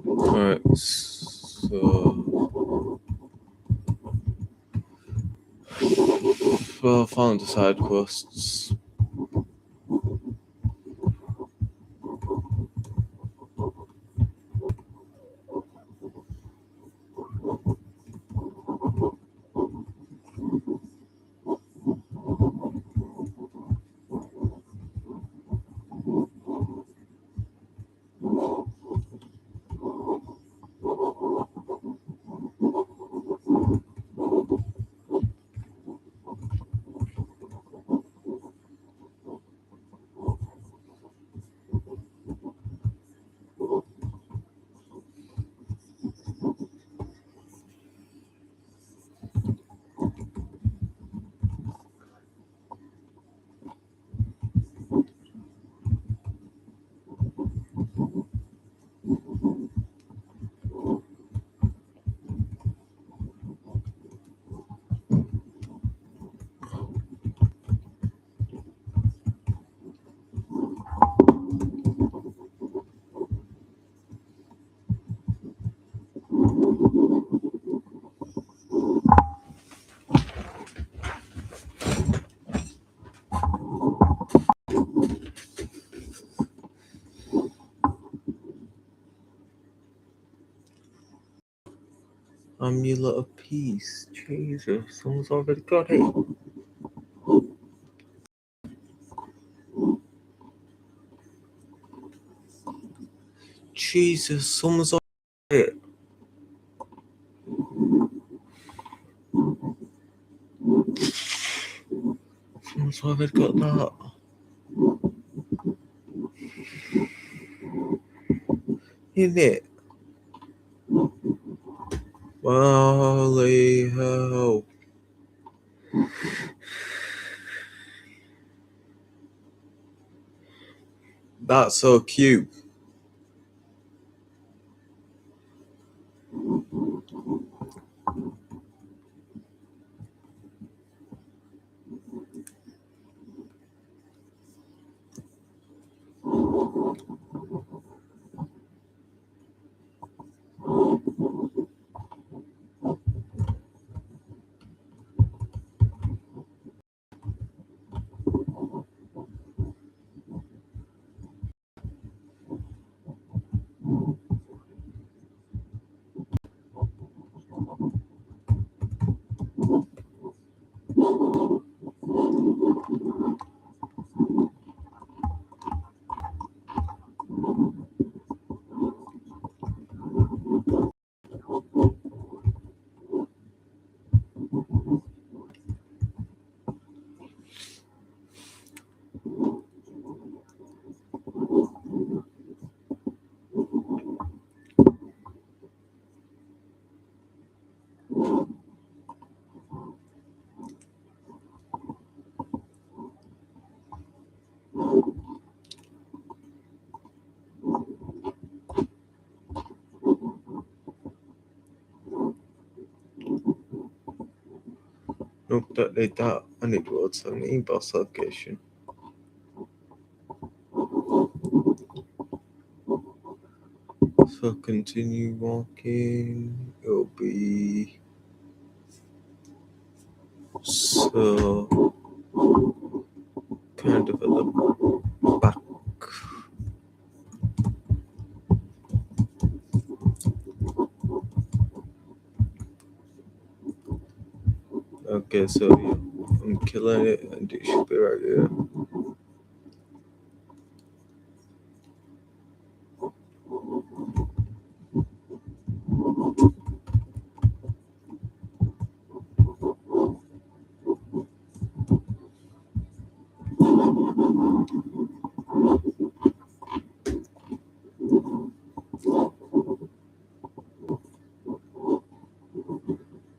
Alright, so well, found the side quests. Amulet of Peace. Jesus, someone's already got it. Jesus, someone's already got it. Someone's already got that. Isn't it? Holy hell. That's so cute. Note that data and it was an impulse location. So continue walking. It'll be so kind of at the back. Okay, so yeah, I'm killing it and it should be right here.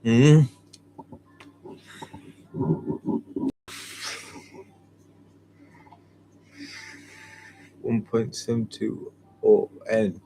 Hmm. 1.72 or N.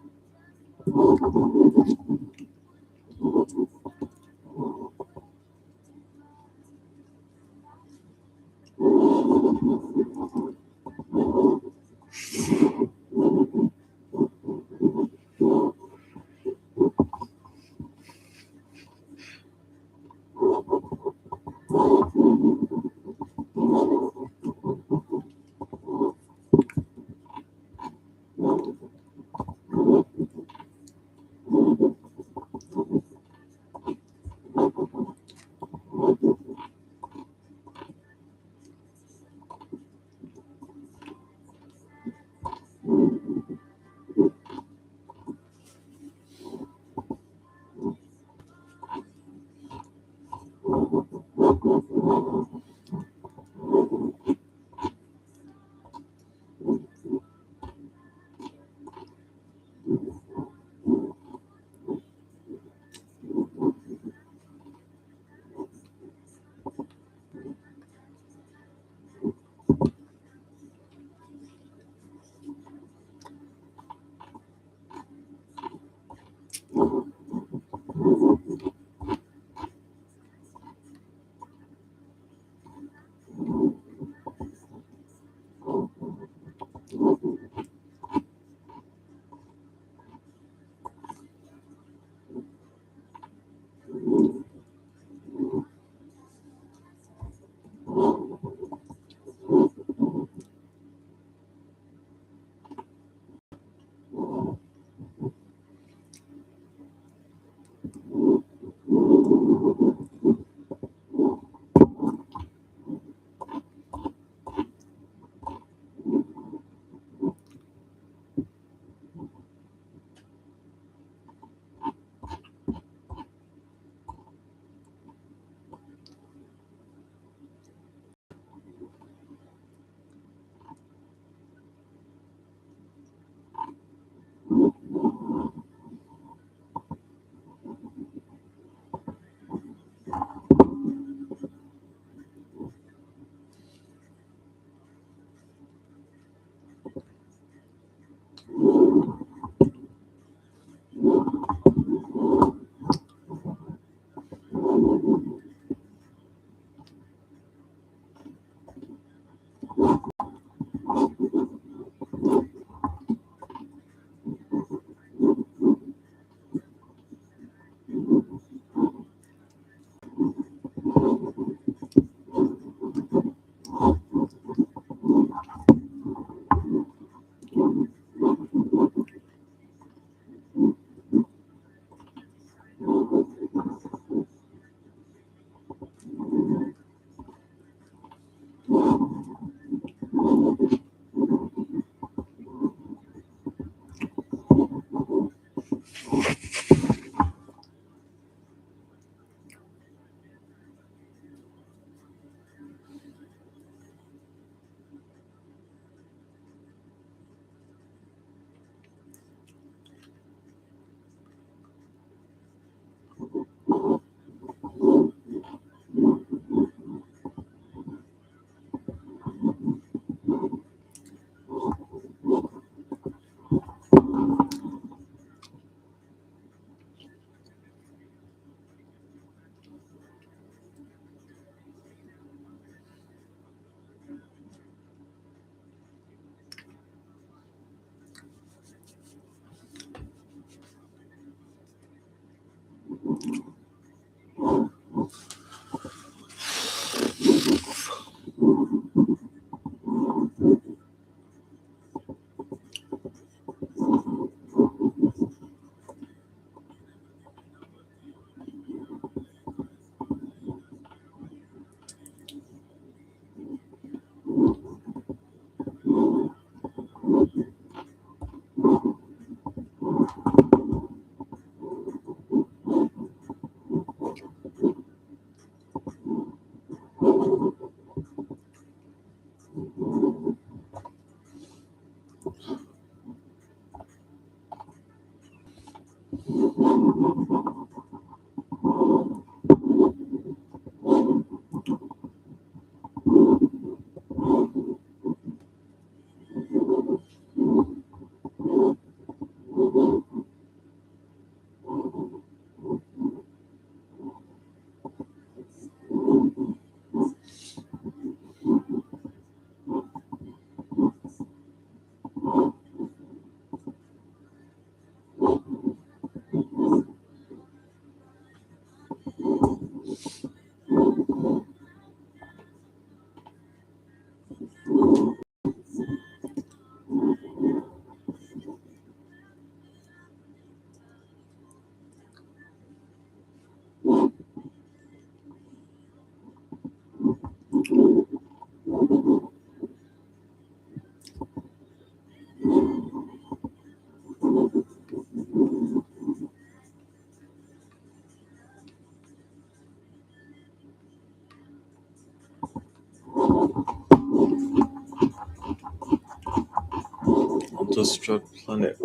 Destroy planet.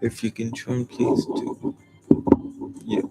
If you can join, please do. Yeah.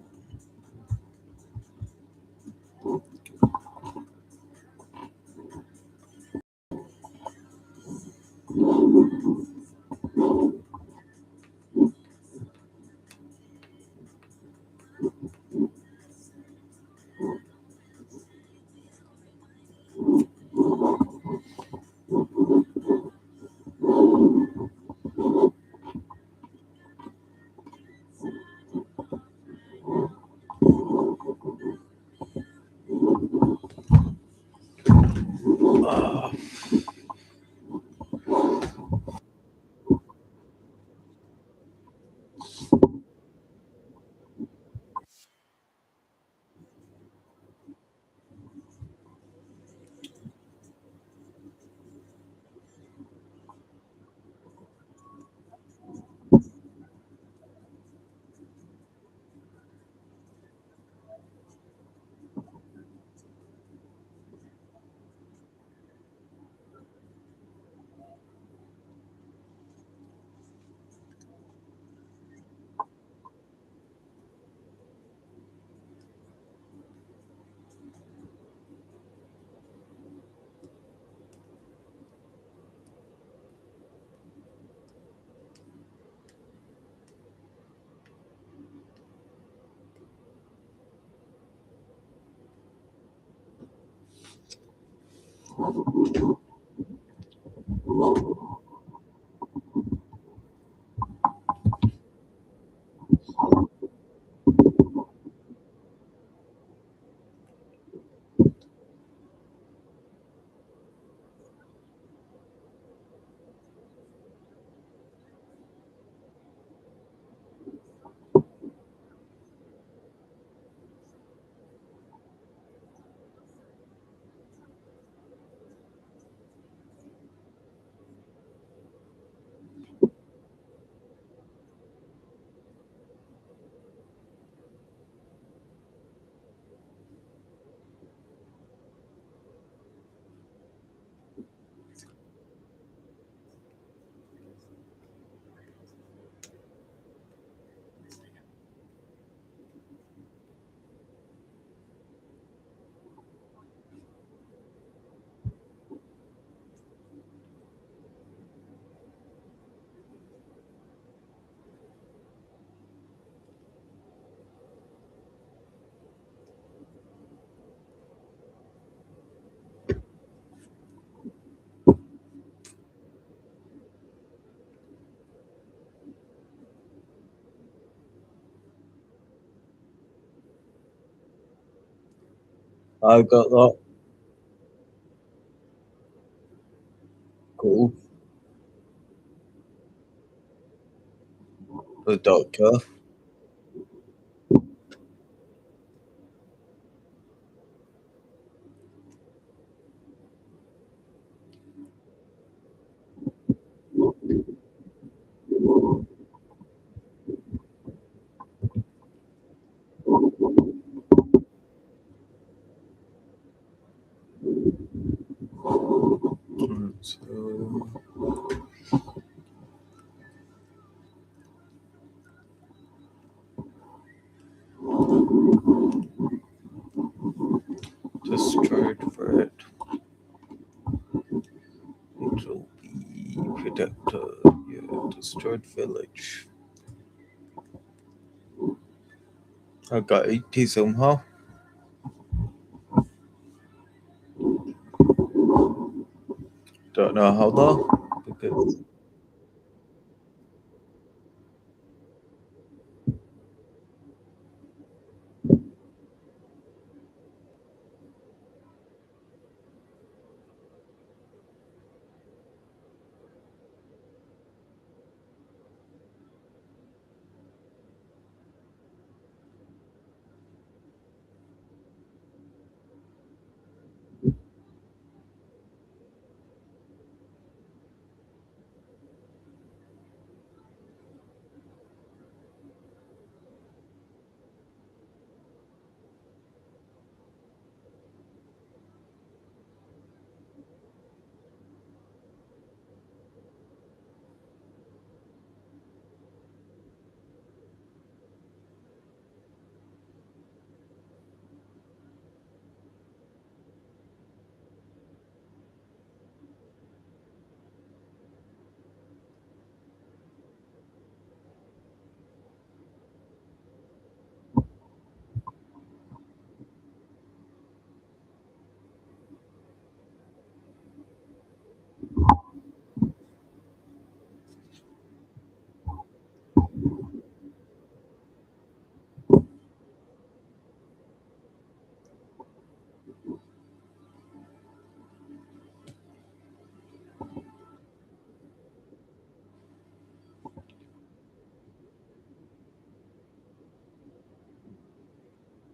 I got that. Cool. The doctor. So, destroyed threat. It will be protector. Yeah, destroyed village. I got 80 somehow. Don't know how though. Because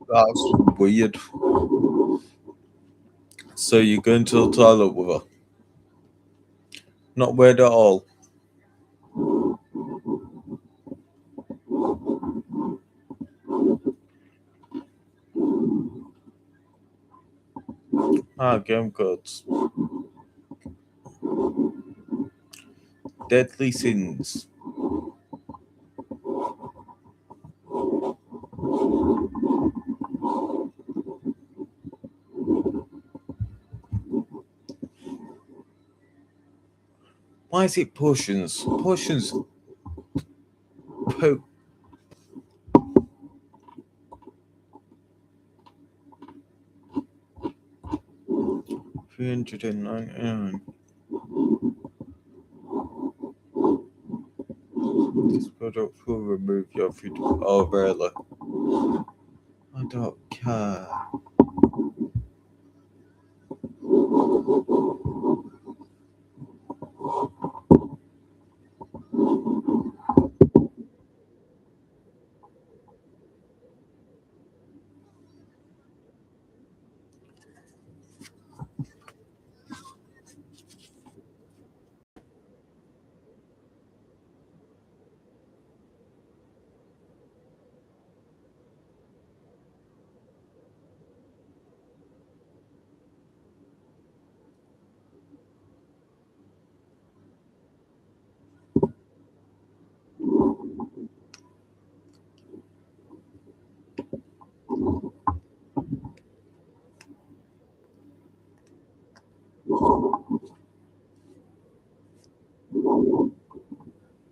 that's weird. So you're going to the toilet with her? Not weird at all. Game codes. Deadly sins. Why is it potions? Potions. 399. This product will remove your food. Oh, really? I don't care.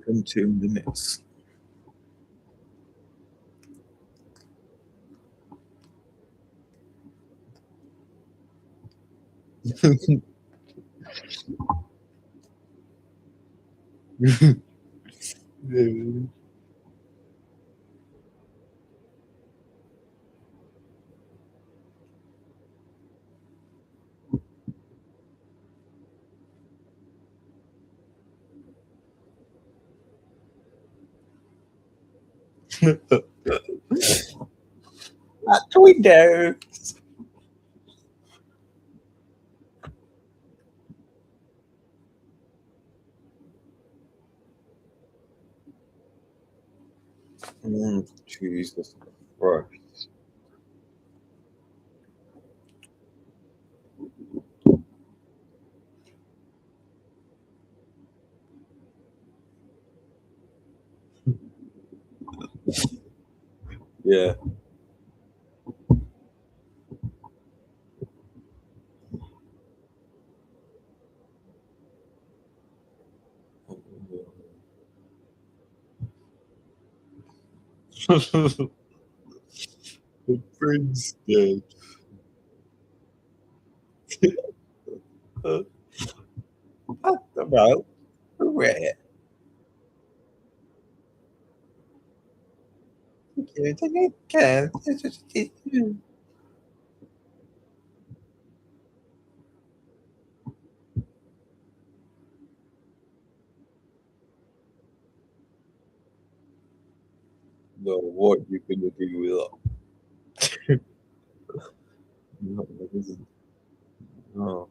In 2 minutes. At the window. Jesus Christ. Yeah. The friend's dead. What about where? You can. No, what you gonna do with that? No, that isn't. No.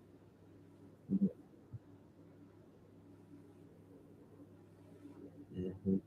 Mhm.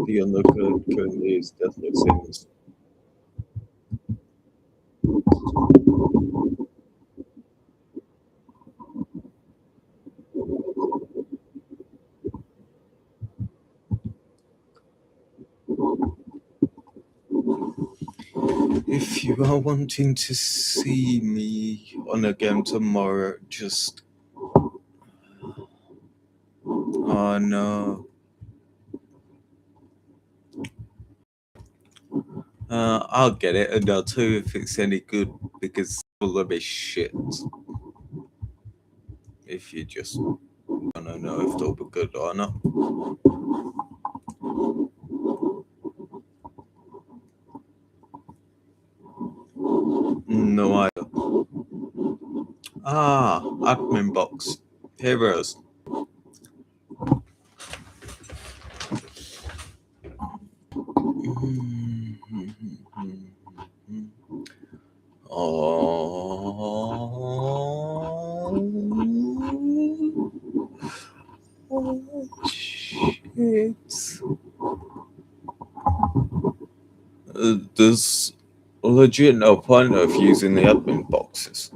The undercurrent currently is deathly serious. If you are wanting to see me on a game tomorrow, just. Oh no. I'll get it and I'll tell you if it's any good because it'll be shit. If you just want to know if they'll be good or not. No idea. Admin box. Heroes. Shit. There's legit no point of using the admin boxes.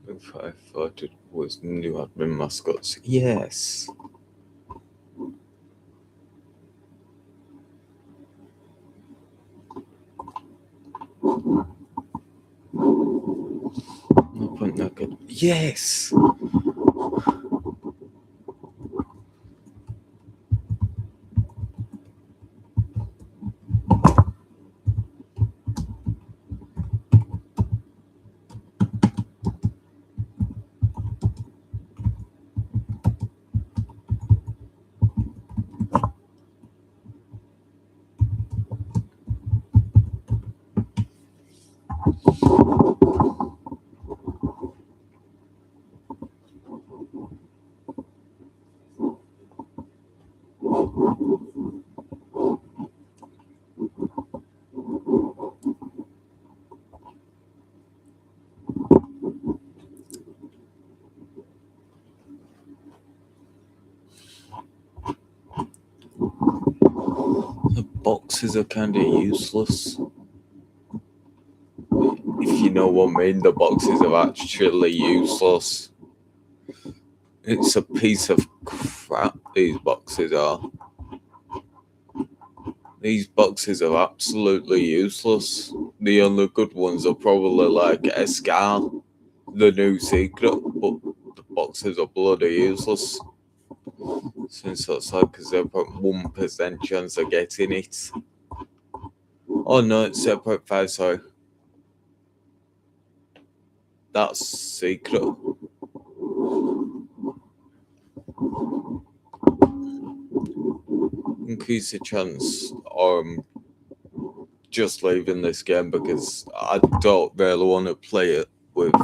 If I thought it was new admin mascots. Yes. No point that good. Yes. The boxes are kind of useless. If you know what I mean, the boxes are actually useless. It's a piece of crap, these boxes are. These boxes are absolutely useless. The only good ones are probably like Escal, the new secret, but the boxes are bloody useless. Since that's like a 0.1% chance of getting it. Oh no, it's 0.5, sorry. That's secret. Increase the chance, or I'm just leaving this game because I don't really want to play it with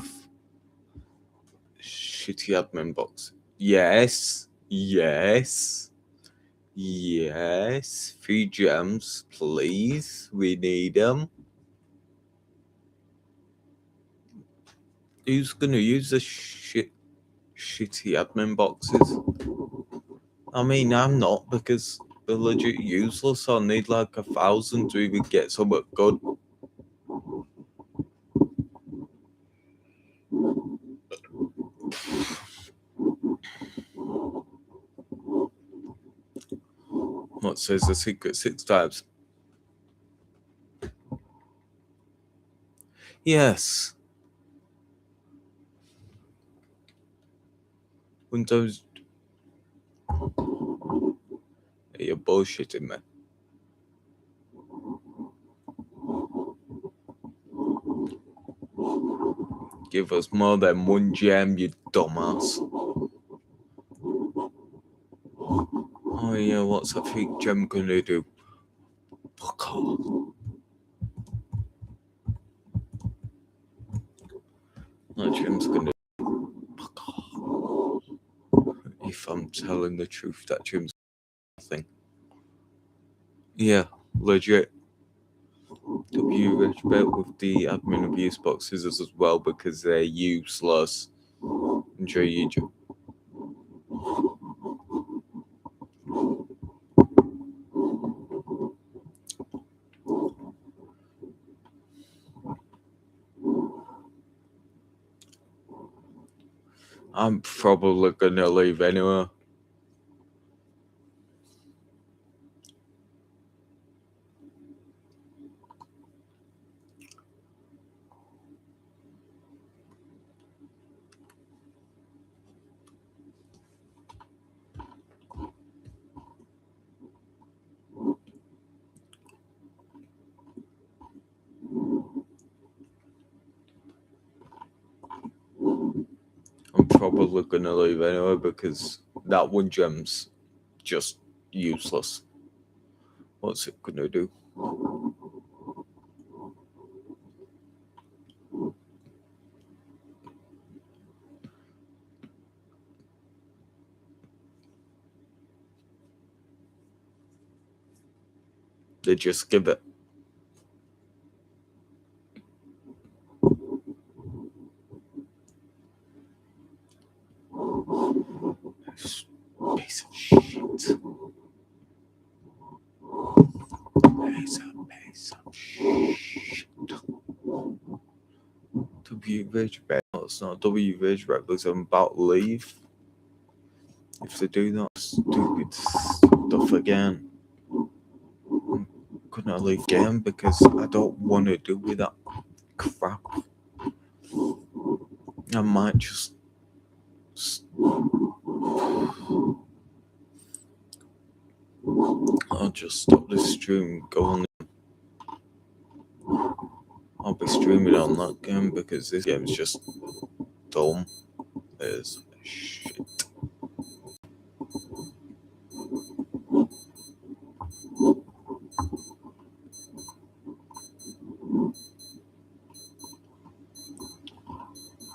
shitty admin box. Yes. 3 gems, please. We need them. Who's gonna use the shitty admin boxes? I mean, I'm not, because they're legit useless. I'll need like 1,000 to even get something good. What says the secret 6 times? Yes. Windows You're bullshitting me. Give us more than one gem, you dumbass. Oh yeah, what's that fake gem gonna do? Fuck off. That gem's gonna fuck off. If I'm telling the truth, that gem's nothing. Yeah, legit. W Regibet with the admin abuse boxes as well because they're useless. Enjoy your job. I'm probably gonna leave anyway. I'm probably gonna leave anyway because that one gem's just useless. What's it gonna do? They just give it. Piece of shit. Piece of shit. W Regibet. No, it's not W Regibet because I'm about to leave. If they do that stupid stuff again, I'm gonna leave again because I don't want to do with that crap. I might just I'll just stop this stream, go on. I'll be streaming on that game because this game's just dumb as shit.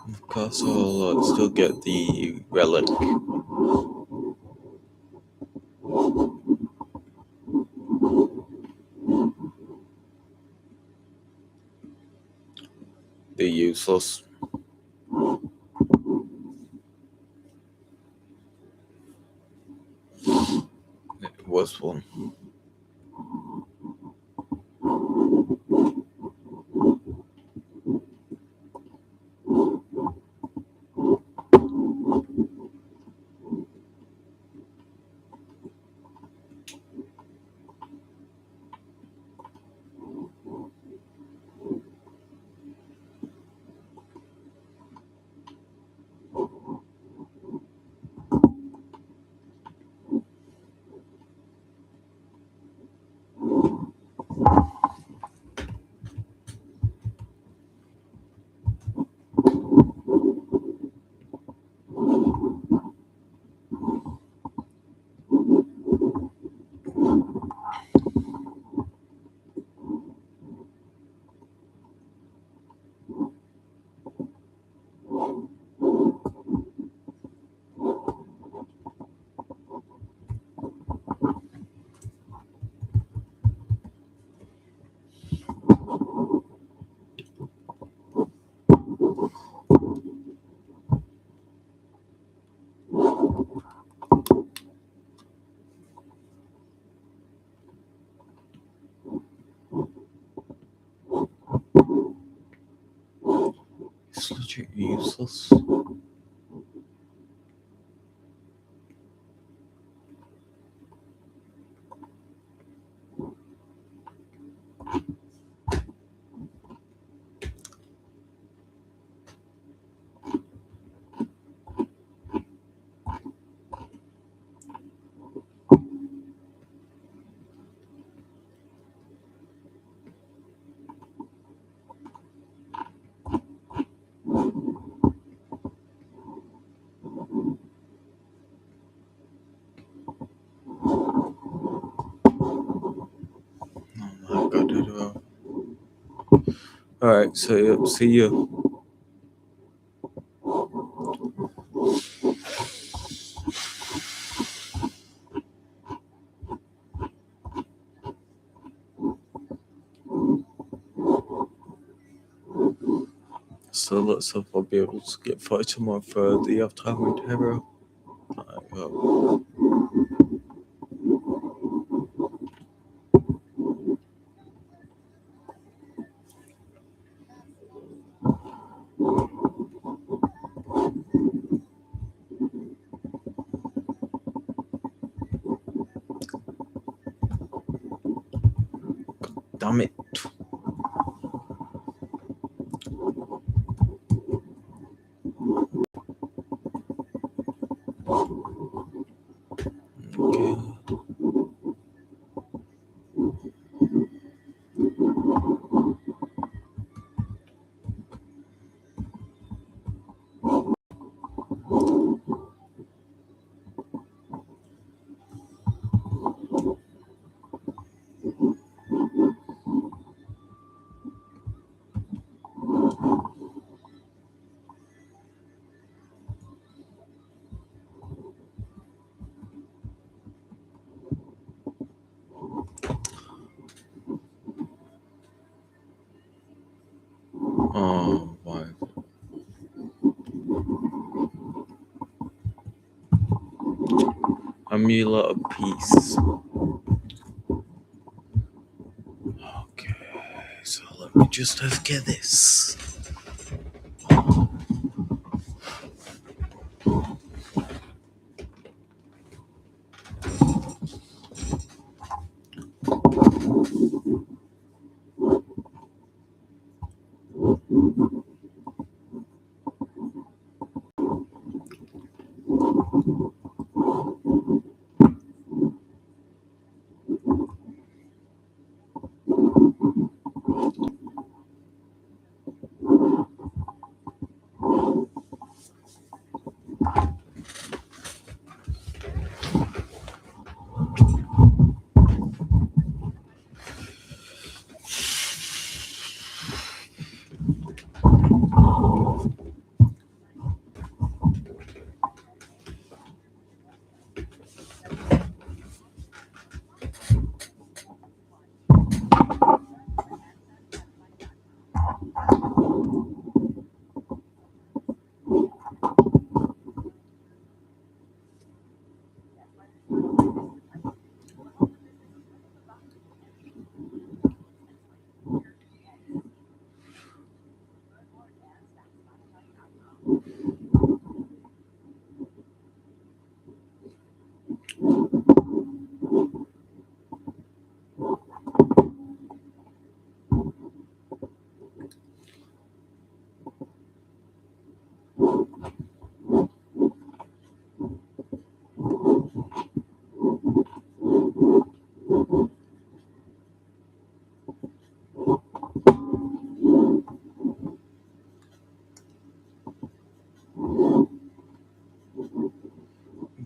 Of course, I'll still get the relic. They're useless. It was one. It's legit useless. Alright, so see you. So let's hope I'll be able to get footage tomorrow for the halftime with Hero. I hope. Damn it. Okay. Oh, my. Amulet of Peace. Okay, so let me just get this.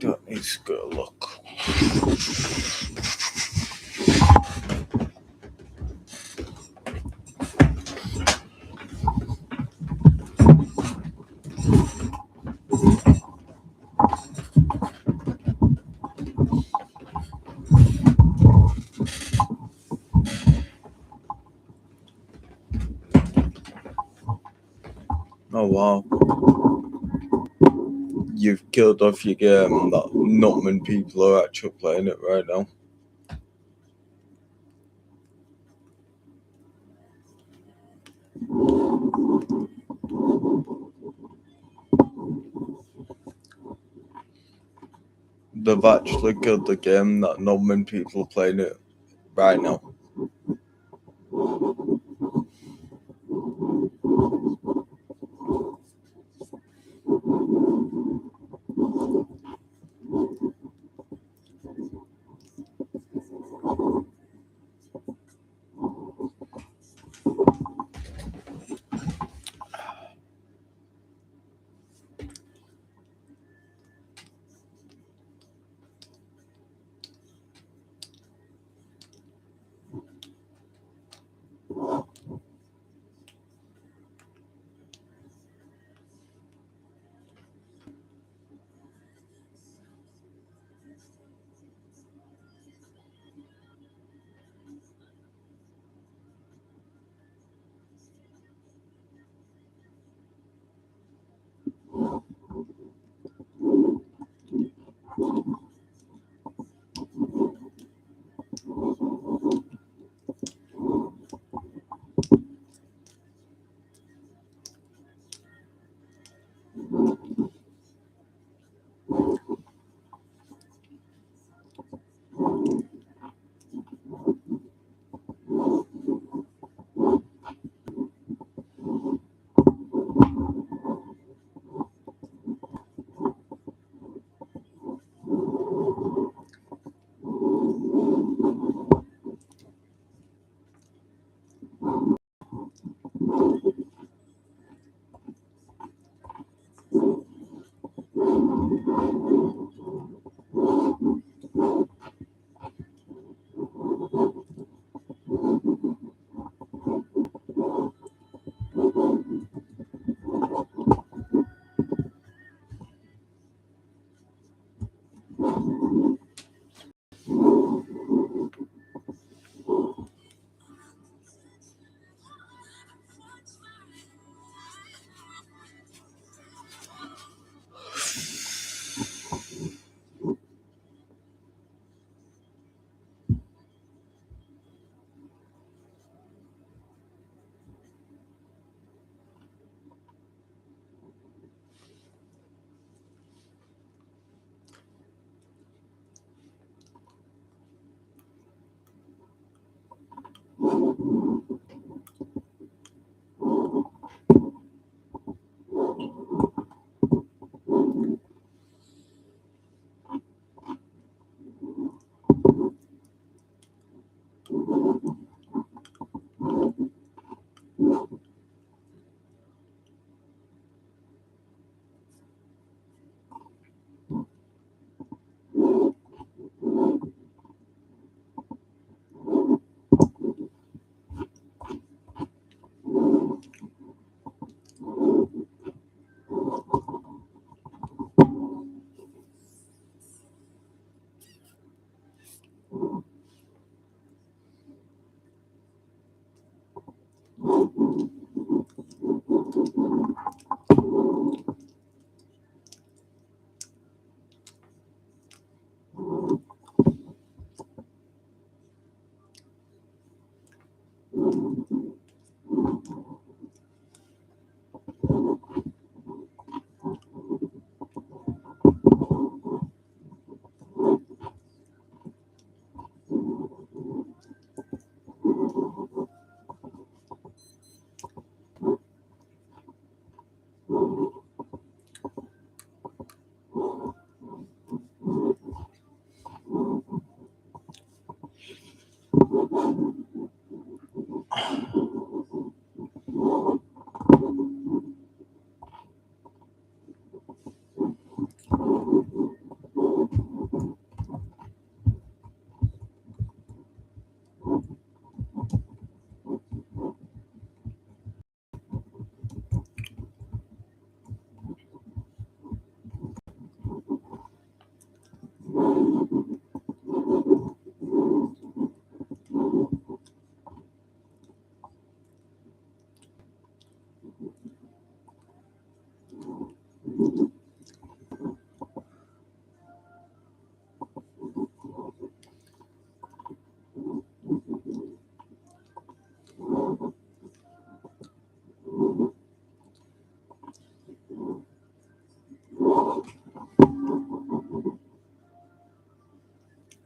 That needs to go look. Oh wow. You've killed off your game that not many people are actually playing it right now. They've actually killed the game that not many people are playing it right now.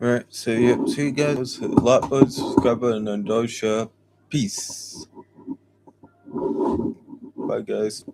Right, so yeah, see you guys. Hit the like button, subscribe button, and don't share. Peace. Bye, guys.